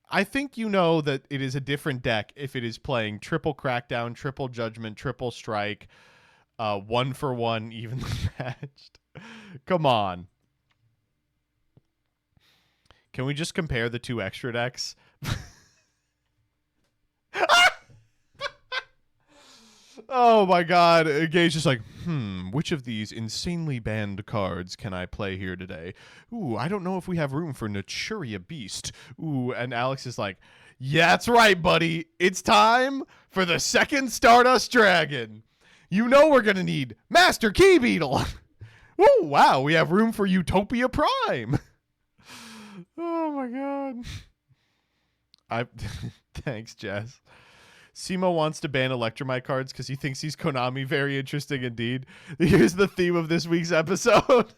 I think you know that it is a different deck if it is playing triple Crackdown, triple Judgment, triple Strike, 1-for-1, evenly matched. Come on. Can we just compare the 2 extra decks? Oh my god. Gage is like, which of these insanely banned cards can I play here today? Ooh, I don't know if we have room for Naturia Beast. Ooh, and Alex is like, yeah, that's right, buddy. It's time for the second Stardust Dragon. You know we're going to need Master Key Beetle. Oh, wow, we have room for Utopia Prime. Oh my god. Thanks, Jess. Simo wants to ban Electromite cards because he thinks he's Konami. Very interesting indeed. Here's the theme of this week's episode.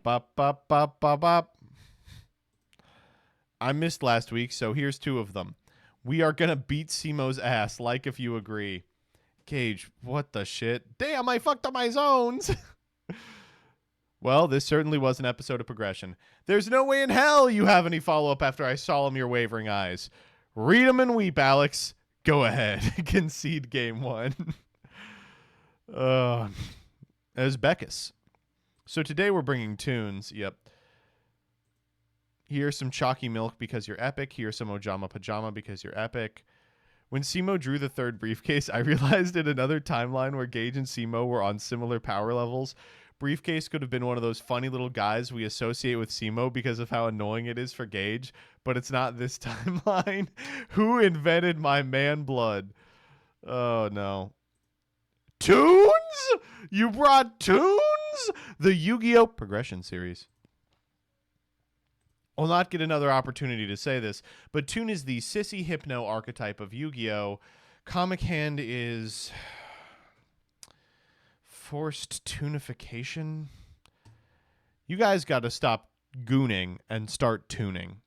Bop, bop, bop, bop, bop. I missed last week, so here's 2 of them. We are going to beat Simo's ass, like if you agree. Gage, what the shit? Damn, I fucked up my zones. Well, this certainly was an episode of progression. There's no way in hell you have any follow-up after I saw your wavering eyes. Read them and weep, Alex. Go ahead. Concede game 1. As Beckus. So today we're bringing tunes. Yep. Here's some Chalky Milk because you're epic. Here's some Ojama Pajama because you're epic. When Simo drew the 3rd briefcase, I realized in another timeline where Gage and Simo were on similar power levels, Briefcase could have been one of those funny little guys we associate with Simo because of how annoying it is for Gage, but it's not this timeline. Who invented my man blood? Oh, no. Tunes? You brought tunes? The Yu-Gi-Oh! Progression series. I'll not get another opportunity to say this, but Toon is the sissy hypno archetype of Yu-Gi-Oh! Comic Hand is forced tunification. You guys got to stop gooning and start tuning.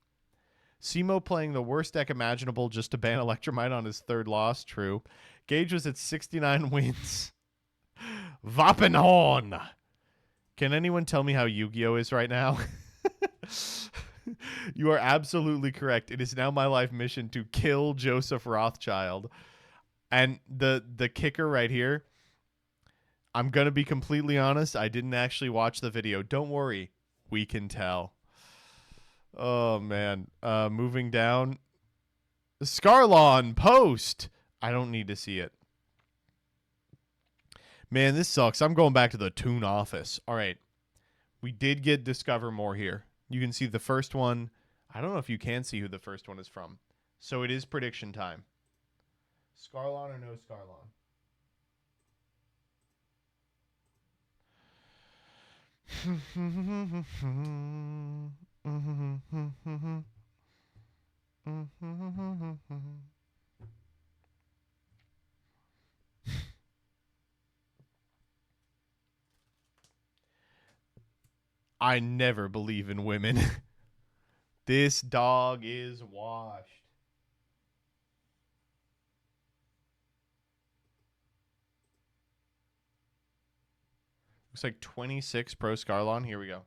Simo playing the worst deck imaginable just to ban Electromite on his 3rd loss. True. Gage was at 69 wins. Vappenhorn. Can anyone tell me how Yu-Gi-Oh! Is right now? You are absolutely correct. It is now my life mission to kill Joseph Rothschild. And the kicker right here, I'm going to be completely honest. I didn't actually watch the video. Don't worry. We can tell. Oh, man. Moving down. Scarlon post. I don't need to see it. Man, this sucks. I'm going back to the Toon office. All right. We did get Discover More here. You can see the first one. I don't know if you can see who the first one is from. So it is prediction time. Scarlon or no Scarlon? I never believe in women. This dog is washed. Looks like 26 Pro Scarlon. Here we go.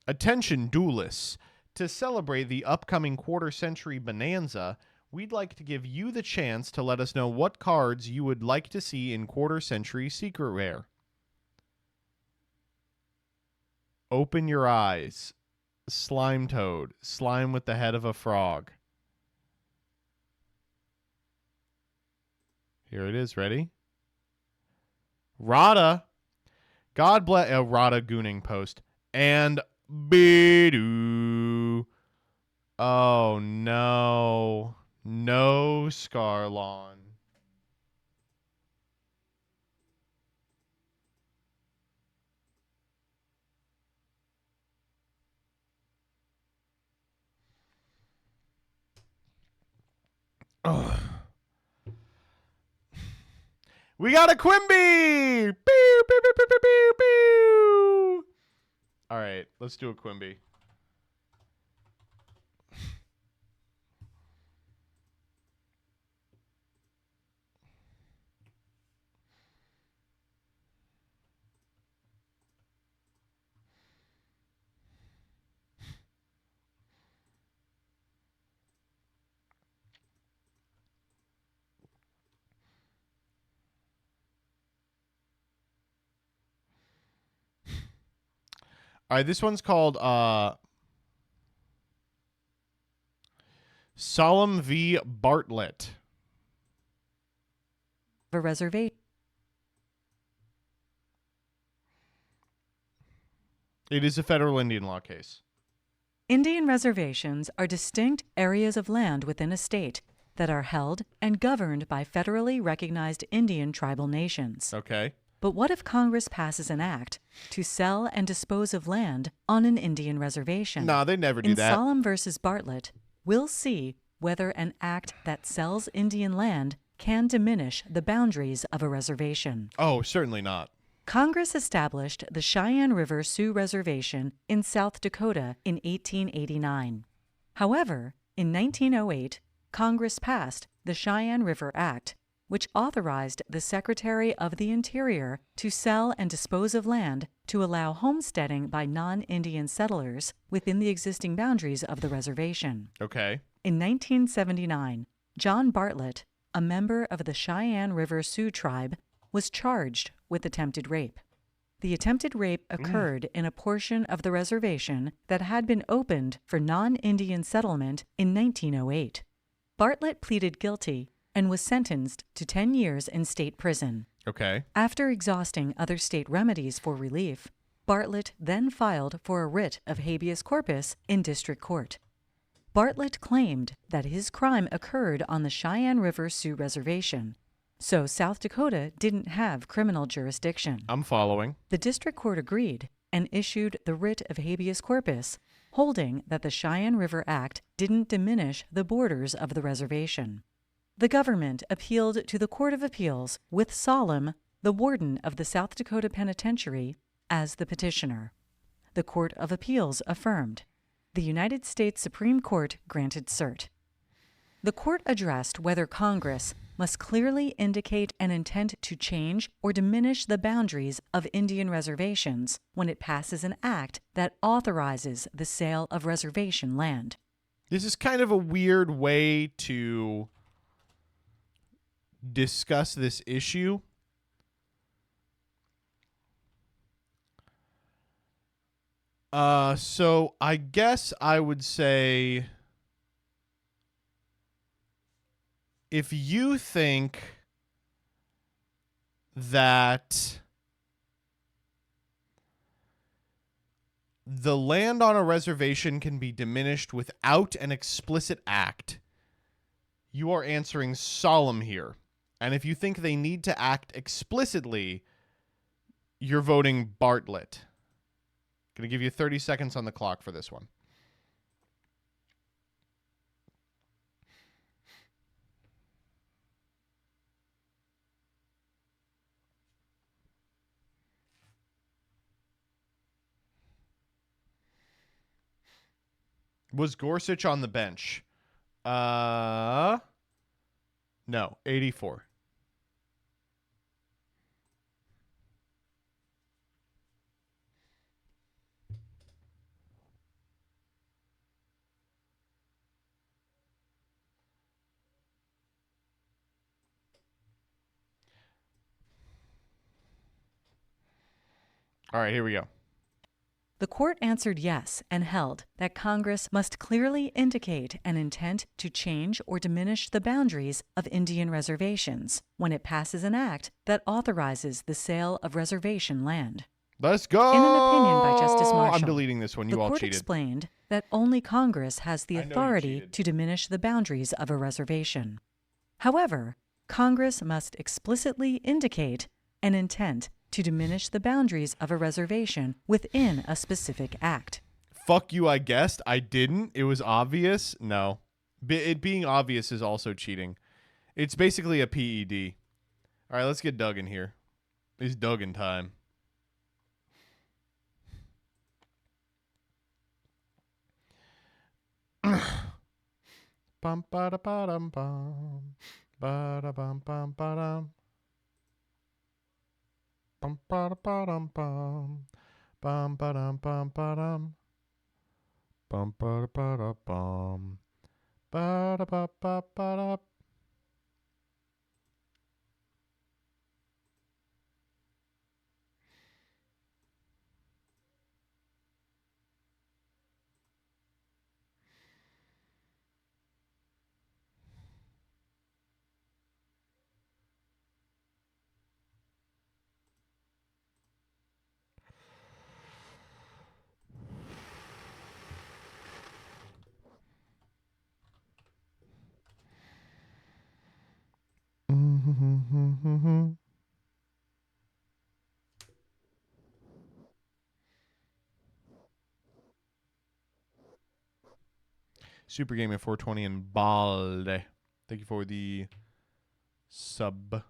Attention, duelists. To celebrate the upcoming quarter-century bonanza, we'd like to give you the chance to let us know what cards you would like to see in quarter-century secret rare. Open your eyes. Slime Toad. Slime with the head of a frog. Here it is. Ready? Rada. God bless. Rada Gooning Post. And Bidoo. Oh, no. No Scarlon. Ugh. We got a Quimby! Pew, pew, pew, pew, pew, pew, pew. All right, let's do a Quimby. All right, this one's called Solemn v. Bartlett. A reservation. It is a federal Indian law case. Indian reservations are distinct areas of land within a state that are held and governed by federally recognized Indian tribal nations. Okay. But what if Congress passes an act to sell and dispose of land on an Indian reservation? No, they never do In that. Solemn versus Bartlett, we'll see whether an act that sells Indian land can diminish the boundaries of a reservation. Oh, certainly not. Congress established the Cheyenne River Sioux Reservation in South Dakota in 1889. However, in 1908, Congress passed the Cheyenne River Act, which authorized the Secretary of the Interior to sell and dispose of land to allow homesteading by non-Indian settlers within the existing boundaries of the reservation. Okay. In 1979, John Bartlett, a member of the Cheyenne River Sioux tribe, was charged with attempted rape. The attempted rape occurred in a portion of the reservation that had been opened for non-Indian settlement in 1908. Bartlett pleaded guilty and was sentenced to 10 years in state prison. Okay. After exhausting other state remedies for relief, Bartlett then filed for a writ of habeas corpus in district court. Bartlett claimed that his crime occurred on the Cheyenne River Sioux Reservation, so South Dakota didn't have criminal jurisdiction. I'm following. The district court agreed and issued the writ of habeas corpus, holding that the Cheyenne River Act didn't diminish the borders of the reservation. The government appealed to the Court of Appeals with Solemn, the warden of the South Dakota Penitentiary, as the petitioner. The Court of Appeals affirmed. The United States Supreme Court granted cert. The court addressed whether Congress must clearly indicate an intent to change or diminish the boundaries of Indian reservations when it passes an act that authorizes the sale of reservation land. This is kind of a weird way to discuss this issue. So I guess I would say if you think that the land on a reservation can be diminished without an explicit act, you are answering Solemn here. And if you think they need to act explicitly, you're voting Bartlett. Going to give you 30 seconds on the clock for this one. Was Gorsuch on the bench? No, 84. All right, here we go. The court answered yes and held that Congress must clearly indicate an intent to change or diminish the boundaries of Indian reservations when it passes an act that authorizes the sale of reservation land. Let's go. In an opinion by Justice Marshall, I'm deleting this one. You the all court cheated. explained that only Congress has the I know you authority cheated. to diminish the boundaries of a reservation. However, Congress must explicitly indicate an intent to diminish the boundaries of a reservation within a specific act. Fuck you, I guessed. I didn't. It was obvious. No. It being obvious is also cheating. It's basically a PED. All right, let's get Doug in here. It's Duggan time. Bum ba da ba dum bum. Ba da bum bum ba dum. Bum ba da ba dum bum. Bum ba dum bum ba dum. Bum ba da ba da bum. Ba da ba ba ba da. Super Game at 420 and Balde. Thank you for the sub.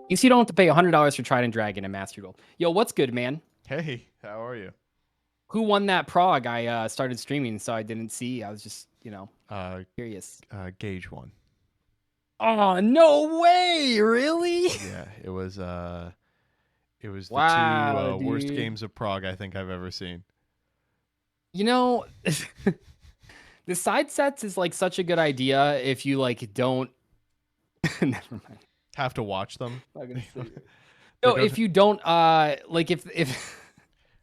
You see, you don't have to pay $100 for Trident Dragon and Master Duel. Yo, what's good, man? Hey, how are you? Who won that prog? I started streaming, so I didn't see. I was just, curious. Gage won. Oh, no way! Really? Yeah, it was the Wow, two worst dude. games of Prague I think I've ever seen. You know, the side sets is like such a good idea if you like don't. Never mind. Have to watch them. I'm not gonna say it. No, if you don't like if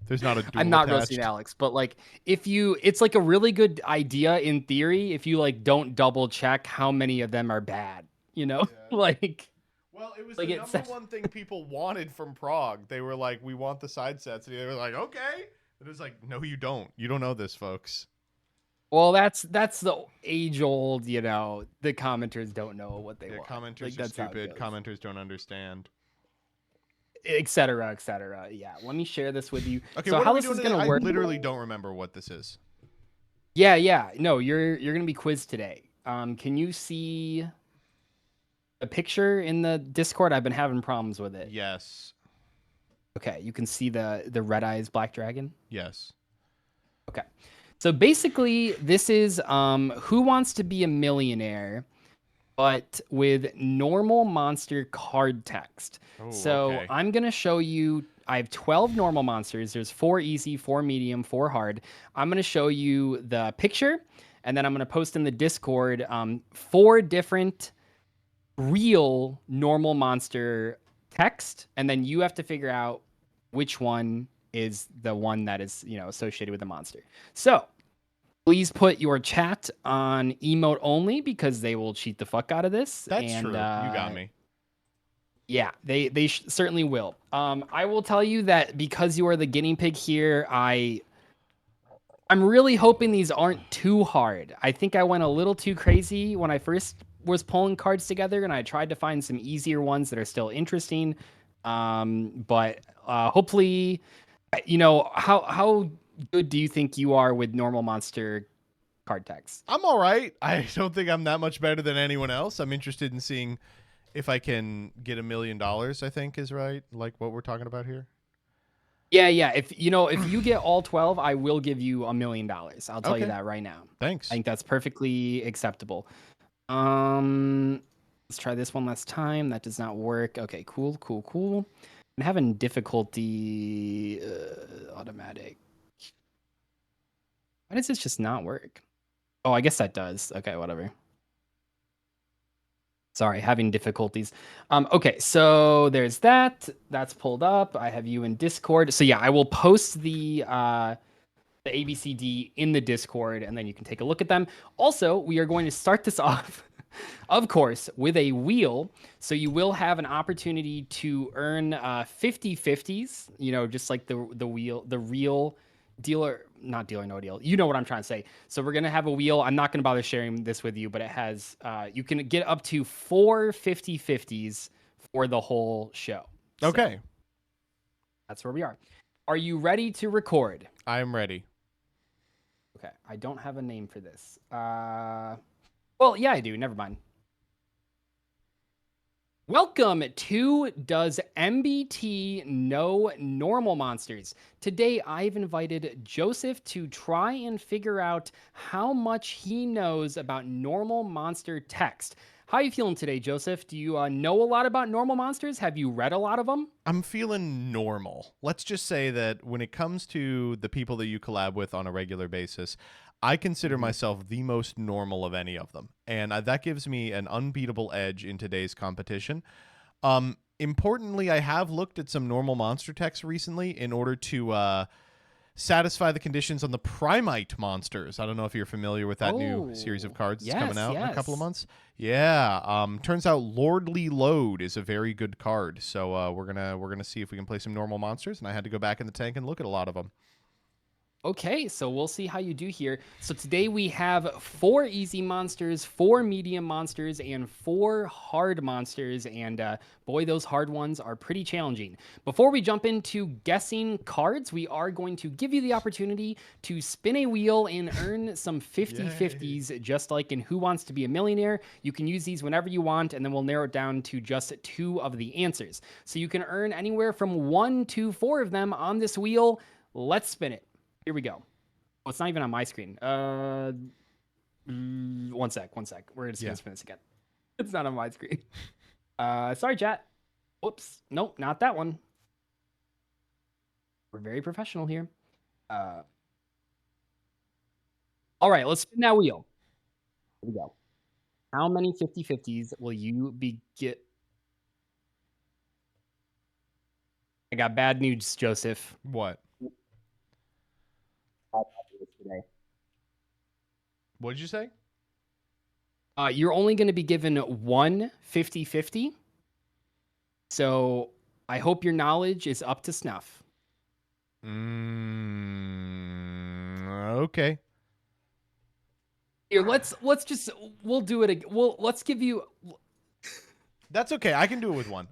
there's not a duel I'm not attached. roasting Alex, but like if you it's like a really good idea in theory if you like don't double check how many of them are bad, you know? Yeah. Like Well, it was like the it's- number one thing people wanted from Prague. They were like, we want the side sets. And they were like, okay. And it was like, no, you don't. You don't know this, folks. well, that's the age old, the commenters don't know what they want. Commenters Like, are that's how it stupid. goes. Commenters don't understand. Et cetera, et cetera. Yeah, let me share this with you. Okay, So what how are we this is doing today? gonna I work? literally don't remember what this is. Yeah. No, you're gonna be quizzed today. Can you see a picture in the Discord? I've been having problems with it. Yes. Okay, you can see the red eyes black dragon. Yes. Okay, so basically this is Who Wants to Be a Millionaire, but with normal monster card text. Oh, so okay. I'm gonna show you. I have 12 normal monsters. There's 4 easy, 4 medium, 4 hard. I'm gonna show you the picture, and then I'm gonna post in the Discord 4 different real normal monster text, and then you have to figure out which one is the one that is associated with the monster. So please put your chat on emote only because they will cheat the fuck out of this. That's and, true. You got me. Yeah, they certainly will. I will tell you that because you are the guinea pig here, I'm really hoping these aren't too hard. I think I went a little too crazy when I first was pulling cards together, and I tried to find some easier ones that are still interesting. But hopefully, how good do you think you are with normal monster card text? I'm all right. I don't think I'm that much better than anyone else. I'm interested in seeing if I can get $1 million, I think is right. Like what we're talking about here. Yeah. If you get all 12, I will give you $1 million. I'll tell you that right now. Thanks. I think that's perfectly acceptable. Let's try this one last time. That does not work. Okay, cool. I'm having difficulty automatic. Why does this just not work? Oh, I guess that does. Okay, whatever. Sorry, having difficulties. Okay, so there's that. That's pulled up. I have you in Discord. So yeah, I will post the ABCD in the Discord, and then you can take a look at them. Also, we are going to start this off, of course, with a wheel. So you will have an opportunity to earn 50/50s, just like the wheel, the real dealer, not dealer, no deal. You know what I'm trying to say. So we're going to have a wheel. I'm not going to bother sharing this with you, but it has, you can get up to 4 50/50s for the whole show. Okay. So that's where we are. Are you ready to record? I'm ready. Okay, I don't have a name for this. Well, yeah, I do. Never mind. Welcome to Does MBT Know Normal Monsters? Today, I've invited Joseph to try and figure out how much he knows about normal monster text. How are you feeling today, Joseph? Do you know a lot about normal monsters? Have you read a lot of them? I'm feeling normal. Let's just say that when it comes to the people that you collab with on a regular basis, I consider myself the most normal of any of them. And that gives me an unbeatable edge in today's competition. Importantly, I have looked at some normal monster text recently in order to satisfy the conditions on the Primite monsters. I don't know if you're familiar with that new series of cards that's coming out in a couple of months. Yeah. Turns out Lordly Load is a very good card. So we're gonna see if we can play some normal monsters. And I had to go back in the tank and look at a lot of them. Okay, so we'll see how you do here. So today we have 4 easy monsters, 4 medium monsters, and 4 hard monsters. And boy, those hard ones are pretty challenging. Before we jump into guessing cards, we are going to give you the opportunity to spin a wheel and earn some 50/50s, just like in Who Wants to Be a Millionaire. You can use these whenever you want, and then we'll narrow it down to just 2 of the answers. So you can earn anywhere from 1 to 4 of them on this wheel. Let's spin it. Here we go. Oh, it's not even on my screen. One sec. We're just gonna spin this again. It's not on my screen. Sorry, chat. Whoops. Nope, not that one. We're very professional here. All right, let's spin that wheel. Here we go. How many 50/50s will you get? I got bad news, Joseph. What? Today. What did you say? You're only going to be given 1 50/50. So I hope your knowledge is up to snuff. Okay. Here, we'll do it. Let's give you. That's okay. I can do it with 1.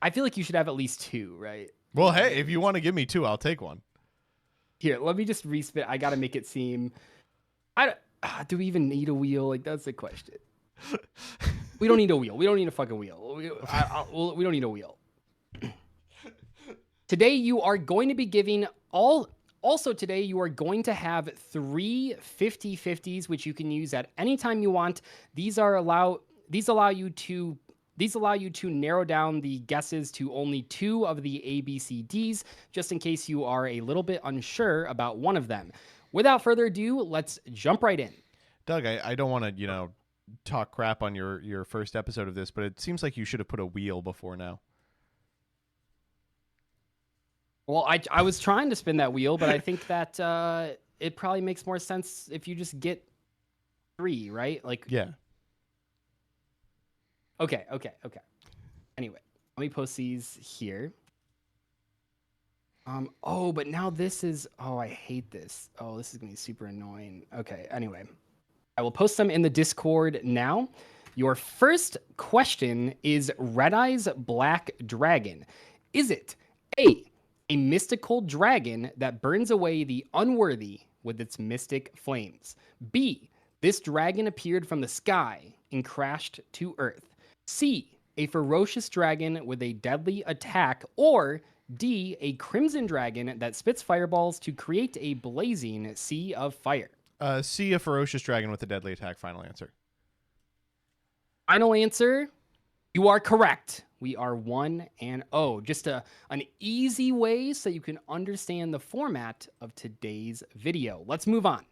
I feel like you should have at least 2, right? Well, hey, if you want to give me 2, I'll take 1. Here, let me just respin. I gotta make it seem. Do we even need a wheel? Like, that's the question. We don't need a wheel. We don't need a fucking wheel. We don't need a wheel. Today you are going to be giving Also today you are going to have 3 50/50s, which you can use at any time you want. These allow you to narrow down the guesses to only 2 of the ABCDs, just in case you are a little bit unsure about one of them. Without further ado, let's jump right in. Doug, I don't want to, talk crap on your first episode of this, but it seems like you should have put a wheel before now. Well, I was trying to spin that wheel, but I think that it probably makes more sense if you just get 3, right? Like, yeah. Okay. Anyway, let me post these here. Oh, but now this is, oh, I hate this. Oh, this is gonna be super annoying. Okay, anyway, I will post them in the Discord now. Your first question is Red Eye's Black Dragon. Is it A, a mystical dragon that burns away the unworthy with its mystic flames? B, this dragon appeared from the sky and crashed to Earth. C, a ferocious dragon with a deadly attack. Or D, a crimson dragon that spits fireballs to create a blazing sea of fire. C, a ferocious dragon with a deadly attack. Final answer. Final answer, you are correct. We are 1-0. Just an easy way so you can understand the format of today's video. Let's move on.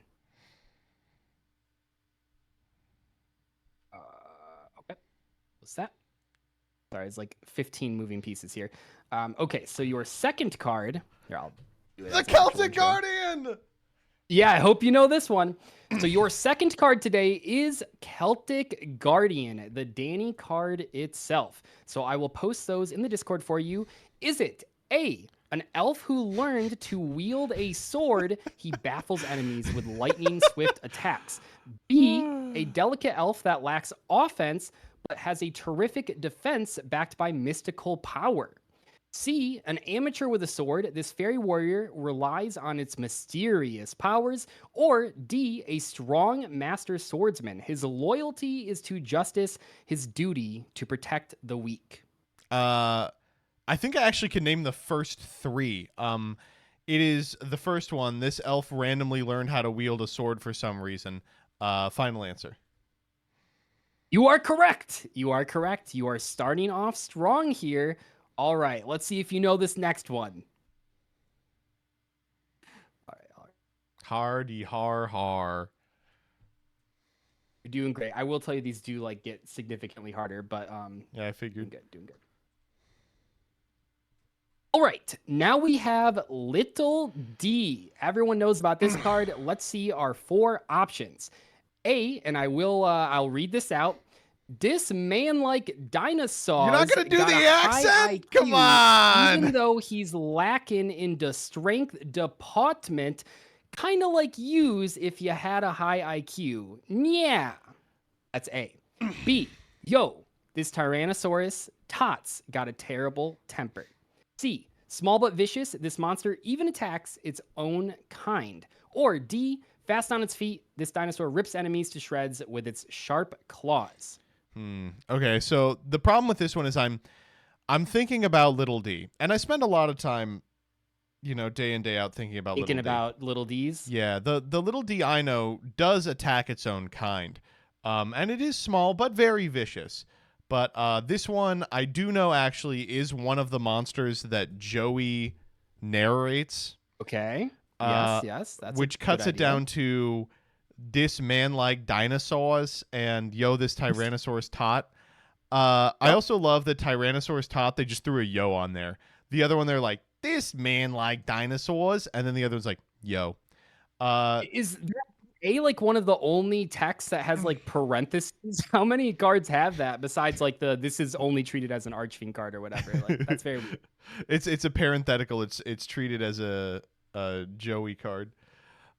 Okay. What's that? Sorry, it's like 15 moving pieces here. Okay, so your second card. Here, I'll do it. The Celtic Guardian! Yeah, I hope you know this one. So your second card today is Celtic Guardian, the Danny card itself. So I will post those in the Discord for you. Is it A, an elf who learned to wield a sword? He baffles enemies with lightning swift attacks. B, a delicate elf that lacks offense but has a terrific defense backed by mystical power. C, an amateur with a sword. This fairy warrior relies on its mysterious powers. Or D, a strong master swordsman. His loyalty is to justice, his duty to protect the weak. I think I actually can name the first three. It is the first one. This elf randomly learned how to wield a sword for some reason. Final answer. You are correct. You are correct. You are starting off strong here. All right, let's see if you know this next one. All right. Hardy har. You're doing great. I will tell you these do like get significantly harder, but yeah, I figured. Doing good. All right, now we have Little D. Everyone knows about this card. Let's see our four options. A, and I'll read this out. This man-like dinosaur. You're not gonna do the accent? IQ, Come on! Even though he's lacking in the strength department, kind of like yous if you had a high IQ. Yeah. That's A. B, yo, this Tyrannosaurus tots got a terrible temper. C, small but vicious, this monster even attacks its own kind. Or D, fast on its feet, this dinosaur rips enemies to shreds with its sharp claws. Okay, so the problem with this one is I'm thinking about Little D, and I spend a lot of time, day in day out thinking about Little D's. Yeah, the Little D I know does attack its own kind, and it is small but very vicious. But this one I do know actually is one of the monsters that Joey narrates. Okay. Yes, that's which cuts it down to this man-like dinosaurs and this Tyrannosaurus tot. I also love the Tyrannosaurus tot. They just threw a yo on there. The other one, they're like, this man-like dinosaurs, and then the other one's like, yo. Is that A like one of the only texts that has like parentheses? How many cards have that besides like this is only treated as an Archfiend card or whatever? Like that's very weird. It's a parenthetical. It's treated as a Joey card.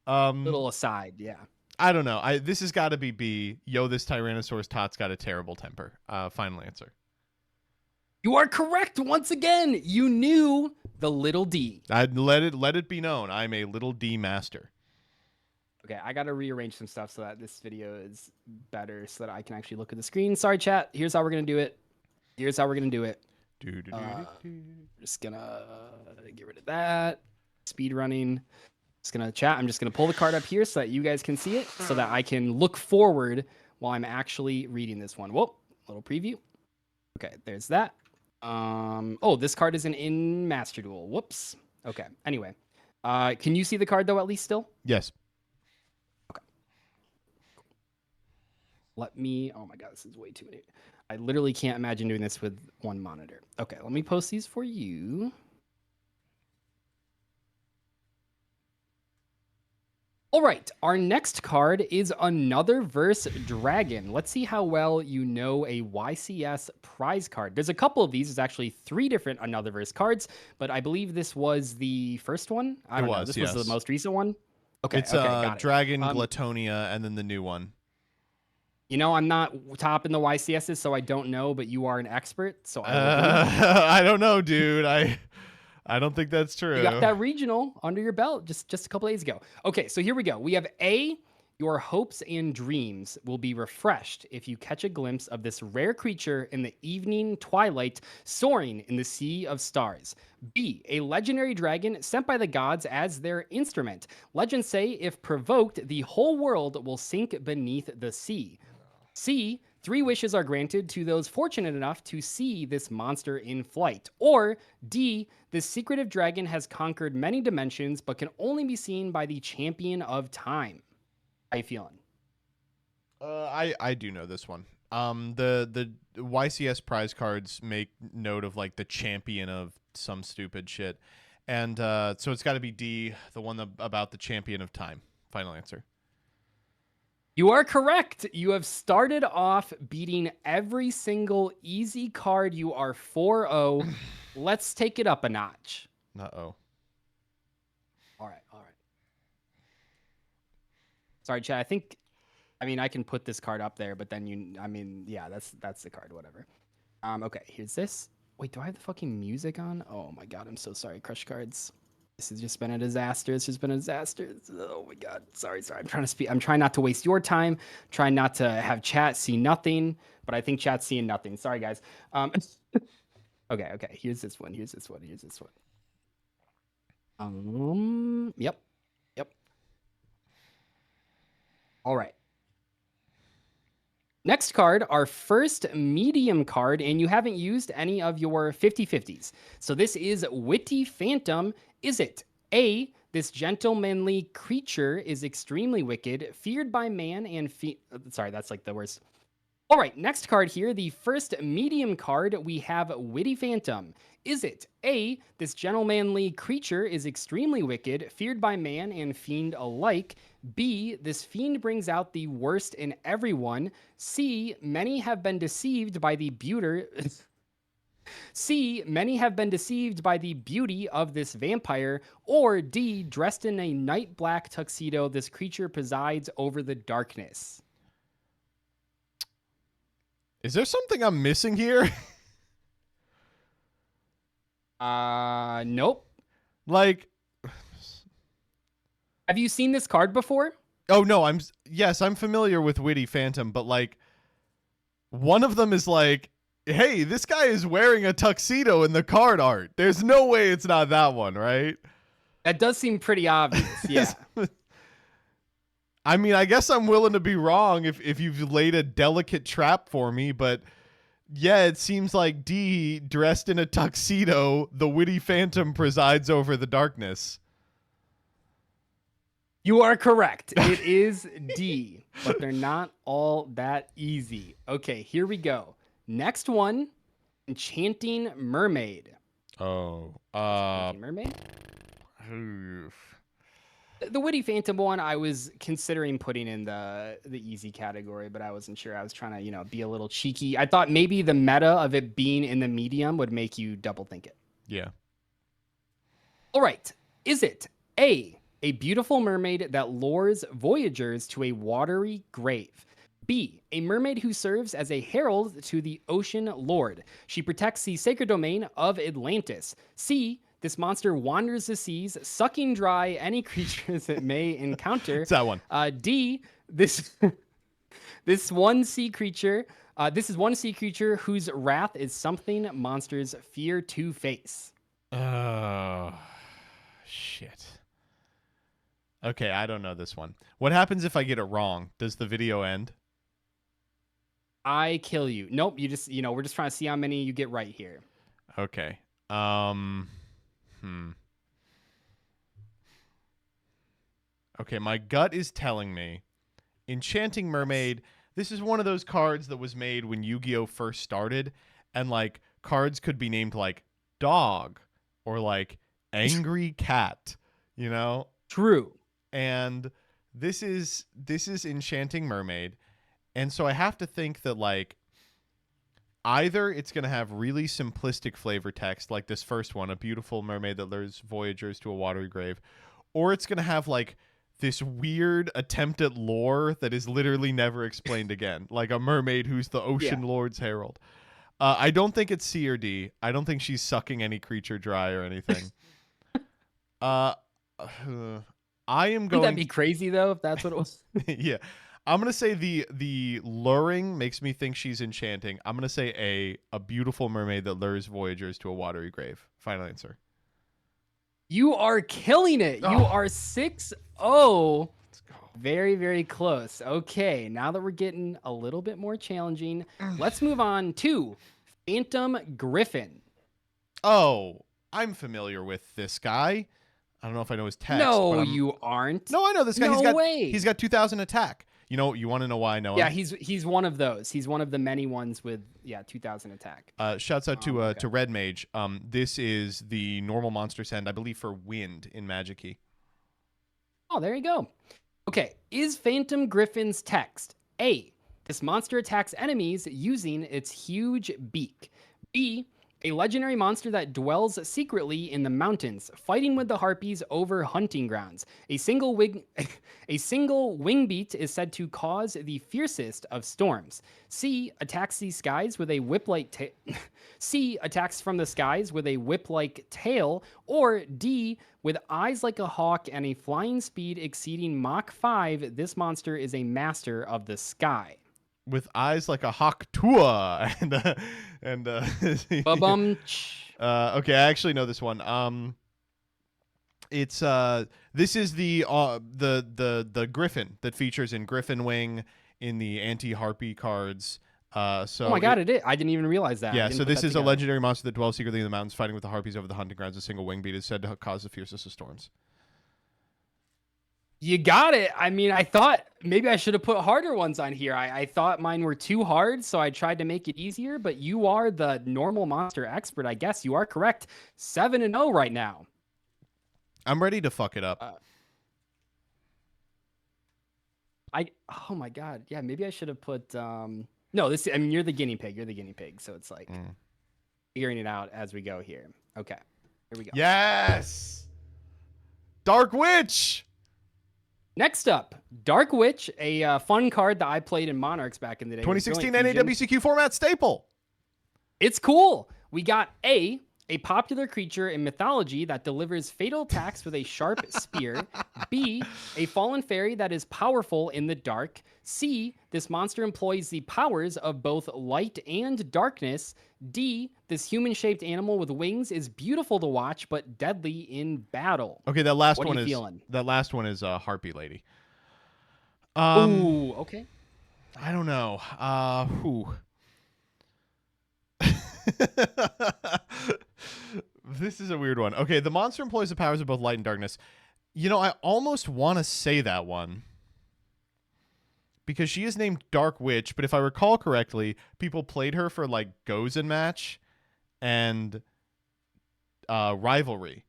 Little aside, yeah. I don't know. This has got to be B. Yo, this Tyrannosaurus tot's got a terrible temper. Final answer. You are correct once again. You knew the Little D. I'd let it be known. I'm a Little D master. Okay, I got to rearrange some stuff so that this video is better so that I can actually look at the screen. Sorry, chat. Here's how we're going to do it. Just going to get rid of that. Speed running. I'm just gonna pull the card up here so that you guys can see it, so that I can look forward while I'm actually reading this one. Whoa, little preview. Okay, there's that. Oh, this card isn't in Master Duel. Whoops. Okay. Anyway, can you see the card though? At least still. Yes. Okay. Let me. Oh my god, this is way too many. I literally can't imagine doing this with one monitor. Okay, let me post these for you. All right, our next card is another verse dragon. Let's see how well you know a YCS prize card. There's a couple of these. There's actually 3 different another verse cards, but I believe this was the first one. I don't know. This was the most recent one. Okay, it's got it. Dragon, Glatonia, and then the new one. You know, I'm not top in the YCSs, so I don't know, but you are an expert, so I don't know, dude. I don't think that's true. You got that regional under your belt just a couple days ago. Okay, so here we go. We have A, your hopes and dreams will be refreshed if you catch a glimpse of this rare creature in the evening twilight soaring in the sea of stars. B, a legendary dragon sent by the gods as their instrument. Legends say if provoked, the whole world will sink beneath the sea. C, 3 wishes are granted to those fortunate enough to see this monster in flight. Or D, this secretive dragon has conquered many dimensions but can only be seen by the champion of time. How you feeling? I do know this one. The YCS prize cards make note of like the champion of some stupid shit, and so it's got to be D, the one about the champion of time. Final answer. You are correct. You have started off beating every single easy card. You are 4-0. Let's take it up a notch. Uh-oh. All right. Sorry, Chad. I can put this card up there, but then yeah, that's the card, whatever. Okay, here's this. Wait, do I have the fucking music on? Oh my God, I'm so sorry, Crush Cards. This has just been a disaster. Oh my God. Sorry. I'm trying to speak. I'm trying not to waste your time. Trying not to have chat see nothing, but I think chat's seeing nothing. Sorry, guys. Okay. Here's this one. Yep. All right. Next card, our first medium card, and you haven't used any of your 50/50s. So this is Witty Phantom. Is it A, this gentlemanly creature is extremely wicked, feared by man and sorry, that's like the worst. All right, next card here, the first medium card, we have Witty Phantom. Is it A, this gentlemanly creature is extremely wicked, feared by man and fiend alike? B, this fiend brings out the worst in everyone. C, many have been deceived by the beauty of this vampire. Or D, dressed in a night black tuxedo, this creature presides over the darkness. Is there something I'm missing here? Nope. Like, have you seen this card before? Oh no, I'm familiar with Witty Phantom, but like one of them is like, hey, this guy is wearing a tuxedo in the card art. There's no way it's not that one, right? That does seem pretty obvious, yeah. I mean, I guess I'm willing to be wrong if you've laid a delicate trap for me, but yeah, it seems like D, dressed in a tuxedo, the Witty Phantom presides over the darkness. You are correct. It is D, but they're not all that easy. Okay, here we go. Next one, Enchanting Mermaid. Oh, Enchanting Mermaid? Oof. The Witty Phantom one, I was considering putting in the easy category, but I wasn't sure. I was trying to, be a little cheeky. I thought maybe the meta of it being in the medium would make you double think it. Yeah. All right. Is it A, a beautiful mermaid that lures voyagers to a watery grave? B, a mermaid who serves as a herald to the ocean lord. She protects the sacred domain of Atlantis. C, this monster wanders the seas, sucking dry any creatures it may encounter. It's that one. D, this one sea creature. This is one sea creature whose wrath is something monsters fear to face. Oh, shit. Okay, I don't know this one. What happens if I get it wrong? Does the video end? I kill you. Nope, you just, we're just trying to see how many you get right here. Okay. Okay, my gut is telling me Enchanting Mermaid. This is one of those cards that was made when Yu-Gi-Oh! First started, and like cards could be named like Dog or like Angry Cat, True. And This is Enchanting Mermaid, and so I have to think that like either it's going to have really simplistic flavor text like this first one, a beautiful mermaid that lures voyagers to a watery grave, or it's going to have like this weird attempt at lore that is literally never explained again, like a mermaid who's the ocean lord's herald. I don't think it's C or D. I don't think she's sucking any creature dry or anything. I am going. Wouldn't that be crazy though if that's what it was? Yeah. I'm going to say the luring makes me think she's enchanting. I'm going to say a beautiful mermaid that lures voyagers to a watery grave. Final answer. You are killing it. You are 6-0. Let's go. Very, very close. Okay, now that we're getting a little bit more challenging, let's move on to Phantom Griffin. Oh, I'm familiar with this guy. I don't know if I know his text. No, you aren't. No, I know this guy. No way. He's got 2,000 attack. You know, you want to know why I know him? Yeah, he's one of those. He's one of the many ones with 2,000 attack. Shouts out to Red Mage. This is the normal monster send, I believe, for wind in Magic Key. Oh, there you go. Okay, is Phantom Griffin's text A, this monster attacks enemies using its huge beak? B, a legendary monster that dwells secretly in the mountains, fighting with the harpies over hunting grounds. A single wing beat is said to cause the fiercest of storms. C, attacks the skies with a whip-like C, attacks from the skies with a whip-like tail. Or D, with eyes like a hawk and a flying speed exceeding Mach 5, this monster is a master of the sky. With eyes like a hawk tua and okay, I actually know this one. It's this is the griffin that features in Griffin Wing in the anti-harpy cards. So oh my god, I didn't even realize that. Yeah, so this is a legendary monster that dwells secretly in the mountains, fighting with the harpies over the hunting grounds. A single wing beat is said to cause the fiercest of storms. You got it. I mean, I thought maybe I should have put harder ones on here. I thought mine were too hard, so I tried to make it easier, but you are the normal monster expert. I guess you are correct. 7-0 right now. I'm ready to fuck it up. Oh my god. Yeah, maybe I should have put no, I mean, you're the guinea pig. You're the guinea pig, so it's like figuring it out as we go here. Okay. Here we go. Yes. Dark Witch. Next up, Dark Witch, a fun card that I played in Monarchs back in the day. 2016 NAWCQ format staple. It's cool. We got a popular creature in mythology that delivers fatal attacks with a sharp spear. B, a fallen fairy that is powerful in the dark. C, this monster employs the powers of both light and darkness. D, this human-shaped animal with wings is beautiful to watch but deadly in battle. Okay, that last what one are you is feeling? That last one is Harpy Lady. Ooh, okay. I don't know. This is a weird one. Okay, the monster employs the powers of both light and darkness. You know, I almost want to say that one because she is named Dark Witch, but if I recall correctly, people played her for like Gozen match and Rivalry,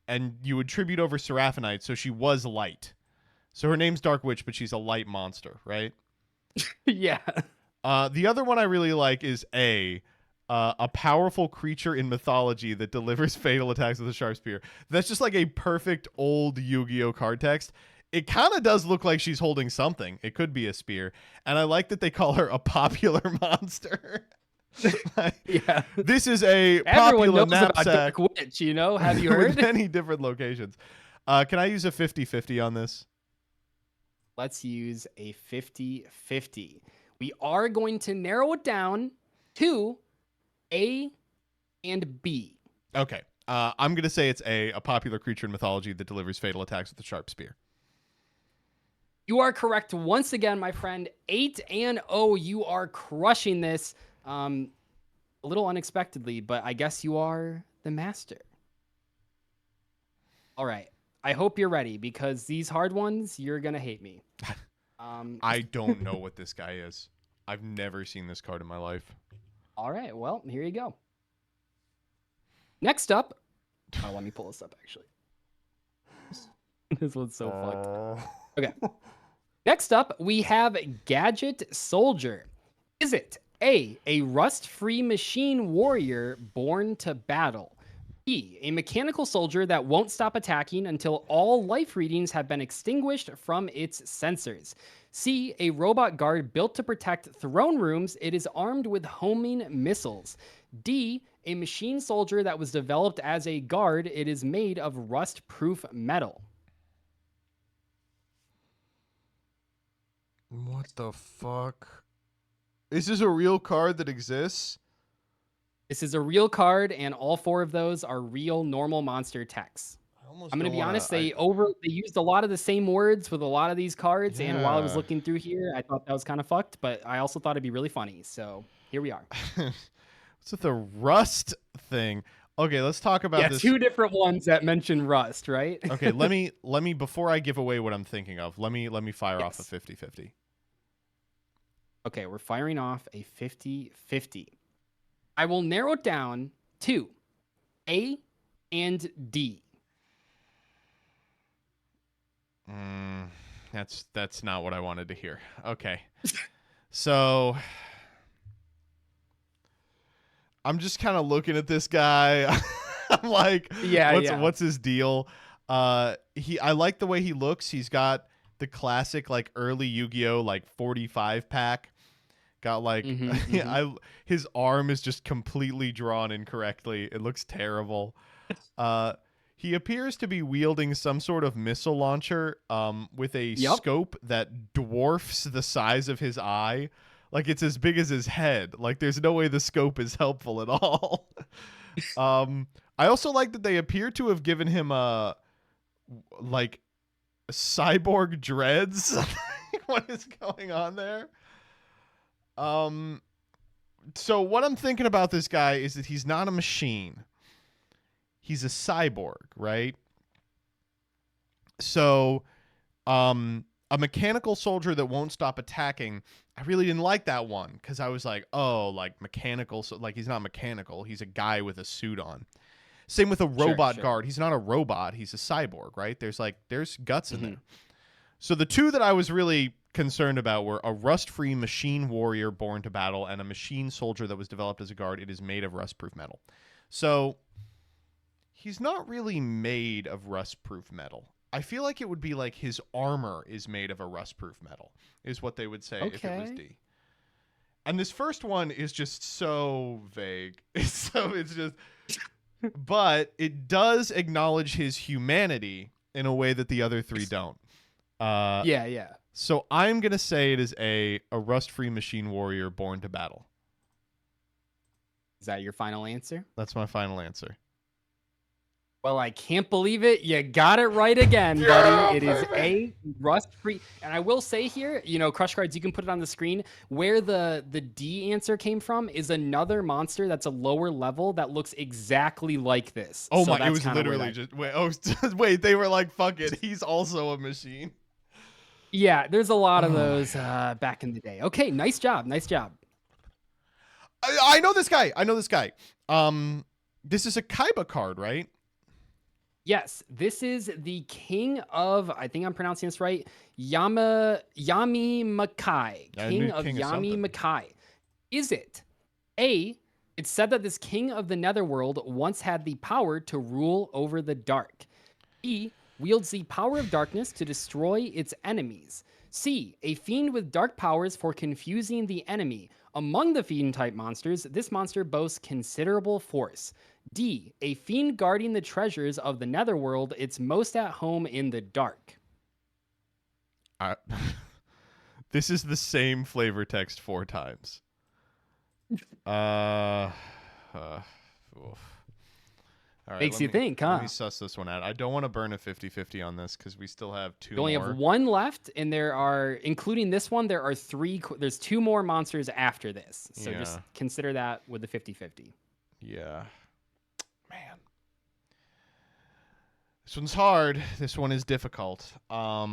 and you would tribute over Seraphonite, so she was light. So her name's Dark Witch, but she's a light monster, right? Yeah. The other one I really like is a powerful creature in mythology that delivers fatal attacks with a sharp spear. That's just like a perfect old Yu-Gi-Oh card text. It kind of does look like she's holding something. It could be a spear. And I like that they call her a popular monster. Yeah. This is a Everyone popular knows knapsack. about Dark Witch, you know? Have you heard? With many different locations. Can I use a 50-50 on this? Let's use a 50-50. We are going to narrow it down to A and B. Okay. I'm going to say it's a popular creature in mythology that delivers fatal attacks with a sharp spear. You are correct once again, my friend. 8-0. You are crushing this. A little unexpectedly, but I guess you are the master. All right. I hope you're ready because these hard ones, you're going to hate me. I don't know what this guy is. I've never seen this card in my life. All right. Well, here you go. Next up. Oh, let me pull this up, actually. This one's so fucked. Okay. Next up, we have Gadget Soldier. Is it A, a rust-free machine warrior born to battle? B, a mechanical soldier that won't stop attacking until all life readings have been extinguished from its sensors? C, a robot guard built to protect throne rooms. It is armed with homing missiles. D, a machine soldier that was developed as a guard. It is made of rust-proof metal. What the fuck? Is this a real card that exists? This is a real card, and all 4 of those are real normal monster techs. I'm gonna be honest. They used a lot of the same words with a lot of these cards, and while I was looking through here, I thought that was kind of fucked, but I also thought it'd be really funny. So here we are. What's with the rust thing? Okay, let's talk about this. 2 different ones that mention rust, right? Okay, let me before I give away what I'm thinking of, let me fire off a 50-50. Okay, we're firing off a 50-50. I will narrow it down to A and D. That's not what I wanted to hear. Okay. So I'm just kind of looking at this guy. I'm like, what's his deal? I like the way he looks. He's got the classic like early Yu-Gi-Oh like 45 pack. Got like his arm is just completely drawn incorrectly. It looks terrible. He appears to be wielding some sort of missile launcher with a scope that dwarfs the size of his eye. Like it's as big as his head. Like there's no way the scope is helpful at all. I also like that they appear to have given him like cyborg dreads. What is going on there? So what I'm thinking about this guy is that he's not a machine. He's a cyborg, right? So, a mechanical soldier that won't stop attacking. I really didn't like that one because I was like, oh, like mechanical. So like he's not mechanical. He's a guy with a suit on. Same with a robot guard. He's not a robot. He's a cyborg, right? There's guts in there. So the 2 that I was really concerned about were a rust-free machine warrior born to battle and a machine soldier that was developed as a guard. It is made of rust-proof metal. So he's not really made of rust-proof metal. I feel like it would be like his armor is made of a rust-proof metal, is what they would say if it was D. And this first one is just so vague. It's just, but it does acknowledge his humanity in a way that the other 3 don't. Yeah. So I'm going to say it is a rust-free machine warrior born to battle. Is that your final answer? That's my final answer. Well, I can't believe it. You got it right again, buddy. It is a rust-free. And I will say here, Crush Cards, you can put it on the screen. Where the D answer came from is another monster that's a lower level that looks exactly like this. Oh my, it was literally just, wait, they were like, fuck it. He's also a machine. Yeah, there's a lot of those back in the day. Okay, nice job. I know this guy. This is a Kaiba card, right? Yes, this is the king of, I think I'm pronouncing this right, Yami Makai. King of Yami Makai. Is it A, it's said that this king of the Netherworld once had the power to rule over the dark. B, wields the power of darkness to destroy its enemies. C, a fiend with dark powers for confusing the enemy. Among the fiend-type monsters, this monster boasts considerable force. D, a fiend guarding the treasures of the Netherworld. It's most at home in the dark. This is the same flavor text 4 times. All right, Makes you think, huh? Let me suss this one out. I don't want to burn a 50-50 on this because we still have 2 We only more. have 1 left, and there are, including this one, there's 2 more monsters after this. So just consider that with the 50-50. Yeah. Man. This one's hard. This one is difficult. I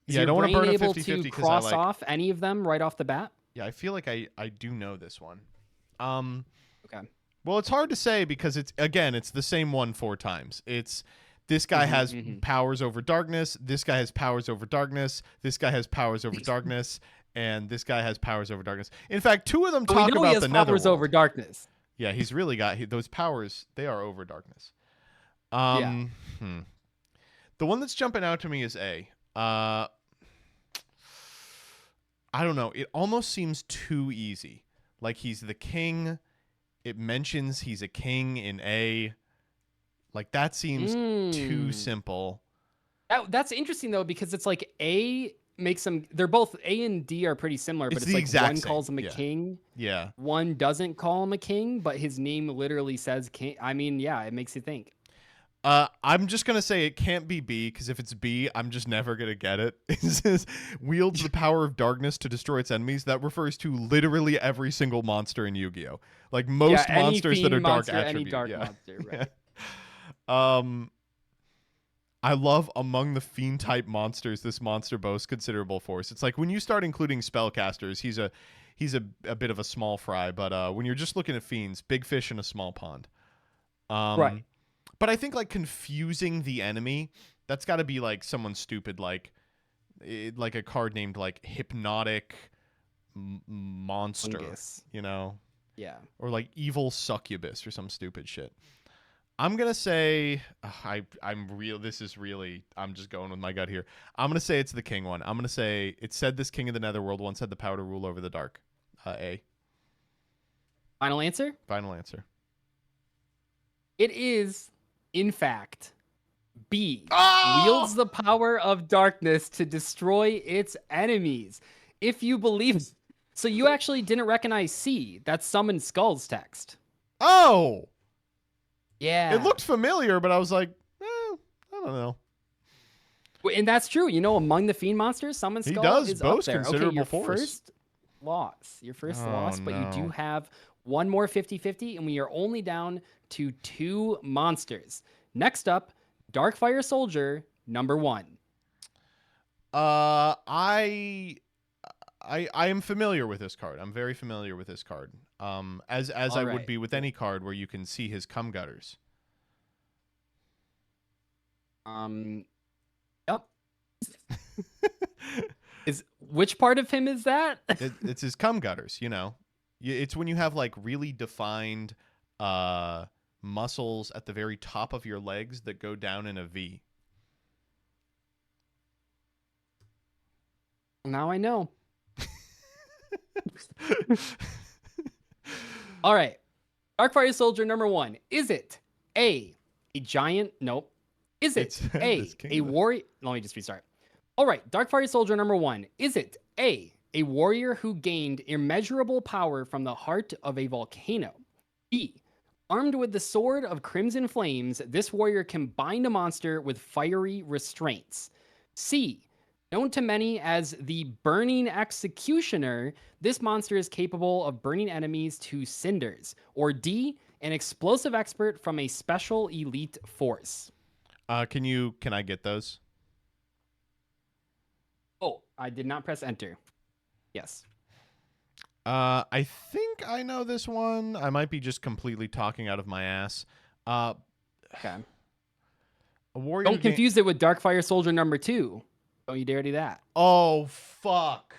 don't want to burn a 50-50 because cross off any of them right off the bat? Yeah, I feel like I do know this one. Okay. Well, it's hard to say because it's the same one 4 times. This This guy has powers over darkness. This guy has powers over darkness. This guy has powers over darkness. And this guy has powers over darkness. In fact, two of them talk we know about he has the powers netherworld. over darkness. Yeah, he's really got those powers. They are over darkness. Yeah. The one that's jumping out to me is A. I don't know. It almost seems too easy. Like he's the king. It mentions he's a king in A. Like that seems too simple. That's interesting though, because it's like A makes them. They're both A and D are pretty similar, but It's it's the like exact one same. calls him a Yeah. king. Yeah. One doesn't call him a king, but his name literally says king. I mean, yeah, it makes you think. I'm just gonna say it can't be B, because if it's B, I'm just never gonna get it. It says wields the power of darkness to destroy its enemies. That refers to literally every single monster in Yu-Gi-Oh. Like most any monsters that are fiend dark monster, any attribute. dark yeah. monster, right. I love among the fiend type monsters, this monster boasts considerable force. It's like when you start including spellcasters, he's a bit of a small fry, but when you're just looking at fiends, big fish in a small pond. Right. But I think like confusing the enemy, that's got to be like someone stupid, like a card named like Hypnotic Monster, Fungus. you know? Yeah. Or like Evil Succubus or some stupid shit. I'm gonna say I'm just going with my gut here. I'm gonna say it's the king one. I'm gonna say it said this king of the netherworld once had the power to rule over the dark. A. Final answer? Final answer. It is, in fact, B. Oh! Wields the power of darkness to destroy its enemies. If you believe. So you actually didn't recognize C. That's Summon Skull's text. Oh! Yeah. It looked familiar, but I was like, I don't know. And that's true. You know, among the fiend monsters, Summon He Skull does is boast up there. considerable your force. first loss. Your first Oh, loss, but you do no. have one more 50-50, and we are only down to 2 monsters. Next up, Darkfire Soldier, number 1. I am familiar with this card. I'm very familiar with this card. As I would be with any card where you can see his cum gutters. Yep. Which part of him is that? It's his cum gutters, you know. It's when you have like really defined muscles at the very top of your legs that go down in a V. Now I know. All right. Darkfire Soldier number 1. Is it A giant? Nope. Is it a warrior? Let me just restart. All right. Darkfire Soldier number 1. Is it A warrior who gained immeasurable power from the heart of a volcano? B, armed with the sword of crimson flames, this warrior can bind a monster with fiery restraints. C, known to many as the Burning Executioner, this monster is capable of burning enemies to cinders. Or D, an explosive expert from a special elite force. Can I get those? Oh, I did not press enter. Yes. I think I know this one. I might be just completely talking out of my ass. Okay. A warrior. Don't confuse it with Darkfire Soldier number 2. Don't you dare do that. Oh, fuck.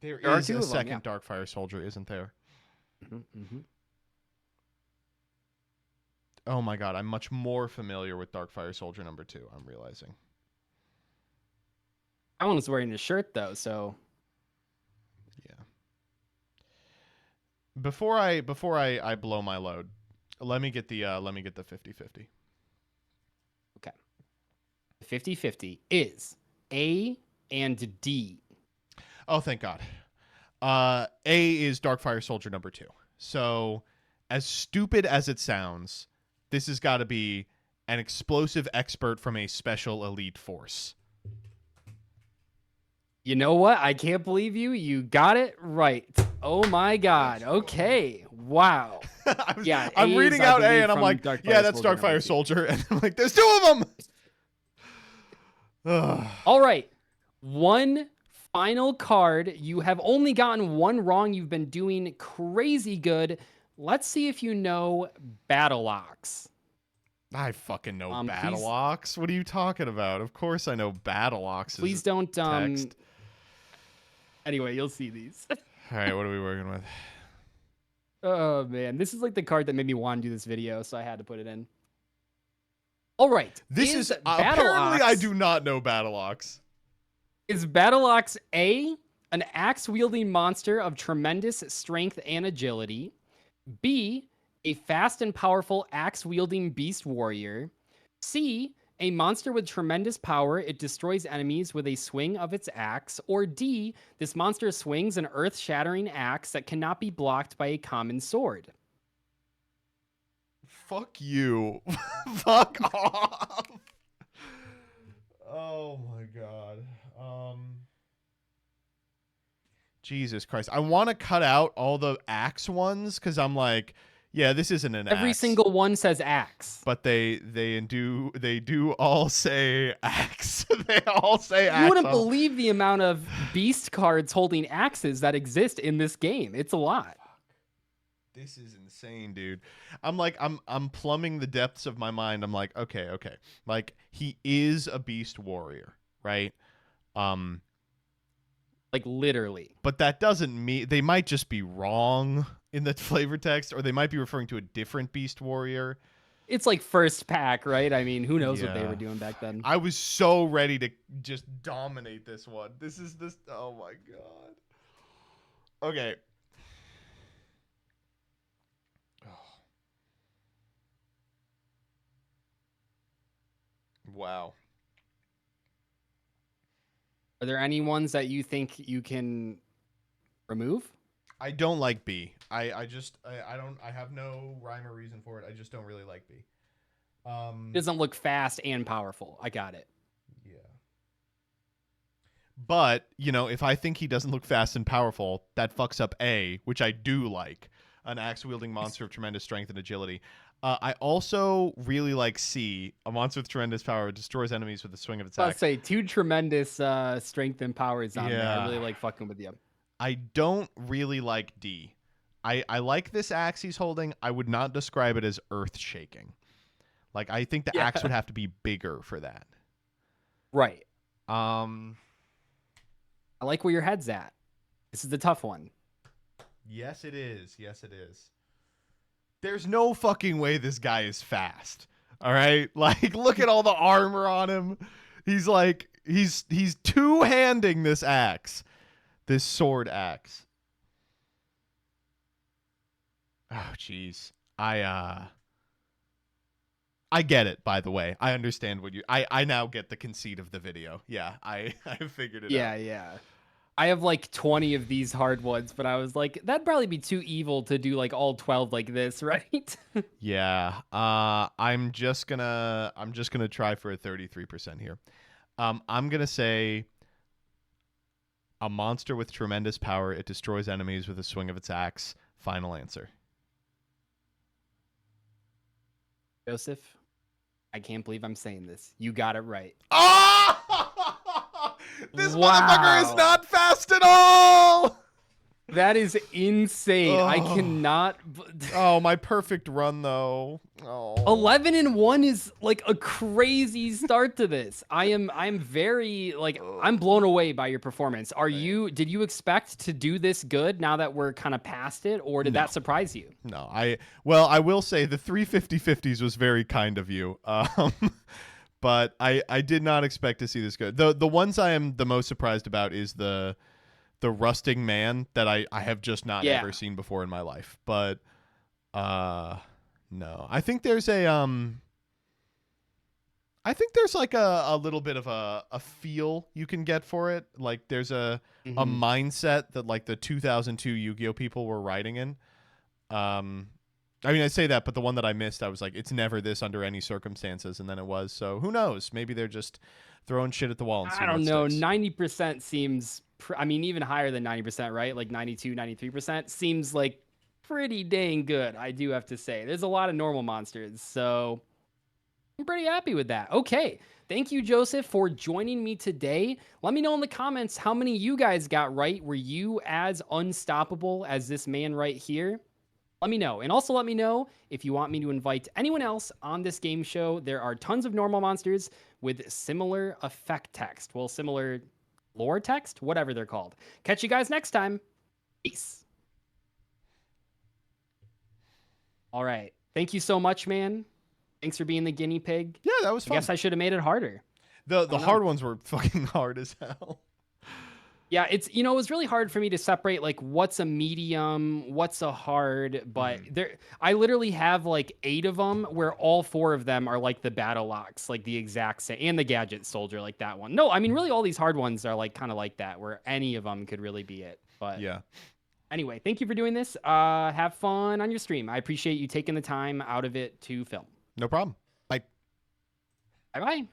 There are is two a of them, second yeah. Darkfire Soldier, isn't there? Mm-hmm. Oh my god, I'm much more familiar with Darkfire Soldier number 2, I'm realizing. That one was wearing a shirt though, so yeah. Before I blow my load, let me get the 50-50. Okay. 50-50 is A and D. Oh, thank God. A is Darkfire Soldier number 2. So, as stupid as it sounds, this has got to be an explosive expert from a special elite force. You know what? I can't believe you. You got it right. Oh my God. Okay. Wow. Yeah. I'm reading out A and I'm like, yeah, that's Darkfire Soldier. And I'm like, there's 2 of them. All right. One final card. You have only gotten one wrong. You've been doing crazy good. let's see if you know Battle Ox. I fucking know Please- Battle Ox. What are you talking about? Of course I know Battle Ox. Please don't text. Anyway, you'll see these. All right, what are we working with? Oh man, this is like the card that made me want to do this video, so I had to put it in. All right, This is Battle apparently Ox, I do not know Battle Ox. Is Battle Ox A, an axe-wielding monster of tremendous strength and agility? B, a fast and powerful axe-wielding beast warrior? C, a monster with tremendous power. It destroys enemies with a swing of its axe. Or D, this monster swings an earth-shattering axe that cannot be blocked by a common sword. Fuck you. Fuck off. Oh my god. Jesus Christ. I want to cut out all the axe ones because I'm like, yeah, this isn't an Every axe. single one says axe. But they do all say axe. They all say axe. You wouldn't believe the amount of beast cards holding axes that exist in this game. It's a lot. This is insane, dude. I'm like, I'm plumbing the depths of my mind. I'm like, okay. Like, he is a beast warrior, right? Like, literally. But that doesn't mean they might just be wrong in the flavor text, or they might be referring to a different beast warrior. It's like first pack, right? I mean, who knows what they Yeah. were doing back then. I was so ready to just dominate this one. Oh my god. Okay. Wow. Are there any ones that you think you can remove? I don't like B. I have no rhyme or reason for it. I just don't really like B. Doesn't look fast and powerful. I got it. Yeah. But, you know, if I think he doesn't look fast and powerful, that fucks up A, which I do like. An axe-wielding monster of tremendous strength and agility. I also really like C, a monster with tremendous power, destroys enemies with the swing of its I'll axe. say two tremendous strength and powers on there. Yeah. I really like fucking with you. I don't really like D. I like this axe he's holding. I would not describe it as earth-shaking. Like, I think the axe would have to be bigger for that. Right. I I like where your head's at. This is the tough one. Yes, it is. Yes, it is. There's no fucking way this guy is fast. All right? Like, look at all the armor on him. He's like, he's two-handing this axe. This sword axe. Oh, jeez. I get it, by the way. I understand what you... I now get the conceit of the video. Yeah, I figured it out. Yeah. I have like 20 of these hard ones, but I was like, that'd probably be too evil to do like all 12 like this, right? Yeah. I'm just gonna try for a 33% here. I'm gonna say a monster with tremendous power. It destroys enemies with a swing of its axe. Final answer. Joseph, I can't believe I'm saying this. You got it right. Oh! This motherfucker is Wow. not fast at all! That is insane. I Oh. cannot. Oh, my perfect run, though. Oh. 11-1 is like a crazy start to this. I'm very like I'm blown away by your performance. Did you expect to do this good now that we're kind of past it, or did that surprise you? No, I will say the 350-50s was very kind of you. But I did not expect to see this good. The ones I am the most surprised about is the rusting man that I have just not ever seen before in my life. But no. I think there's like a little bit of a feel you can get for it. Like there's a mindset that like the 2002 Yu-Gi-Oh people were writing in. I mean, I say that, but the one that I missed, I was like, it's never this under any circumstances, and then it was. So who knows? Maybe they're just throwing shit at the wall and seeing I don't what know. sticks. 90% seems, I mean, even higher than 90%, right? Like 92, 93% seems like pretty dang good, I do have to say. There's a lot of normal monsters, so I'm pretty happy with that. Okay. Thank you, Joseph, for joining me today. Let me know in the comments how many you guys got right. Were you as unstoppable as this man right here? let me know. And also let me know if you want me to invite anyone else on this game show. There are tons of normal monsters with similar effect text. Well, similar lore text, whatever they're called. Catch you guys next time. Peace. All right. Thank you so much, man. Thanks for being the guinea pig. Yeah, that was fun. I guess I should have made it harder. The hard ones were fucking hard as hell. Yeah, it's, you know, it was really hard for me to separate like what's a medium, what's a hard, but I literally have like 8 of them where all 4 of them are like the battle locks, like the exact same, and the gadget soldier, like that one. No, I mean, really all these hard ones are like kind of like that, where any of them could really be it. But yeah. Anyway, thank you for doing this. Have fun on your stream. I appreciate you taking the time out of it to film. No problem. Bye. Bye-bye.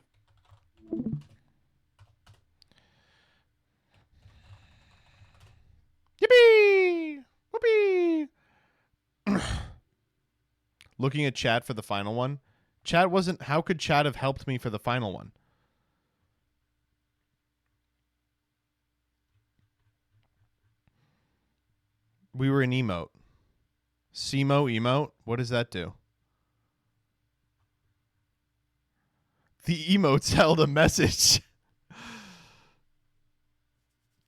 Yippee! Whoopee! Looking at chat for the final one. Chat wasn't... How could chat have helped me for the final one? We were in emote. Semo emote? What does that do? The emotes held a message.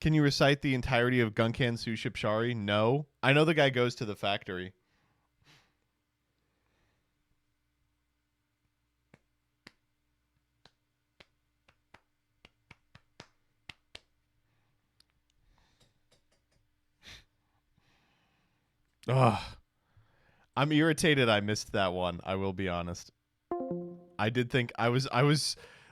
Can you recite the entirety of Gunkan Sushipshari? No. I know the guy goes to the factory. Ugh. I'm irritated I missed that one. I will be honest. I did think I was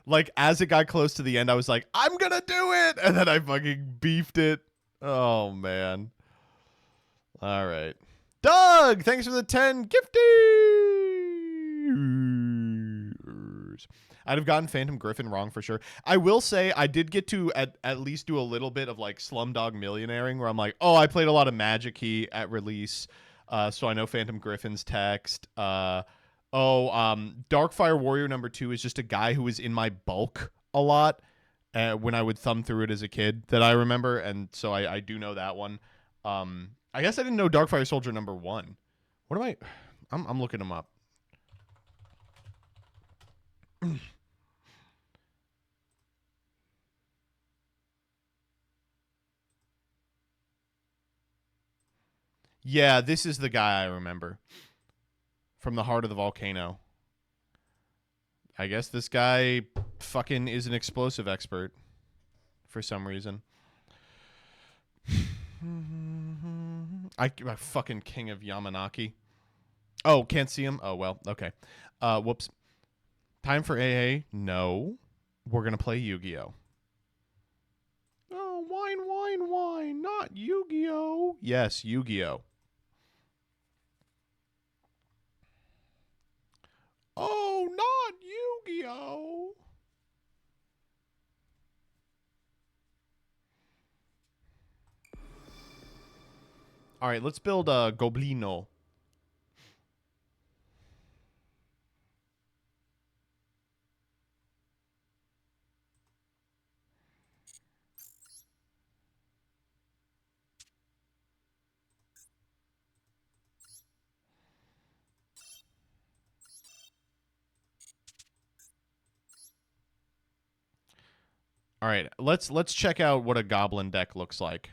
like, as it got close to the end, I was like, I'm gonna do it, and then I fucking beefed it. Oh man. All right, Doug, thanks for the 10 gifties. I'd have gotten Phantom Griffin wrong for sure. I will say I did get to at least do a little bit of like Slumdog Millionairing, where I'm like, oh, I played a lot of Magic Key at release, so I know Phantom Griffin's text. Darkfire Warrior #2 is just a guy who was in my bulk a lot when I would thumb through it as a kid that I remember, and so I do know that one. I guess I didn't know Darkfire Soldier #1. What am I? I'm looking him up. Yeah, this is the guy I remember. From the heart of the volcano. I guess this guy fucking is an explosive expert. For some reason. I fucking king of Yamanaki. Oh, can't see him? Oh, well, okay. Whoops. Time for AA? No. We're going to play Yu-Gi-Oh! Oh, wine, not Yu-Gi-Oh! Yes, Yu-Gi-Oh! Oh, not Yu-Gi-Oh! All right, let's build a Goblino. All right, let's check out what a Goblin deck looks like.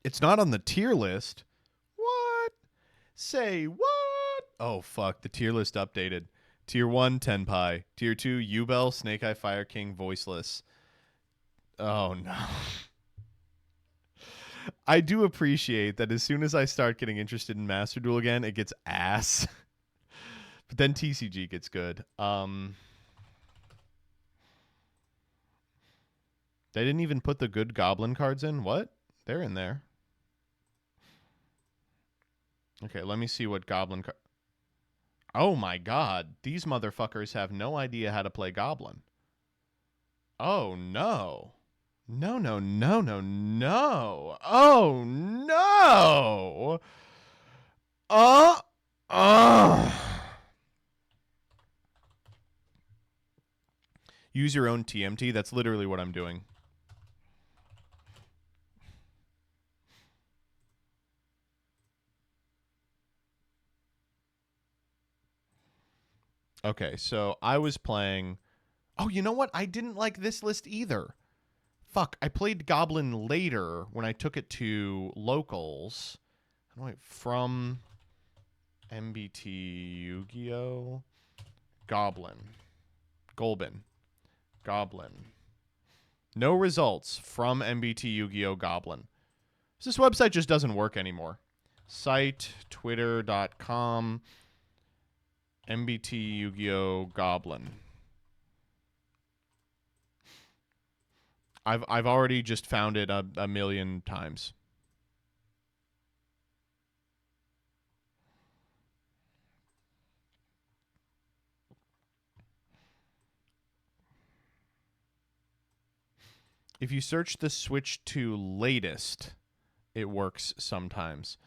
It's not on the tier list. What? Say what? Oh, fuck. The tier list updated. Tier 1, Tenpai. Tier 2, Yubel, Snake Eye, Fire King, Voiceless. Oh, no. I do appreciate that as soon as I start getting interested in Master Duel again, it gets ass. But then TCG gets good. They didn't even put the good Goblin cards in? What? They're in there. Okay, let me see what Goblin card... Oh my god. These motherfuckers have no idea how to play Goblin. Oh no. No. Oh no. Use your own TMT. That's literally what I'm doing. Okay, so I was playing... Oh, you know what? I didn't like this list either. Fuck, I played Goblin later when I took it to locals. How do I... From MBT Yu-Gi-Oh? Goblin. No results from MBT Yu-Gi-Oh! Goblin. This website just doesn't work anymore. Site, twitter.com, MBT Yu-Gi-Oh! Goblin. I've already just found it a million times. If you search the switch to latest, it works sometimes.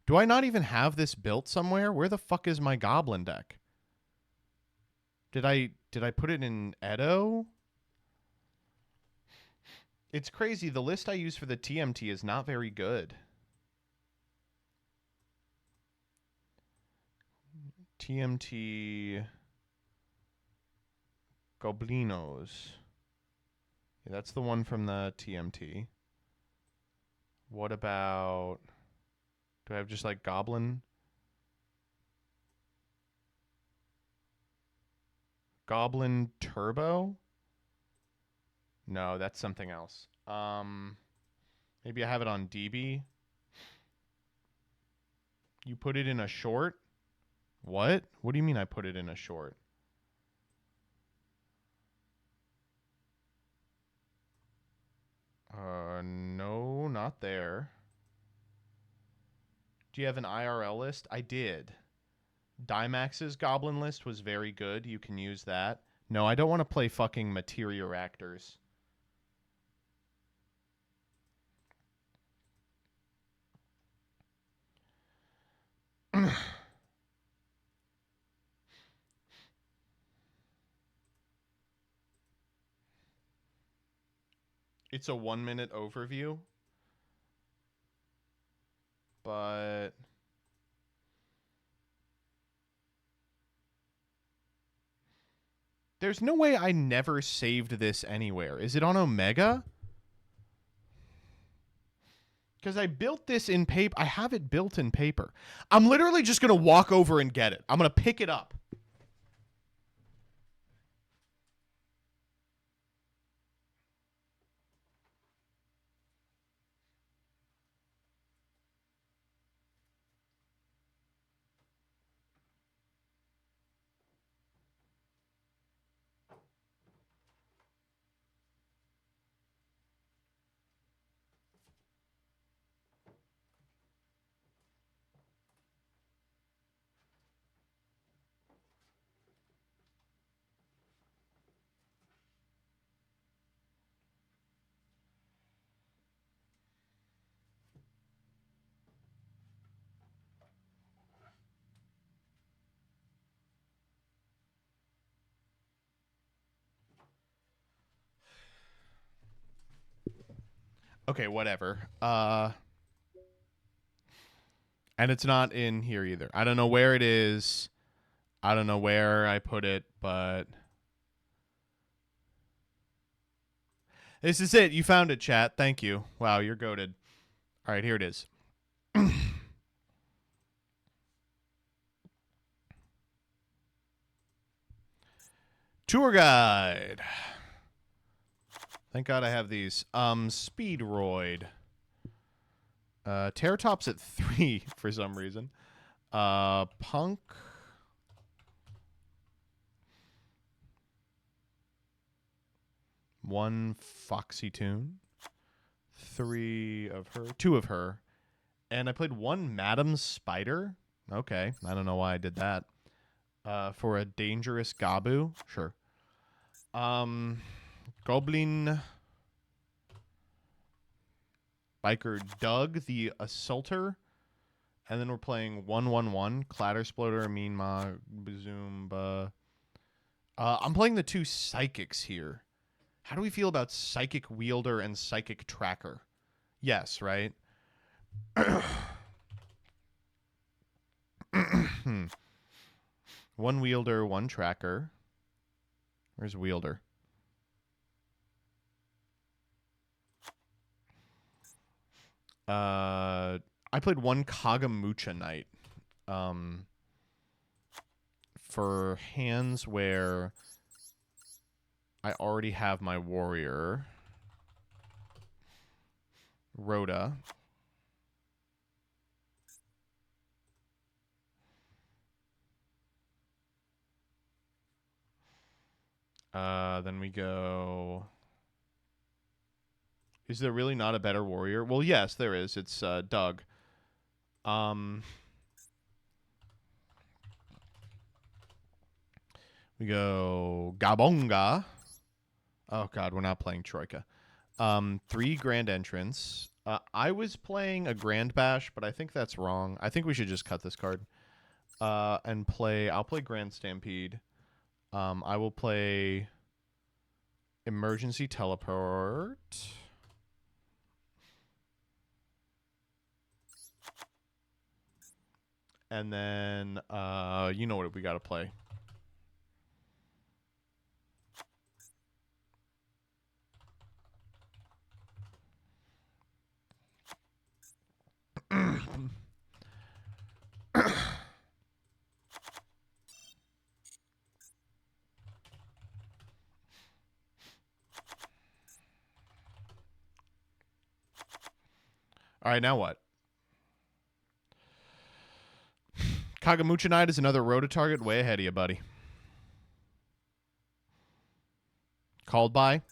Do I not even have this built somewhere? Where the fuck is my Goblin deck? Did I put it in Edo? It's crazy. The list I use for the TMT is not very good. TMT Goblinos. Yeah, that's the one from the TMT. What about... Do I have just like Goblin? Goblin Turbo? No, that's something else. Maybe I have it on DB. You put it in a short? What? What do you mean I put it in a short? No, not there. Do you have an IRL list? I did. Dymax's Goblin list was very good. You can use that. No, I don't want to play fucking Materia Raptors. It's a 1-minute overview. But... There's no way I never saved this anywhere. Is it on Omega? Because I built this in paper. I have it built in paper. I'm literally just going to walk over and get it. I'm going to pick it up. Okay, whatever. And it's not in here either. I don't know where it is. I don't know where I put it, but... This is it. You found it, chat. Thank you. Wow, you're goated. All right, here it is. Tour guide. Thank God I have these. Speedroid. Terratop's at 3 for some reason. Punk. One Foxy Tune. 3 of her. 2 of her. And I played 1 Madam Spider. Okay. I don't know why I did that. For a Dangerous Gabu. Sure. Goblin. Biker Doug, the Assaulter. And then we're playing 1-1-1. Clattersploder, Mean Ma, Bazoomba. I'm playing the 2 psychics here. How do we feel about psychic wielder and psychic tracker? Yes, right? 1 wielder, 1 tracker. Where's wielder? I played 1 Kagamucha Knight. For hands where I already have my warrior, Rhoda. Then we go... Is there really not a better warrior? Well, yes, there is. It's Doug. We go Gabonga. Oh, God, we're not playing Troika. 3 Grand Entrance. I was playing a Grand Bash, but I think that's wrong. I think we should just cut this card. And play... I'll play Grand Stampede. I will play Emergency Teleport. And then, you know what we got to play. All right, now what? Kagamucha Knight is another Rhoda target way ahead of you, buddy. Called by.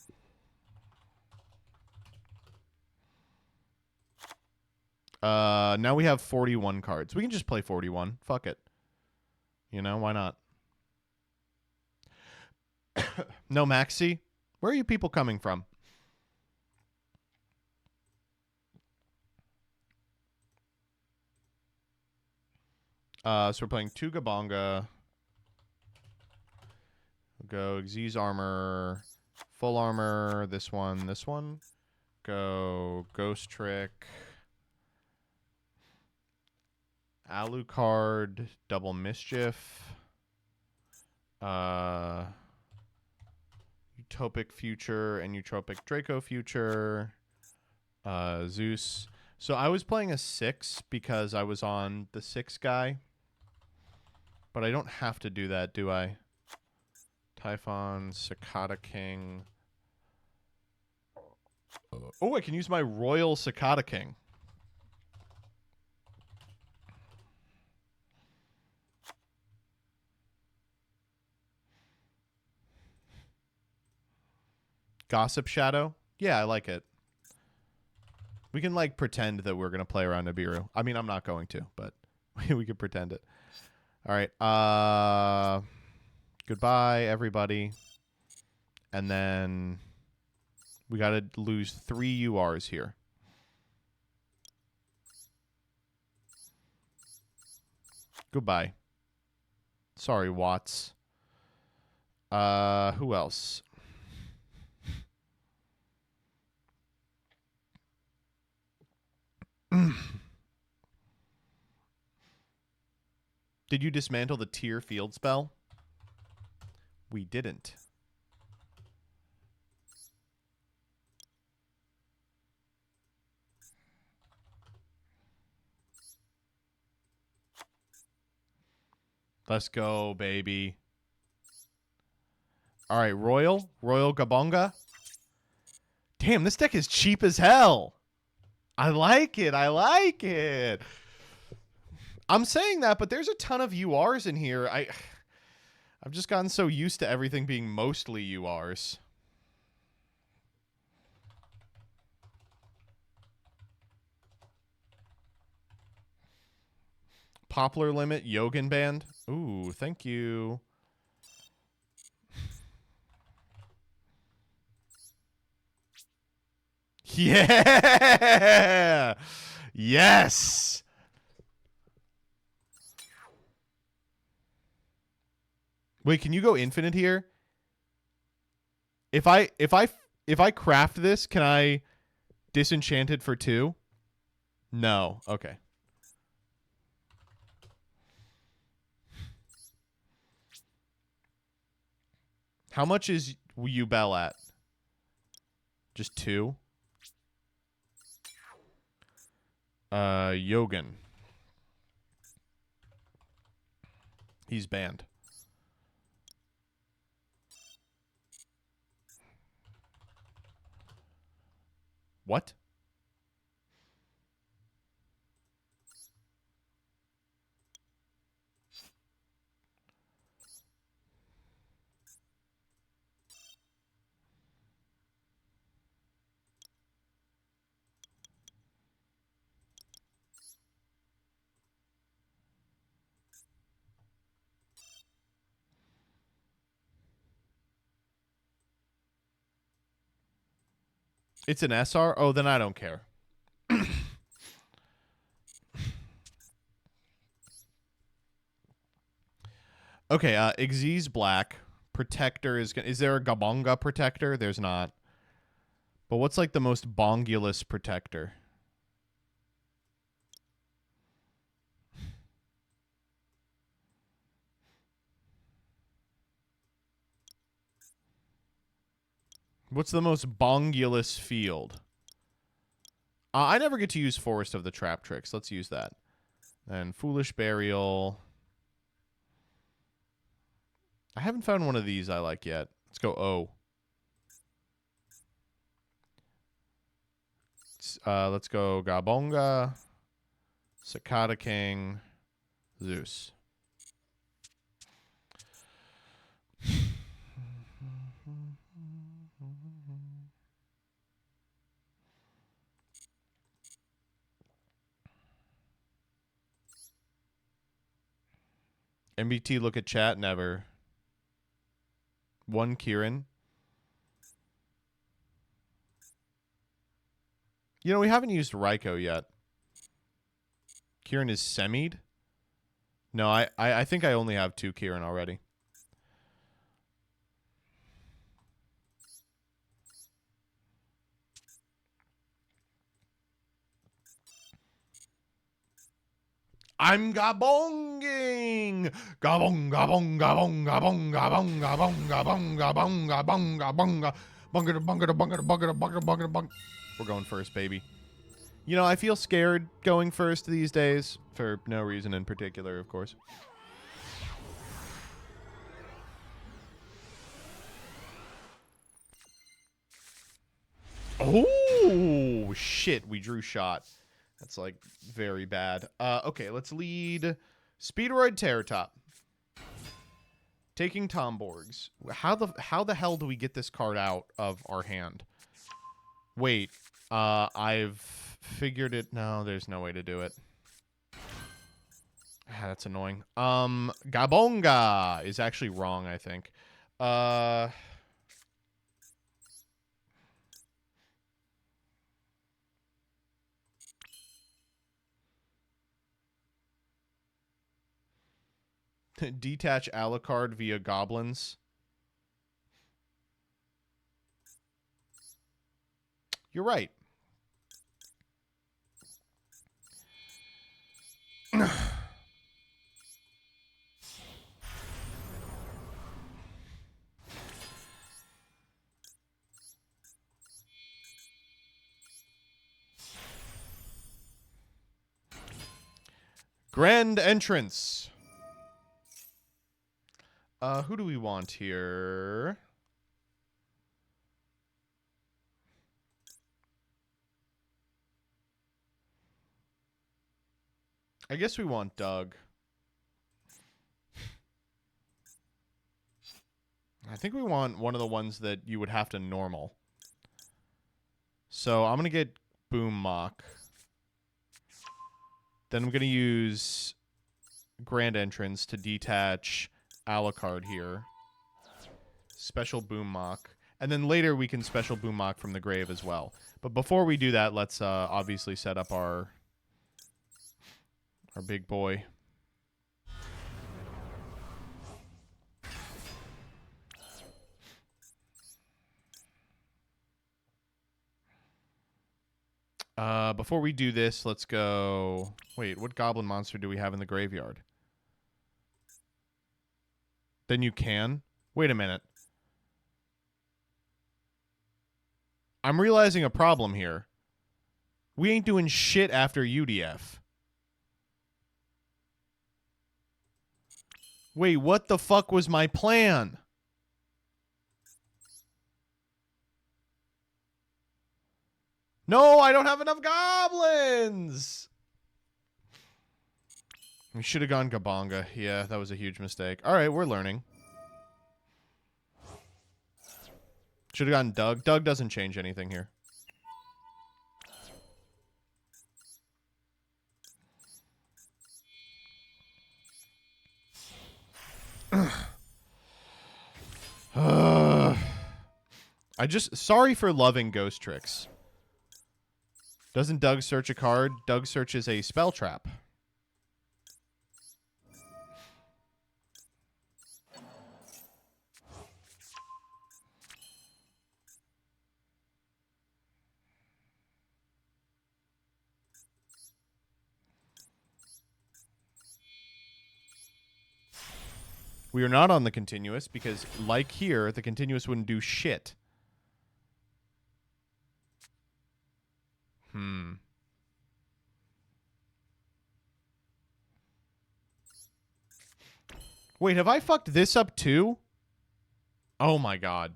Now we have 41 cards. We can just play 41. Fuck it. You know, why not? No Maxi? Where are you people coming from? So we're playing 2 Gabonga. We'll go Xyz armor, full armor, this one, this one. Go Ghost Trick. Alucard, Double Mischief. Utopic Future and Utopic Draco Future. Zeus. So I was playing a 6 because I was on the 6 guy. But I don't have to do that, do I? Typhon, Cicada King. Oh, I can use my Royal Cicada King. Gossip Shadow? Yeah, I like it. We can, like, pretend that we're going to play around Nibiru. I mean, I'm not going to, but we could pretend it. All right. Goodbye, everybody. And then we got to lose 3 URs here. Goodbye. Sorry, Watts. Who else? Did you dismantle the tier field spell? We didn't. Let's go, baby. All right, Royal Gabonga. Damn, this deck is cheap as hell. I like it. I like it. I'm saying that, but there's a ton of URs in here. I've just gotten so used to everything being mostly URs. Poplar Limit, Yogan Band. Ooh, thank you. Yeah! Yes! Wait, can you go infinite here? If I craft this, can I disenchant it for 2? No. Okay. How much is Ubel at? Just 2? Yogan. He's banned. What? It's an SR? Oh, then I don't care. Okay, Xyz black. Protector is gonna... Is there a Gabonga protector? There's not. But what's like the most bongulous protector? What's the most bongulous field? I never get to use Forest of the Trap Tricks. Let's use that. And Foolish Burial. I haven't found one of these I like yet. Let's go O. Let's go Gabonga, Cicada King, Zeus. MBT look at chat, never. 1 Kieran. You know, we haven't used Raiko yet. Kieran is semied? No, I think I only have 2 Kieran already. I'm gabonging! Gabong, gabong, gabong, gabong, gabong, gabong, gabong, gabong, gabong, gabong, bunga, bunga, bunga, bunga, bunga, bunga, bunga. We're going first, baby. You know, I feel scared going first these days, for no reason in particular, of course. Oh, shit, we drew shot. That's, like, very bad. Okay, let's lead Speedroid Terratop. Taking Tomborgs. How the hell do we get this card out of our hand? Wait, I've figured it. No, there's no way to do it. That's annoying. Gabonga is actually wrong, I think. Detach Alucard via Goblins. You're right. Grand entrance. Who do we want here? I guess we want Doug. I think we want one of the ones that you would have to normal. So I'm going to get Boom Mock. Then I'm going to use Grand Entrance to detach Alucard here. Special Boom Mock. And then later we can special Boom Mock from the grave as well. But before we do that, let's obviously set up our big boy. Before we do this, let's go... Wait, what goblin monster do we have in the graveyard? Then you can? Wait a minute. I'm realizing a problem here. We ain't doing shit after UDF. Wait, what the fuck was my plan? No, I don't have enough goblins! We should have gone Gabonga. Yeah, that was a huge mistake. Alright, we're learning. Should have gone Doug. Doug doesn't change anything here. Sorry for loving ghost tricks. Doesn't Doug search a card? Doug searches a spell trap. We are not on the continuous because, like here, the continuous wouldn't do shit. Wait, have I fucked this up too? Oh my god.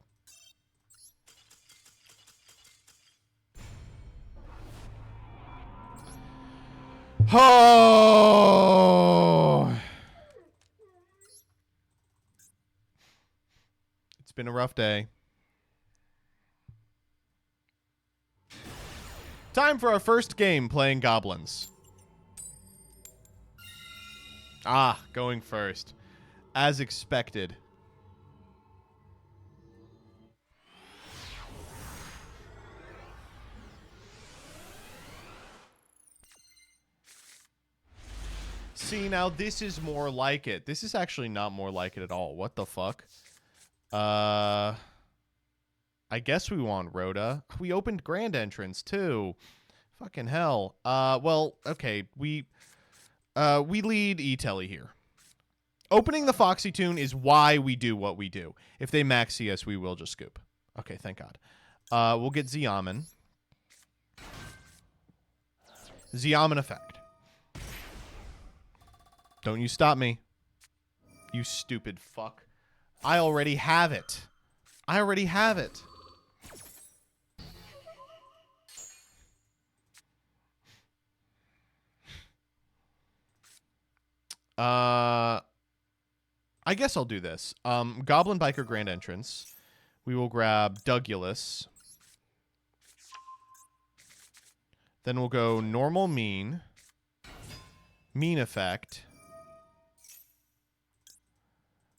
Oh! It's been a rough day. Time for our first game playing goblins. Ah, going first. As expected. See, now this is more like it. This is actually not more like it at all. What the fuck? I guess we want Rhoda. We opened Grand Entrance, too. Fucking hell. Well, okay. We lead E-Telly here. Opening the Foxy Tune is why we do what we do. If they maxi us, we will just scoop. Okay, thank God. We'll get Zeoman. Zeoman effect. Don't you stop me. You stupid fuck. I already have it. I already have it. I guess I'll do this. Goblin Biker Grand Entrance. We will grab Dougulus. Then we'll go normal mean. Mean effect.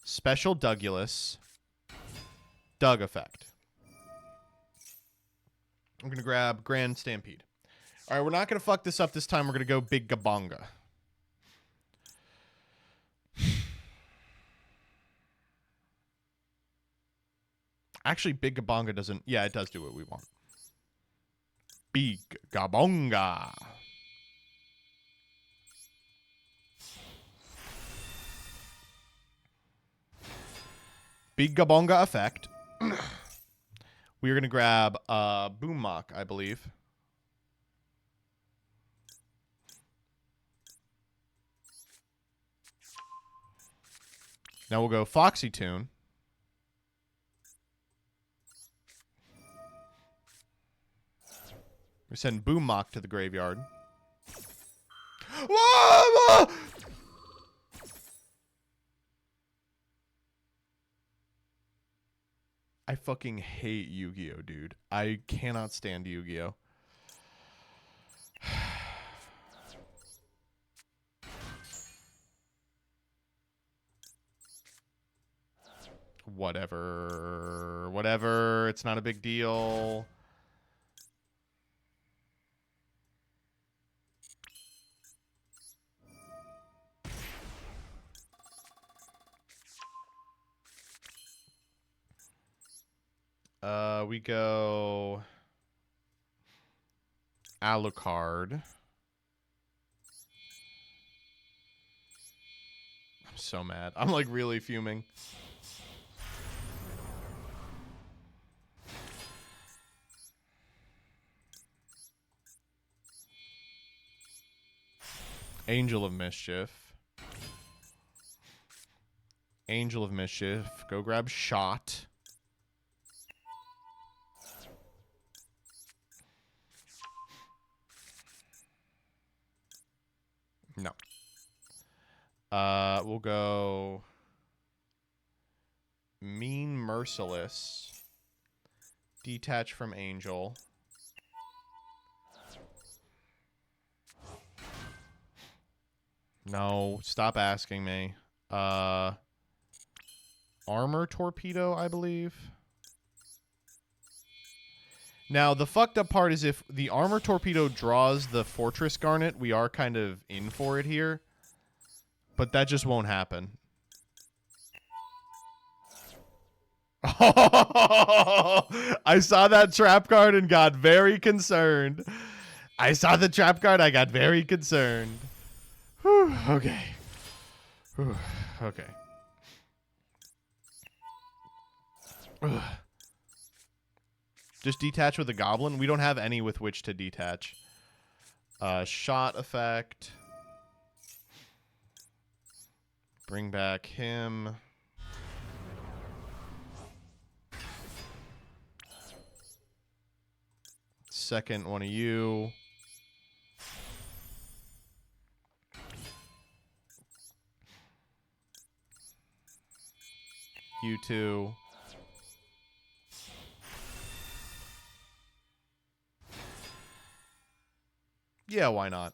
Special Dougulus. Doug effect. I'm going to grab Grand Stampede. All right, we're not going to fuck this up this time. We're going to go Big Gabonga. Actually, Big Gabonga doesn't... Yeah, it does do what we want. Big Gabonga. Big Gabonga effect. We are going to grab Boom Mock, I believe. Now we'll go Foxy Tune. We send Boom Mock to the graveyard. Whoa! I fucking hate Yu-Gi-Oh, dude. I cannot stand Yu-Gi-Oh. Whatever. Whatever. It's not a big deal. We go... Alucard. I'm so mad. I'm like really fuming. Angel of Mischief. Angel of Mischief. Go grab Shot. No. We'll go Mean Merciless. Detach from Angel. No, stop asking me. Armor Torpedo, I believe. Now, the fucked up part is if the Armor Torpedo draws the Fortress Garnet, we are kind of in for it here. But that just won't happen. I saw that trap card and got very concerned. I saw the trap card, I got very concerned. Whew, okay. Whew, okay. Ugh. Just detach with a Goblin? We don't have any with which to detach. Shot effect. Bring back him. Second one of you. You two. Yeah, why not?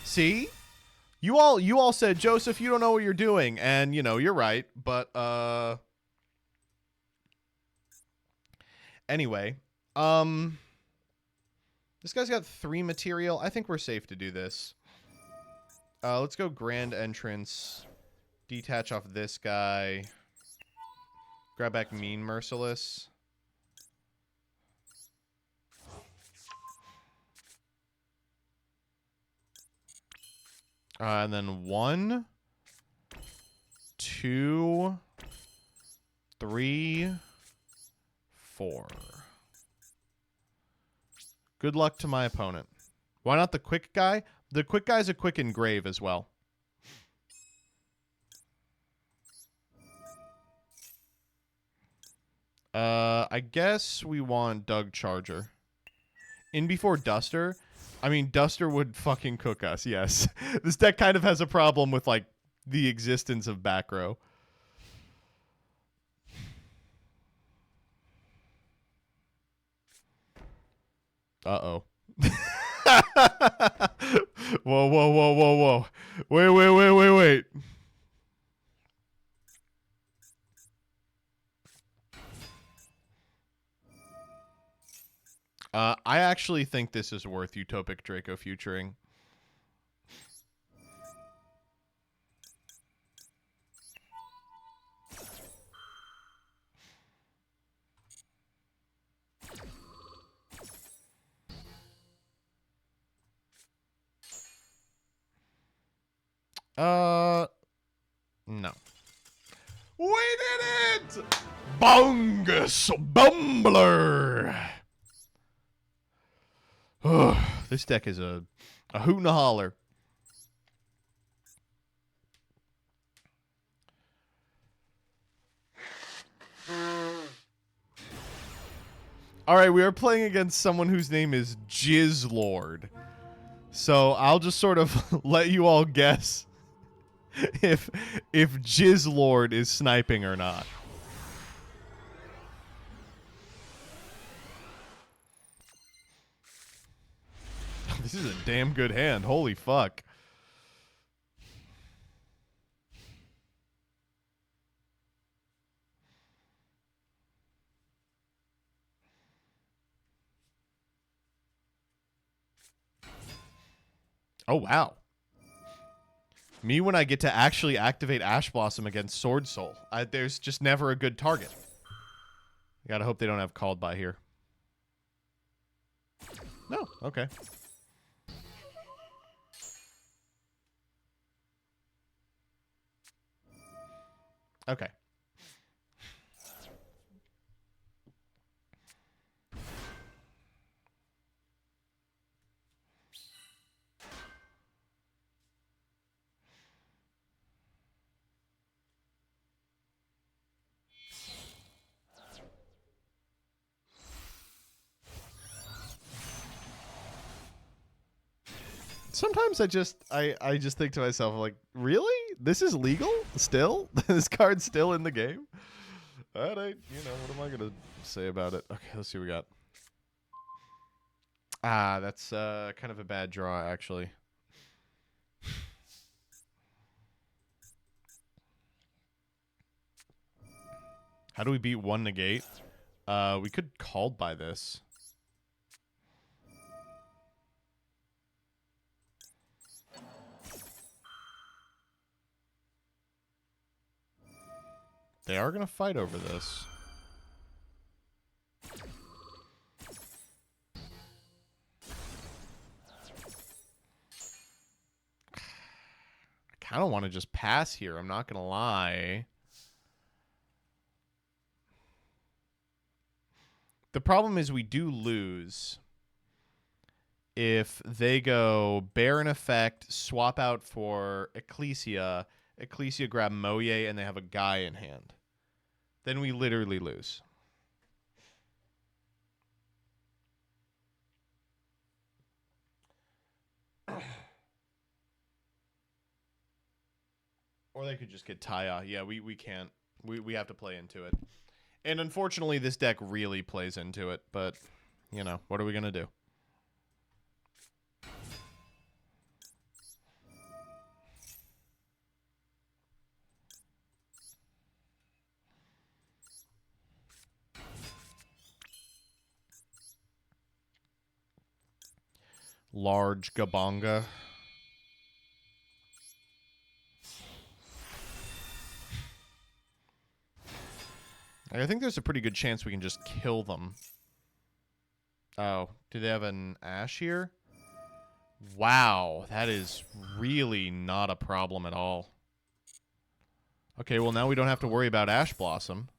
See? You all said, Joseph, you don't know what you're doing, and you know, you're right, but anyway, this guy's got 3 material. I think we're safe to do this. Let's go Grand Entrance. Detach off this guy. Grab back Mean Merciless. And then 1, 2, 3, 4. Good luck to my opponent. Why not the quick guy? The quick guy's a quick engrave as well. I guess we want Doug Charger. In before Duster. I mean, Duster would fucking cook us, yes. This deck kind of has a problem with, like, the existence of back row. Uh-oh. Whoa, whoa, whoa, whoa, whoa. Wait. I actually think this is worth Utopic Draco futuring. No. We did it! Bungus Bumbler! This deck is a hoot and a holler. All right, we are playing against someone whose name is Jizzlord. So I'll just sort of let you all guess if Jizzlord is sniping or not. This is a damn good hand. Holy fuck. Oh, wow. Me when I get to actually activate Ash Blossom against Sword Soul. There's just never a good target. I gotta hope they don't have Called By here. No, okay. Okay. Sometimes I just think to myself, like, really? This is legal still? This card's still in the game? That ain't, what am I going to say about it? Okay, let's see what we got. Ah, that's kind of a bad draw, actually. How do we beat one negate? We could Called By this. They are going to fight over this. I kind of want to just pass here. I'm not going to lie. The problem is we do lose if they go Baron effect, swap out for Ecclesia, Ecclesia grab Moye, and they have a guy in hand. Then we literally lose. Or they could just get Taya. Yeah, we can't. We have to play into it. And unfortunately, this deck really plays into it. But, what are we going to do? Large Gabonga. I think there's a pretty good chance we can just kill them. Oh, do they have an Ash here? Wow, that is really not a problem at all. Okay, well now we don't have to worry about Ash Blossom.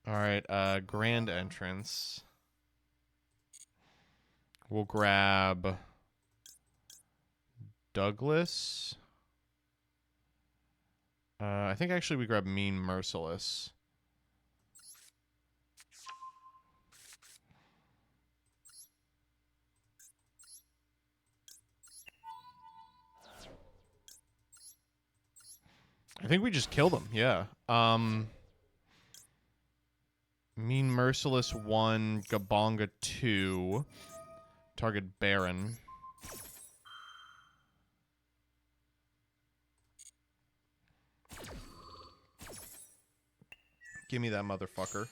Alright, Grand Entrance. We'll grab Douglas. I think actually we grab Mean Merciless. I think we just kill them, yeah. Mean Merciless 1, Gabonga 2. Target Baron. Give me that motherfucker.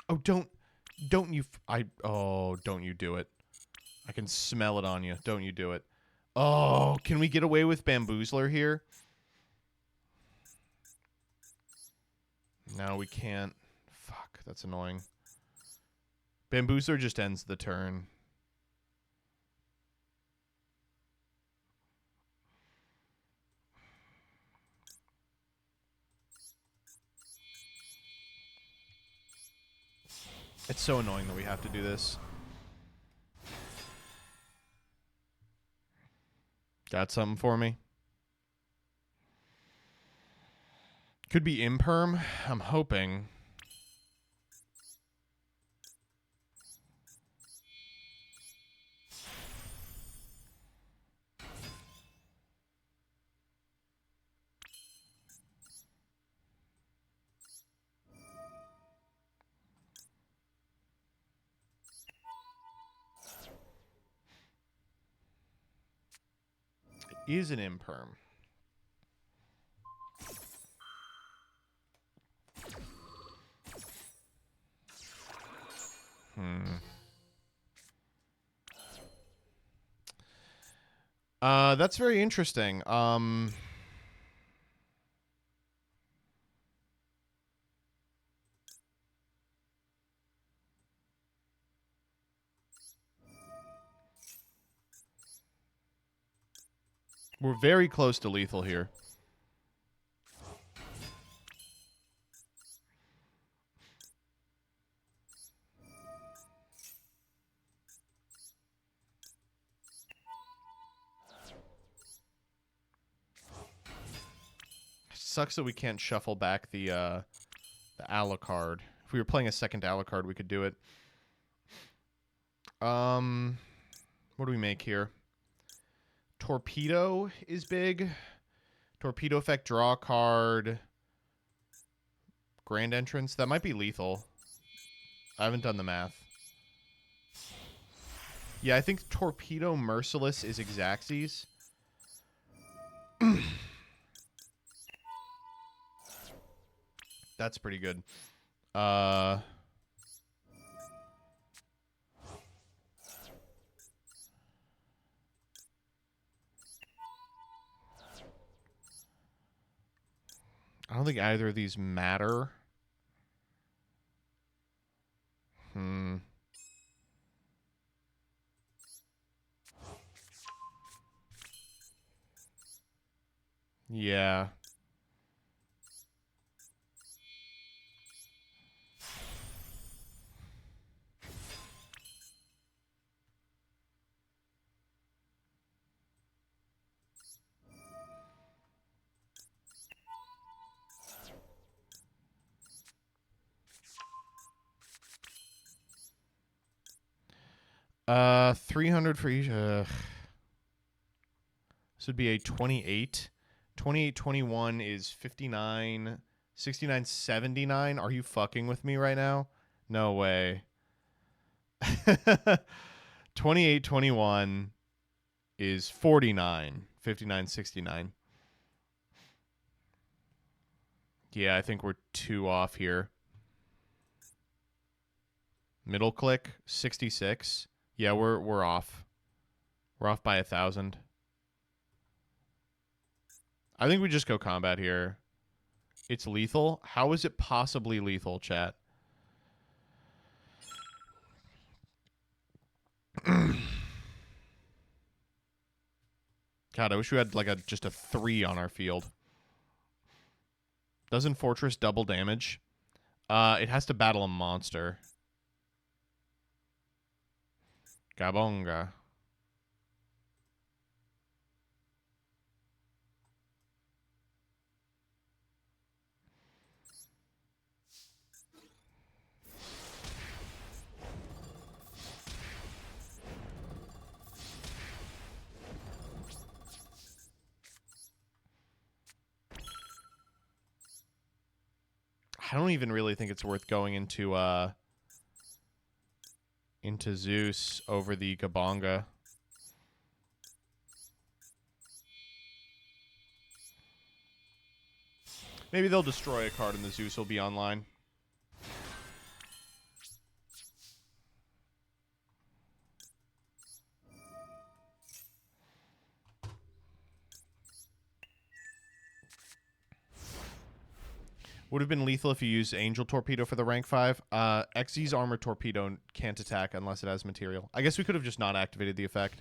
Oh, don't you don't you do it. I can smell it on you. Don't you do it. Oh, can we get away with Bamboozler here? No, we can't. Fuck, that's annoying. Bamboozler just ends the turn. It's so annoying that we have to do this. Got something for me? Could be Imperm. I'm hoping. It is an Imperm. That's very interesting. We're very close to lethal here. Sucks that we can't shuffle back the Alucard. If we were playing a second Alucard, we could do it. What do we make here? Torpedo is big. Torpedo effect, draw a card. Grand entrance. That might be lethal. I haven't done the math. Yeah, I think Torpedo Merciless is Exaxes. That's pretty good. I don't think either of these matter. Yeah. Uh, 300 for each. This would be a 28. 28, 21 is 59. 69, 79. Are you fucking with me right now? No way. 28, 21 is 49. 59, 69. Yeah, I think we're 2 off here. Middle click, 66. Yeah, we're off. We're off by 1,000. I think we just go combat here. It's lethal. How is it possibly lethal, chat? God, I wish we had like just a 3 on our field. Doesn't Fortress double damage? It has to battle a monster. Gabonga. I don't even really think it's worth going into Zeus over the Gabonga. Maybe they'll destroy a card and the Zeus will be online. Would have been lethal if you used Angel Torpedo for the rank 5. Xyz's Armor Torpedo can't attack unless it has material. I guess we could have just not activated the effect.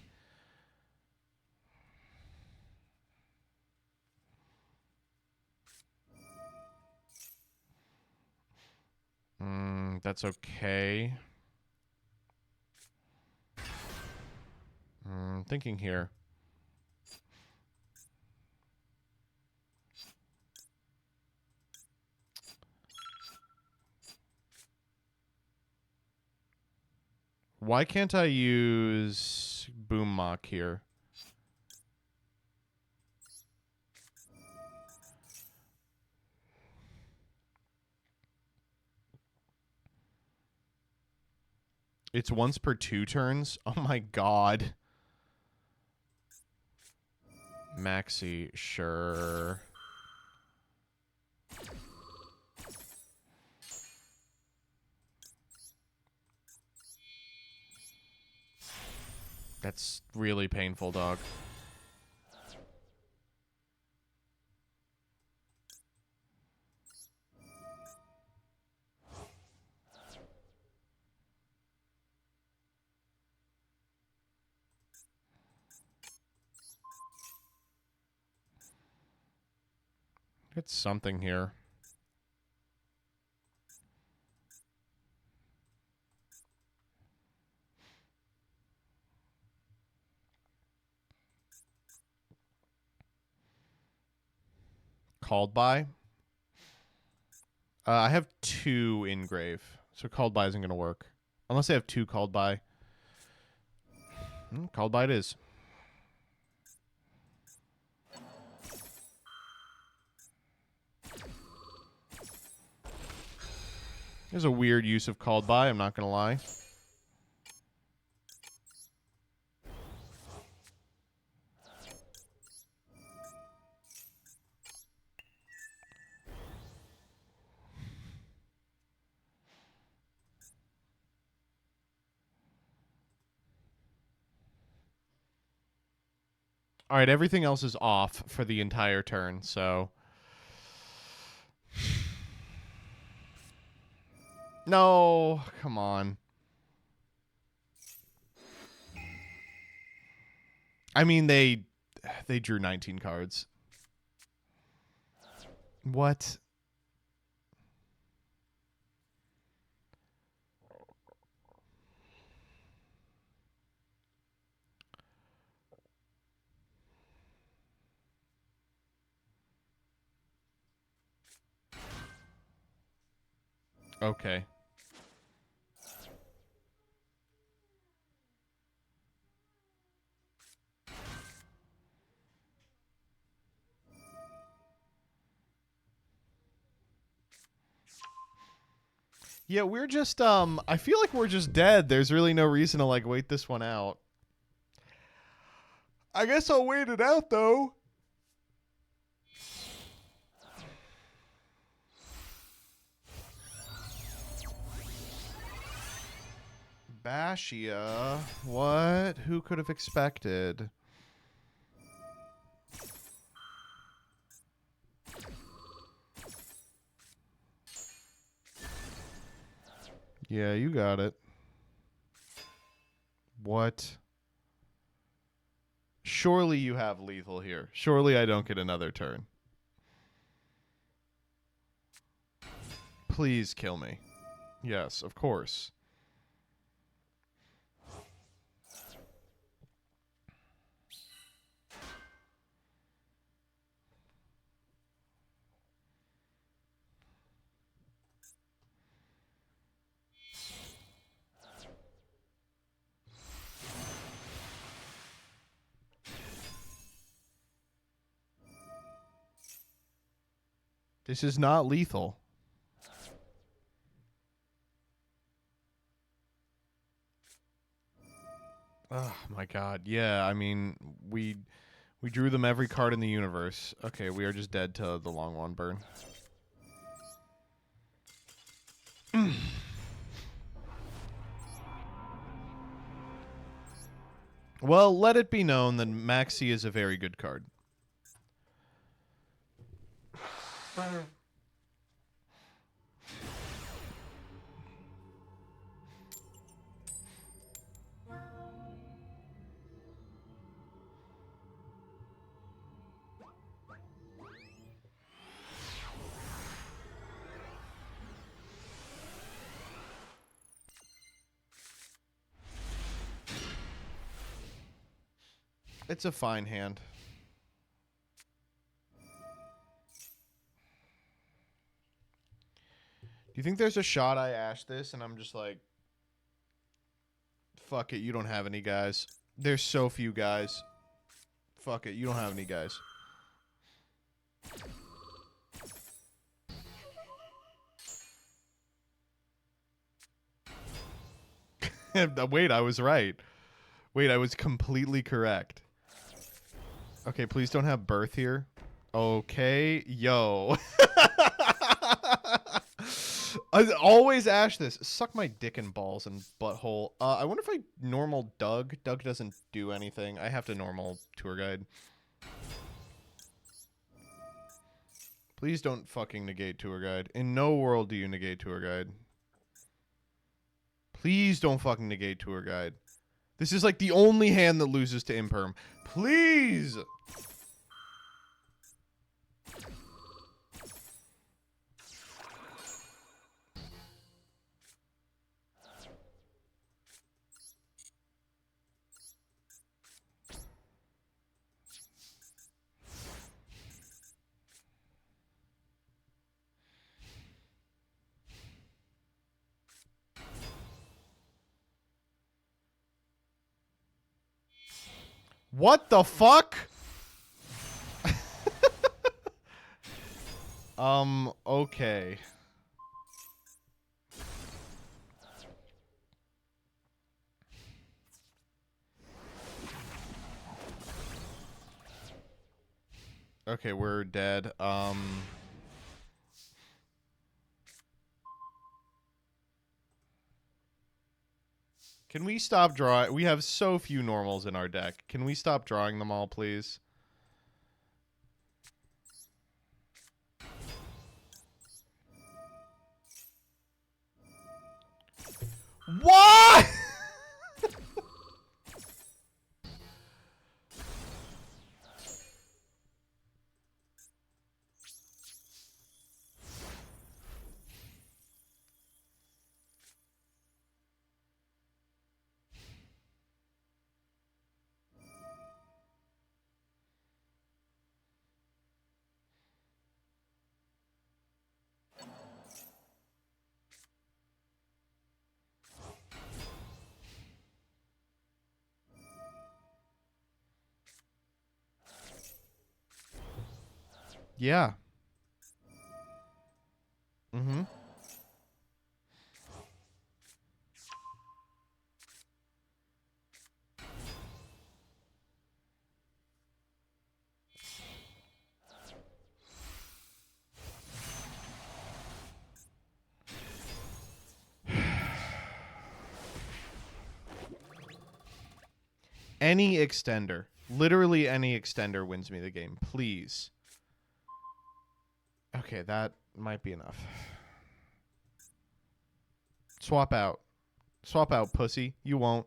That's okay. Thinking here. Why can't I use Boom Mock here? It's once per 2 turns? Oh my god. Maxi, sure. That's really painful, dog. Get something here. Called by. I have 2 in grave, so called by isn't going to work. Unless I have 2 called by. Called by it is. There's a weird use of called by, I'm not going to lie. All right, everything else is off for the entire turn, so... No, come on. I mean, they drew 19 cards. What? Okay. Yeah, we're just, I feel like we're just dead. There's really no reason to, like, wait this one out. I guess I'll wait it out, though. Bashia. What? Who could have expected? Yeah, you got it. What? Surely you have lethal here. Surely I don't get another turn. Please kill me. Yes, of course. This is not lethal. Oh my god. Yeah, I mean, we drew them every card in the universe. Okay, we are just dead to the long one burn. Well, let it be known that Maxi is a very good card. It's a fine hand. Do you think there's a shot I ash this and I'm just like, fuck it, you don't have any guys. There's so few guys. Fuck it, you don't have any guys. Wait, I was right. Wait, I was completely correct. Okay, please don't have birth here. Okay, yo. I always ash this. Suck my dick and balls and butthole. I wonder if I normal Doug. Doug doesn't do anything. I have to normal tour guide. Please don't fucking negate tour guide. In no world do you negate tour guide. Please don't fucking negate tour guide. This is like the only hand that loses to imperm. Please! What the fuck? Okay. Okay, we're dead. Can we stop drawing? We have so few normals in our deck. Can we stop drawing them all, please? What? Yeah. Mm-hmm. Any extender. Literally any extender wins me the game. Please. Okay, that might be enough. Swap out. Swap out, pussy. You won't.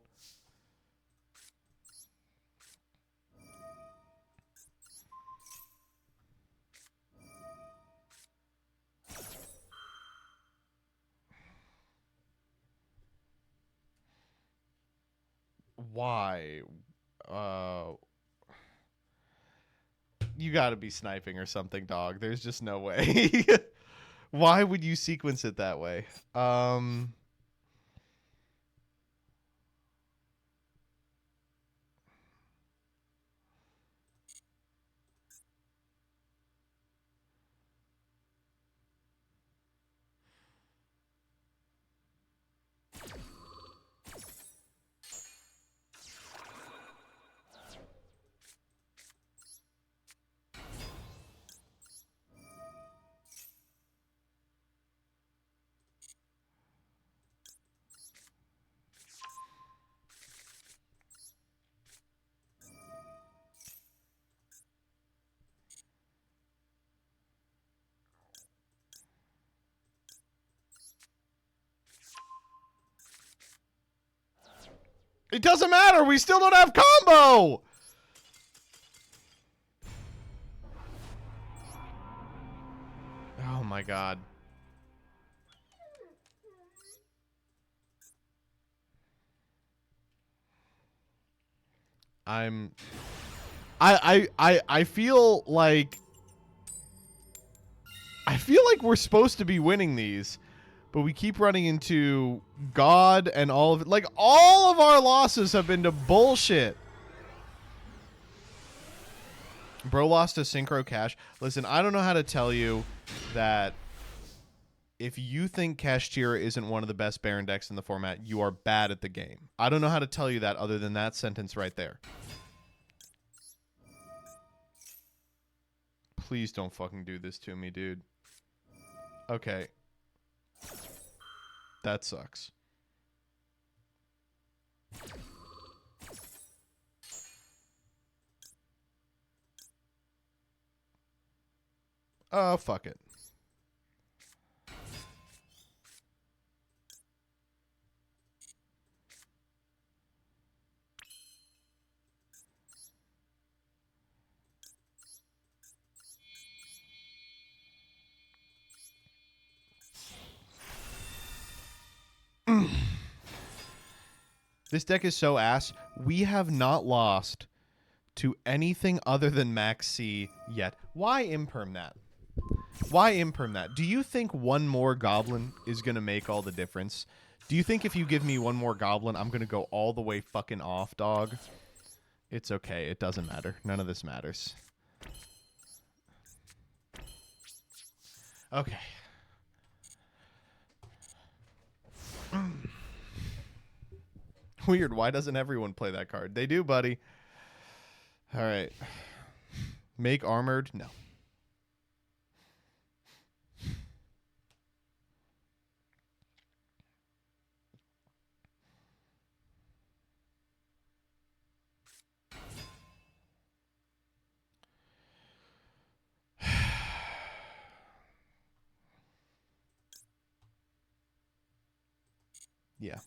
Why? You gotta be sniping or something, dog. There's just no way. Why would you sequence it that way? It doesn't matter. We still don't have combo. Oh my god. I feel like we're supposed to be winning these, but we keep running into God and all of it. Like, all of our losses have been to bullshit. Bro lost to Synchro Cash. Listen, I don't know how to tell you that if you think Kashtira isn't one of the best Baron decks in the format, you are bad at the game. I don't know how to tell you that other than that sentence right there. Please don't fucking do this to me, dude. Okay. That sucks. Oh, fuck it. This deck is so ass. We have not lost to anything other than Max C yet. Why imperm that? Why imperm that? Do you think one more Goblin is going to make all the difference? Do you think if you give me one more Goblin, I'm going to go all the way fucking off, dog? It's okay. It doesn't matter. None of this matters. Okay. Weird. Why doesn't everyone play that card? They do, buddy. All right. Make armored? No. Yeah.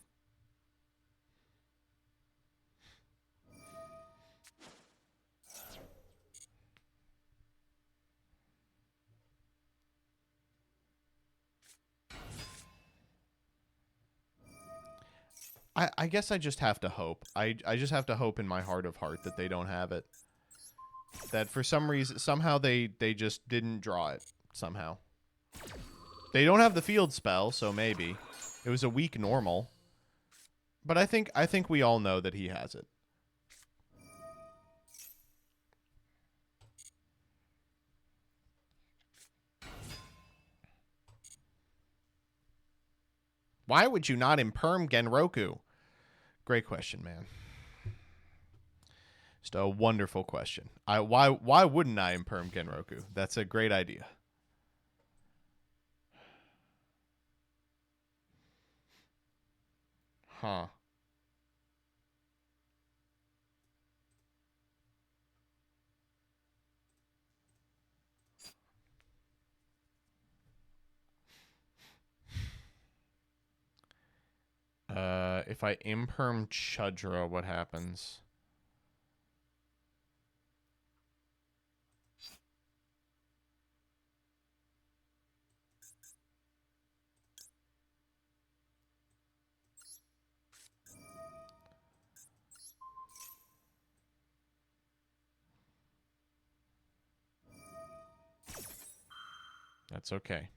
I guess I just have to hope. I just have to hope in my heart of heart that they don't have it. That for some reason, somehow they just didn't draw it. Somehow. They don't have the field spell, so maybe. It was a weak normal. But I think we all know that he has it. Why would you not imperm Genroku? Great question, man. Just a wonderful question. Why wouldn't I imperm Genroku? That's a great idea. Huh. If I imperm Chudra, what happens? That's okay.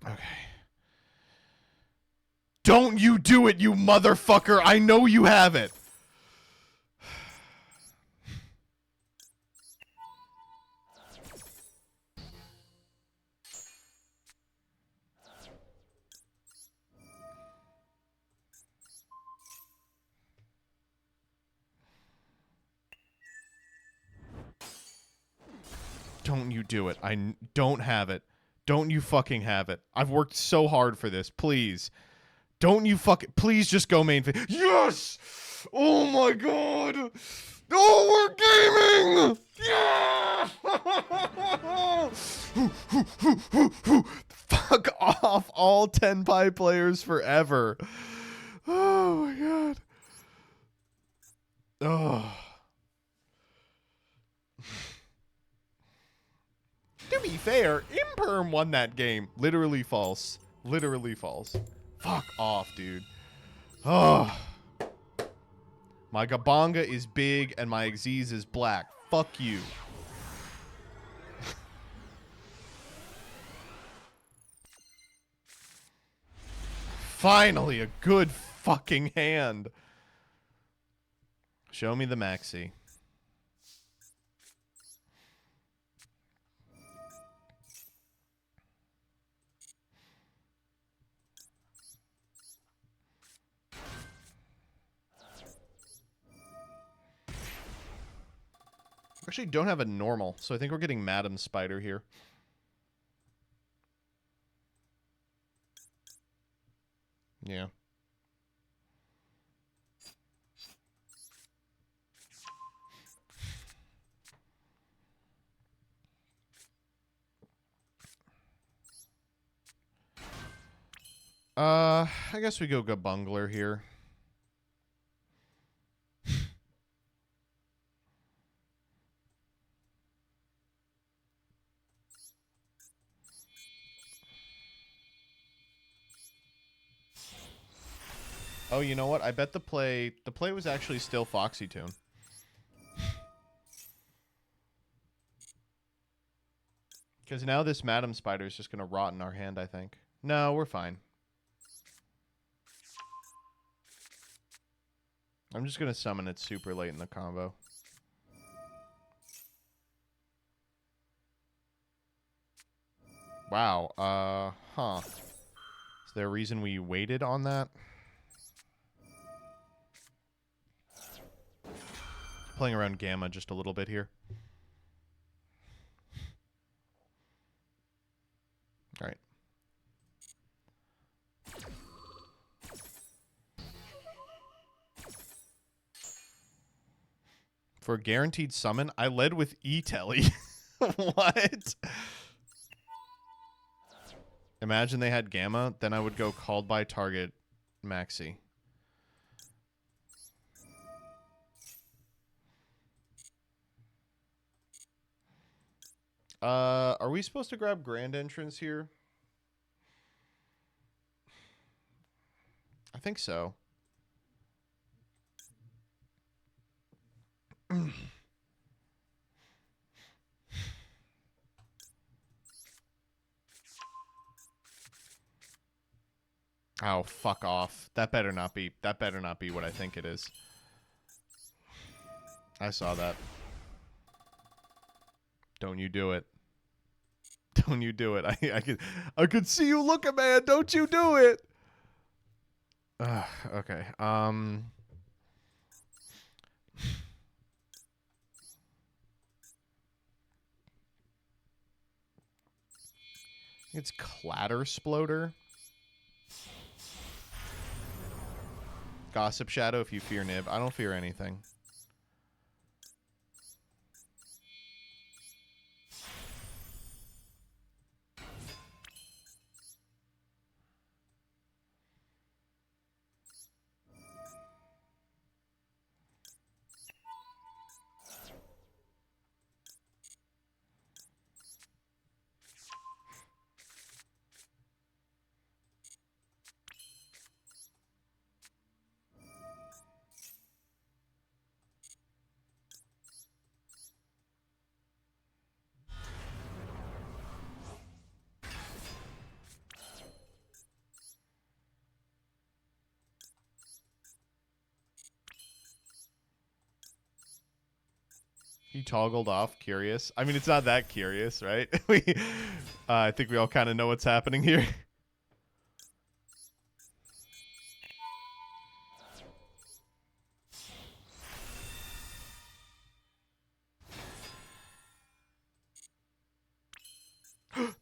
Okay. Don't you do it, you motherfucker! I know you have it! Don't you do it. I don't have it. Don't you fucking have it. I've worked so hard for this. Please. Don't you fucking... Please just go main phase. Yes! Oh my god! Oh, we're gaming! Yeah! Fuck off all Tenpai players forever. Oh my god. Oh. To be fair, Imperm won that game. Literally false. Literally false. Fuck off, dude. Oh. My Gabanga is big and my Xyz is black. Fuck you. Finally, a good fucking hand. Show me the maxi. Actually, don't have a normal, so I think we're getting Madam Spider here. Yeah. I guess we go Bungler here. Oh, you know what? I bet the play was actually still Foxy Tune. Because now this Madam Spider is just going to rot in our hand, I think. No, we're fine. I'm just going to summon it super late in the combo. Wow. Huh. Is there a reason we waited on that? Playing around Gamma just a little bit here. All right. For a guaranteed summon, I led with E-Telly. What? Imagine they had Gamma, then I would go called by target Maxi. Are we supposed to grab Grand Entrance here? I think so. Oh, fuck off. That better not be what I think it is. I saw that. Don't you do it. Don't you do it. I could see you looking, man. Don't you do it. Okay. It's Clatter Sploder. Gossip Shadow if you fear Nib. I don't fear anything. He toggled off curious. I mean, it's not that curious, right? I think we all kind of know what's happening here.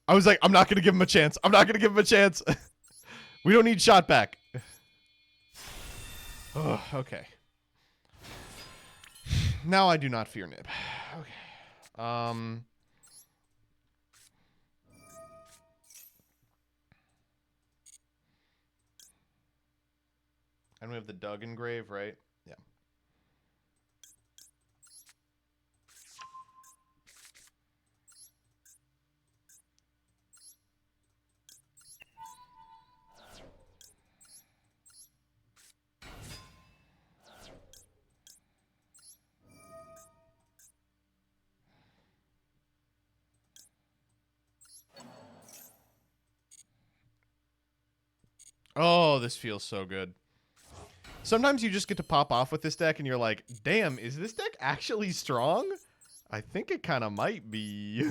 I was like, I'm not going to give him a chance. I'm not going to give him a chance. We don't need shot back. Oh, okay. Now I do not fear Nib. Okay. And we have the Duggan Grave, right? Yeah. Oh, this feels so good. Sometimes you just get to pop off with this deck and you're like, damn, is this deck actually strong? I think it kind of might be.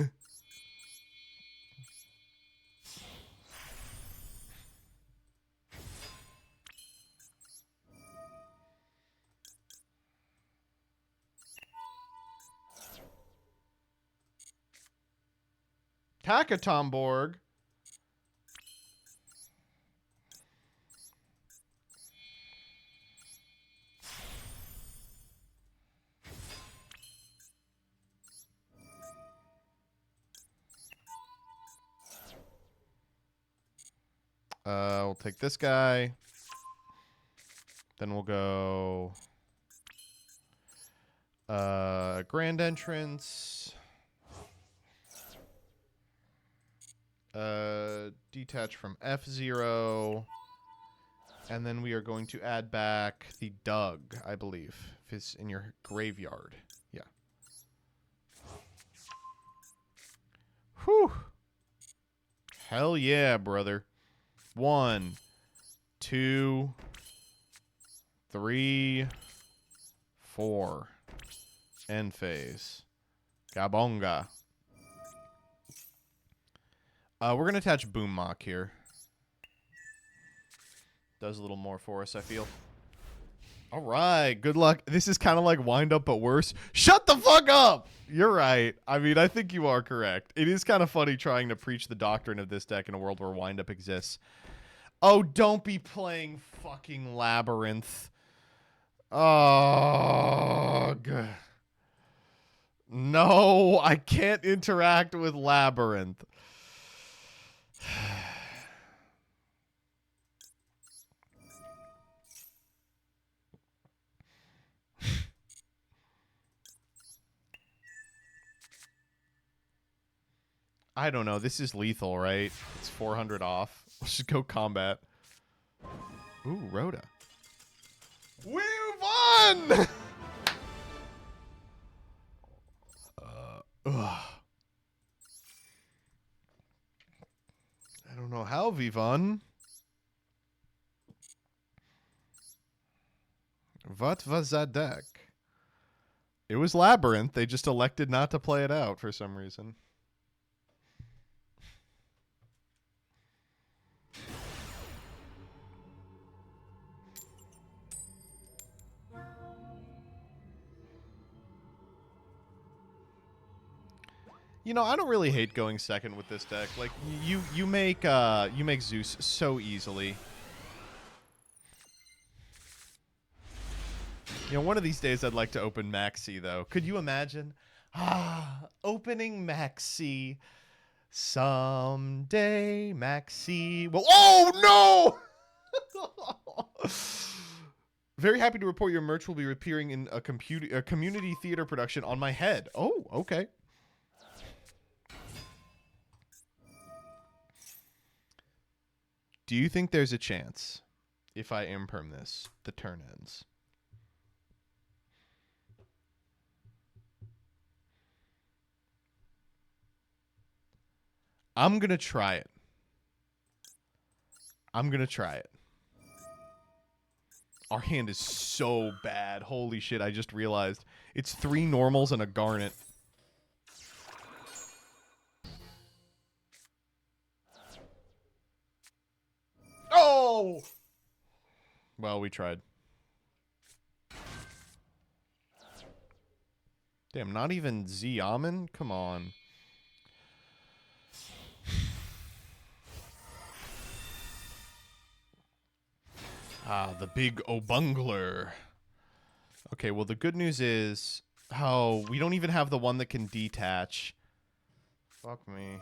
Kakatomborg. We'll take this guy. Then we'll go grand entrance. Detach from F0. And then we are going to add back the Doug, I believe, if it's in your graveyard. Yeah. Whew. Hell yeah, brother. 1, 2, 3, 4. End phase. Gabonga. We're going to attach Boom Mock here. Does a little more for us, I feel. All right. Good luck. This is kind of like Wind Up, but worse. Shut the fuck up! You're right. I mean, I think you are correct. It is kind of funny trying to preach the doctrine of this deck in a world where Wind Up exists. Oh, don't be playing fucking Labyrinth. Oh, God. No, I can't interact with Labyrinth. I don't know. This is lethal, right? It's 400 off. Let's just go combat. Ooh, Rhoda. We won! I don't know how we won. What was that deck? It was Labyrinth. They just elected not to play it out for some reason. You know, I don't really hate going second with this deck. Like you make Zeus so easily. You know, one of these days I'd like to open Maxi though. Could you imagine? Opening Maxi someday, Maxi. Well, oh no! Very happy to report your merch will be appearing in a community theater production on my head. Oh, okay. Do you think there's a chance, if I imperm this, the turn ends? I'm going to try it. I'm going to try it. Our hand is so bad. Holy shit, I just realized. It's 3 normals and a garnet. Oh! Well, we tried. Damn, not even Z-Amen? Come on. The big Obungler. Okay, well, the good news is... Oh, we don't even have the one that can detach. Fuck me.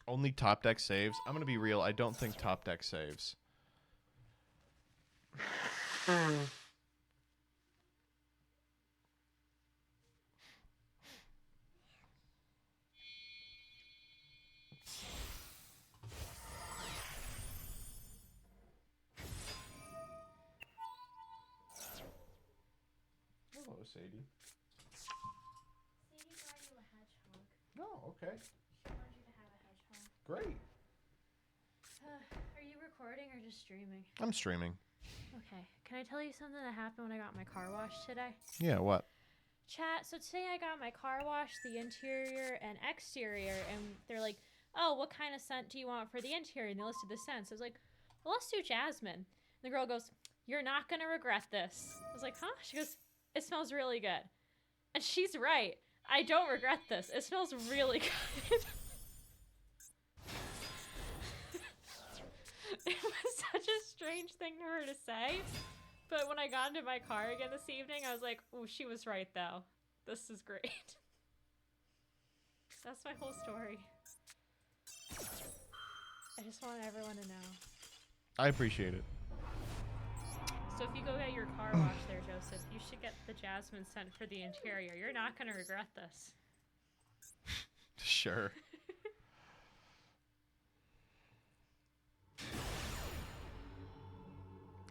Only top deck saves? I'm going to be real. I don't think top deck saves. Sadie. Sadie brought you a hedgehog. Oh, okay. She wanted you to have a hedgehog. Great. Are you recording or just streaming? I'm streaming. Okay. Can I tell you something that happened when I got my car washed today? Yeah, what? Chat, so today I got my car washed, the interior and exterior, and they're like, oh, what kind of scent do you want for the interior? And they listed the scents. I was like, well, let's do jasmine. And the girl goes, you're not going to regret this. I was like, huh? She goes, it smells really good. And she's right. I don't regret this. It smells really good. It was such a strange thing for her to say. But when I got into my car again this evening, I was like, oh, she was right, though. This is great. That's my whole story. I just want everyone to know. I appreciate it. So if you go get your car washed there, Joseph, you should get the jasmine scent for the interior. You're not going to regret this. Sure.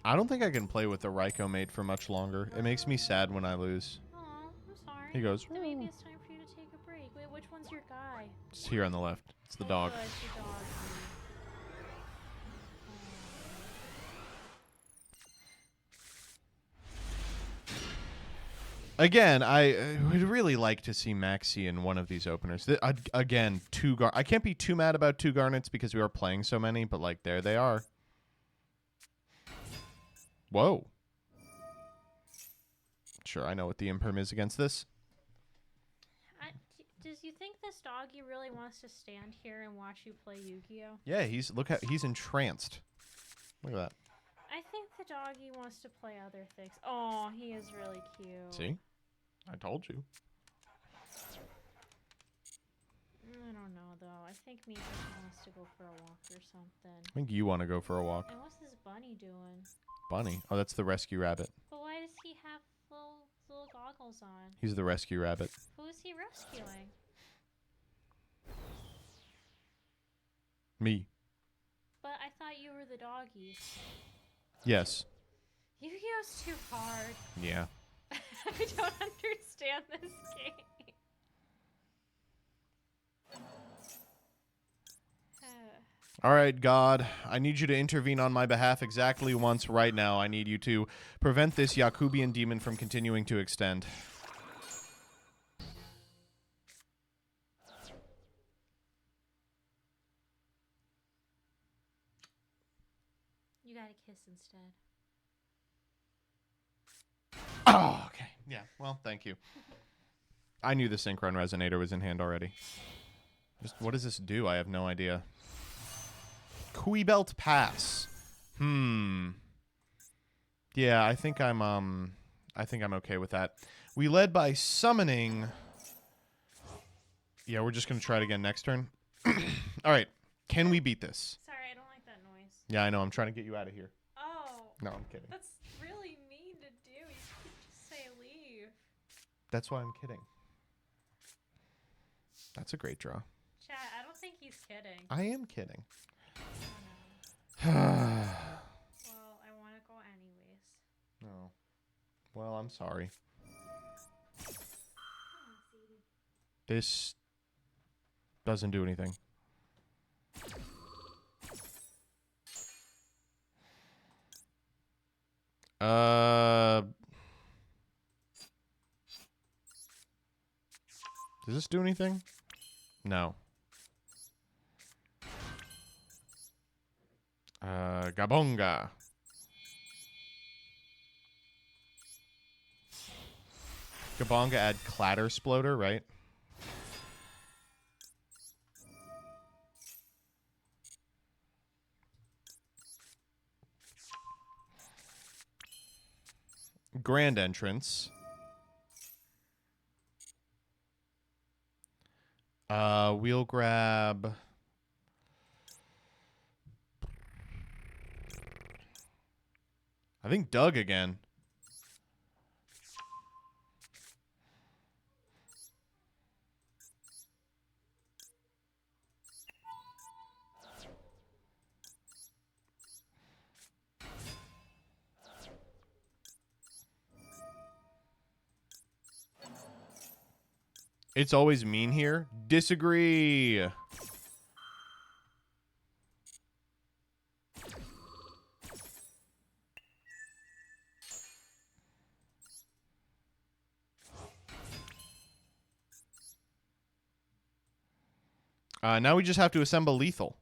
I don't think I can play with the Ryko mate for much longer. It makes me sad when I lose. Oh, I'm sorry. He goes, Then maybe it's time for you to take a break. Wait, which one's your guy? It's here on the left. It's the dog. Oh, it's your dog. Again, I would really like to see Maxi in one of these openers. Again, I can't be too mad about 2 Garnets because we are playing so many, but like there they are. Whoa. Sure, I know what the imperm is against this. Does you think this doggy really wants to stand here and watch you play Yu-Gi-Oh? Yeah, he's entranced. Look at that. I think the doggy wants to play other things. Oh, he is really cute. See? I told you. I don't know though. I think me just wants to go for a walk or something. I think you want to go for a walk. And what's this bunny doing? Bunny? Oh, that's the rescue rabbit. But why does he have little goggles on? He's the rescue rabbit. Who is he rescuing? Me. But I thought you were the doggy. Yes. Yu-Gi-Oh's too hard. Yeah. I don't understand this game. All right, God, I need you to intervene on my behalf exactly once right now. I need you to prevent this Yakubian demon from continuing to extend. You got a kiss instead. Oh, okay. Yeah, well, thank you. I knew the Synchron Resonator was in hand already. What does this do? I have no idea. Kui Belt Pass. Yeah, I think I'm okay with that. We led by summoning. Yeah, we're just gonna try it again next turn. All right. Can we beat this? Sorry, I don't like that noise. Yeah, I know. I'm trying to get you out of here. Oh. No, I'm kidding. That's really mean to do. You could just say leave. That's why I'm kidding. That's a great draw. Chat, I don't think he's kidding. I am kidding. Well, I want to go anyways. No. Well, I'm sorry. This doesn't do anything. Does this do anything? No. Gabonga. Gabonga add Clatter Sploder, right? Grand Entrance. We'll grab... I think Doug again. It's always mean here. Disagree. Now we just have to assemble lethal.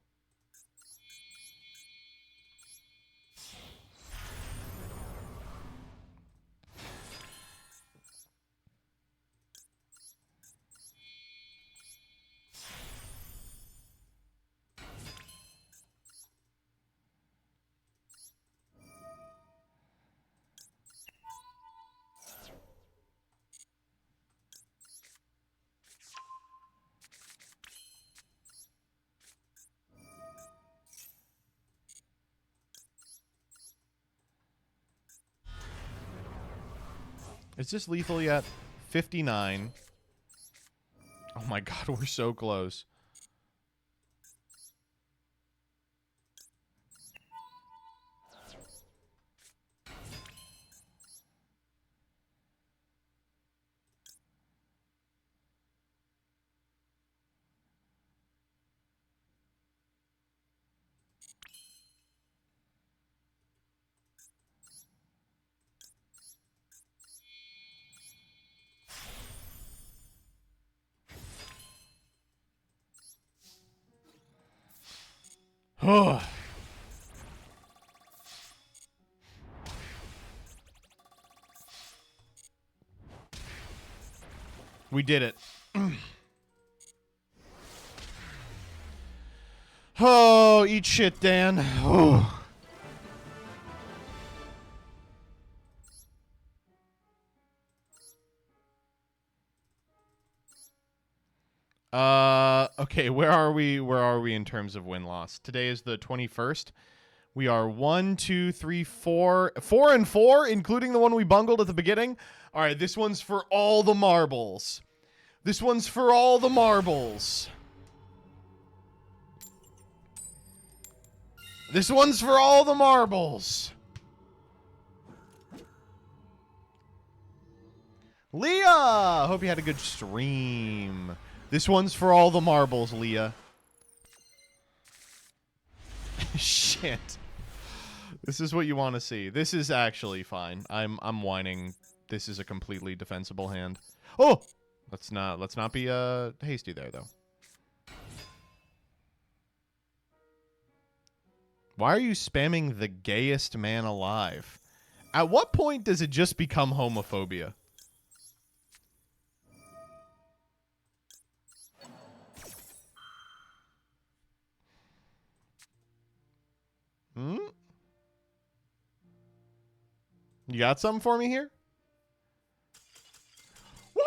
Is this lethal yet? 59. Oh my god, we're so close. Oh. We did it. Oh, eat shit, Dan. Oh. Okay, where are we? Where are we in terms of win-loss? Today is the 21st. We are 1, 2, 3, 4, 4 and 4, including the one we bungled at the beginning. All right, this one's for all the marbles. This one's for all the marbles. This one's for all the marbles. Leah! Hope you had a good stream. This one's for all the marbles, Leah. Shit. This is what you want to see. This is actually fine. I'm whining. This is a completely defensible hand. Oh! Let's not be hasty there though. Why are you spamming the gayest man alive? At what point does it just become homophobia? Hmm? You got something for me here? Woo!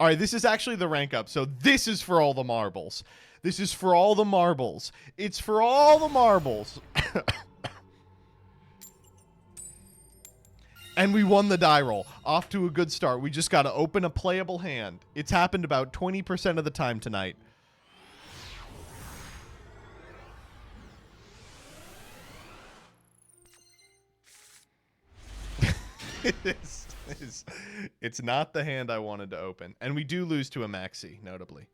All right, this is actually the rank up. So this is for all the marbles. This is for all the marbles. It's for all the marbles. And we won the die roll. Off to a good start. We just got to open a playable hand. It's happened about 20% of the time tonight. It's not the hand I wanted to open. And we do lose to a maxi, notably.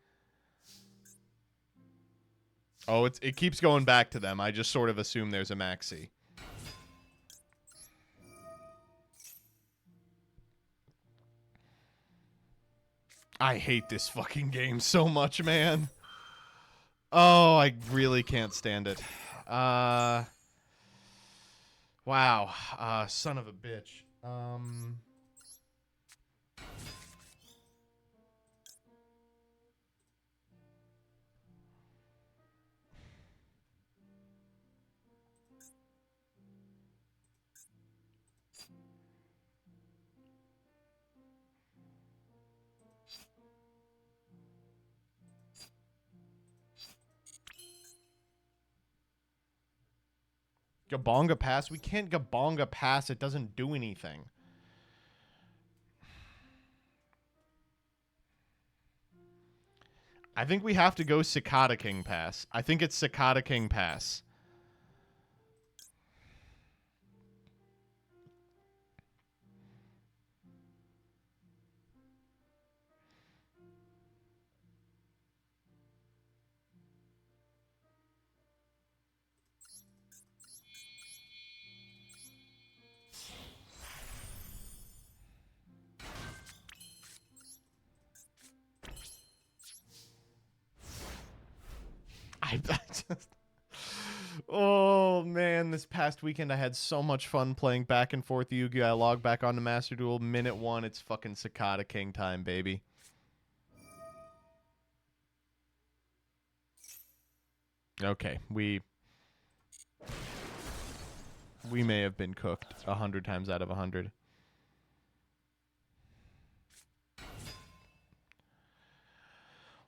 Oh, it keeps going back to them. I just sort of assume there's a maxi. I hate this fucking game so much, man. Oh, I really can't stand it. Wow. Son of a bitch. Gabonga pass? We can't Gabonga pass. It doesn't do anything. I think we have to go Cicada King pass. I think it's Cicada King pass. Oh, man. This past weekend, I had so much fun playing back and forth Yu-Gi-Oh! I logged back onto Master Duel. Minute 1, it's fucking Cicada King time, baby. Okay, we may have been cooked 100 times out of 100.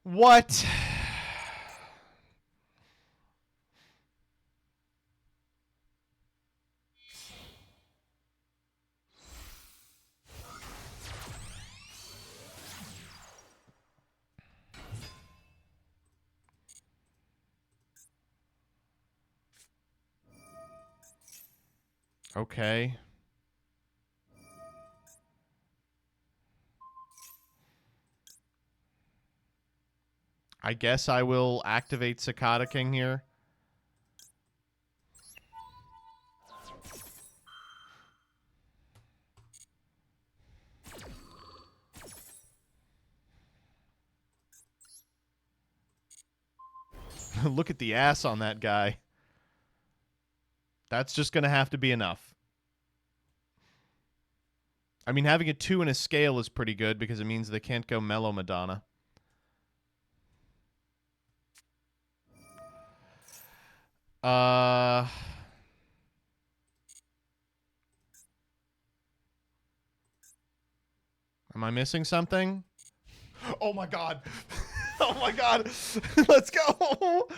What? Okay. I guess I will activate Cicada King here. Look at the ass on that guy. That's just going to have to be enough. I mean, having a 2 in a scale is pretty good because it means they can't go Mellow Madonna. Am I missing something? Oh my god. Oh my god. Let's go.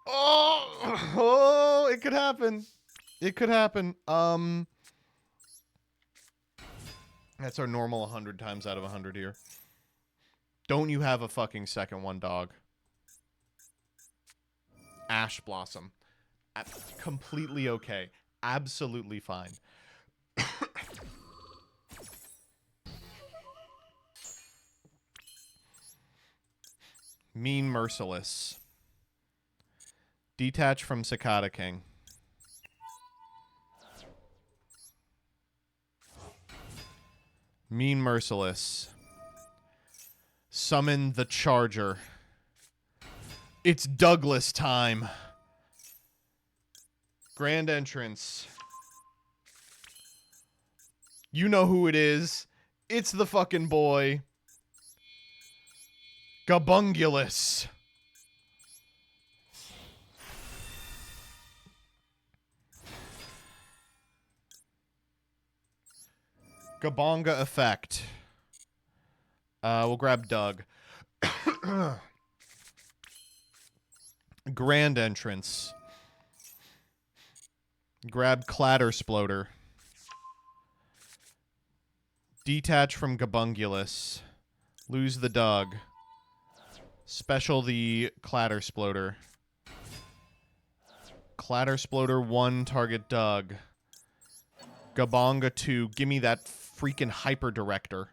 Oh, it could happen. It could happen. That's our normal 100 times out of 100 here. Don't you have a fucking second one, dog? Ash Blossom. Completely okay. Absolutely fine. Mean Merciless. Detach from Cicada King. Mean Merciless. Summon the Charger. It's Douglas time. Grand Entrance. You know who it is. It's the fucking boy. Gabungulus. Gabonga effect. We'll grab Doug. Grand Entrance. Grab Clattersploder. Detach from Gabungulus. Lose the Doug. Special the Clattersploder. Clattersploder 1, target Doug. Gabonga 2, give me that freaking Hyper Director.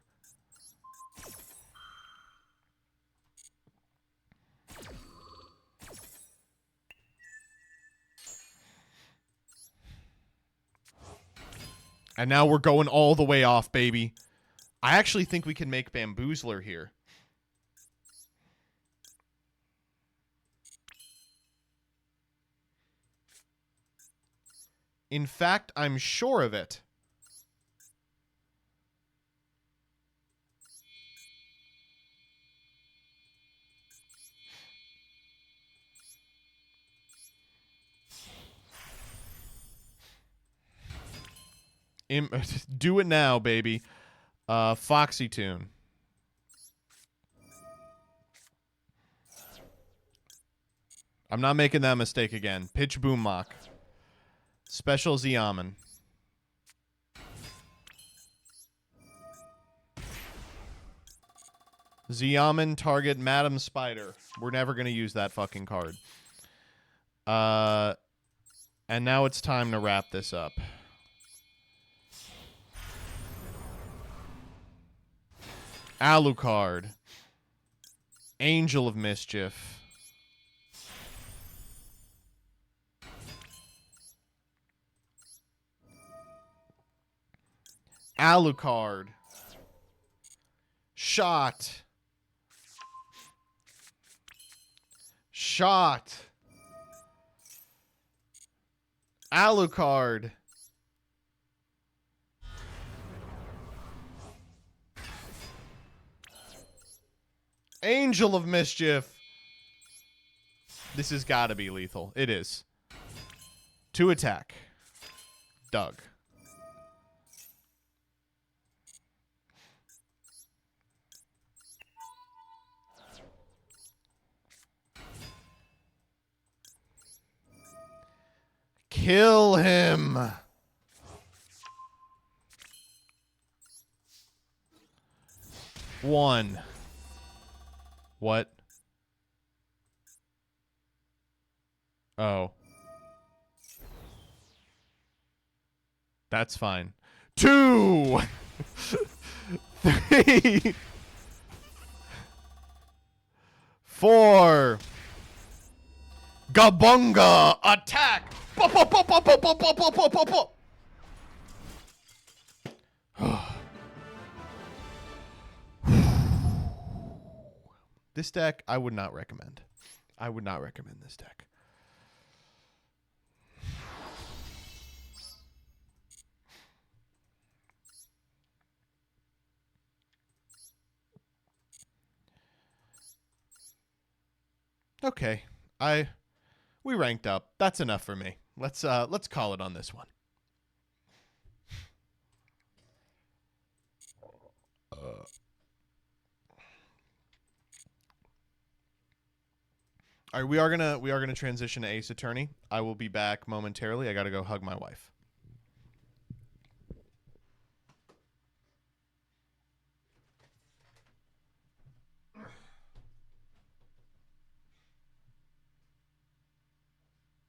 And now we're going all the way off, baby. I actually think we can make Bamboozler here. In fact, I'm sure of it. Do it now, baby. Foxy Tune. I'm not making that mistake again. Pitch Boom Mock. Special Ziaman. Ziaman, target Madam Spider. We're never going to use that fucking card. And now it's time to wrap this up. Alucard. Angel of Mischief. Alucard. Shot. shot. Alucard. Angel of Mischief. This has got to be lethal. It is. 2 attack. Doug. Kill him. One. What? Oh. That's fine. 2. 3. 4. Gabunga attack. Pop, pop, pop, pop, pop, pop, pop, pop, pop, pop. This deck, I would not recommend. I would not recommend this deck. Okay. We ranked up. That's enough for me. Let's call it on this one. All right, we are gonna transition to Ace Attorney. I will be back momentarily. I gotta go hug my wife.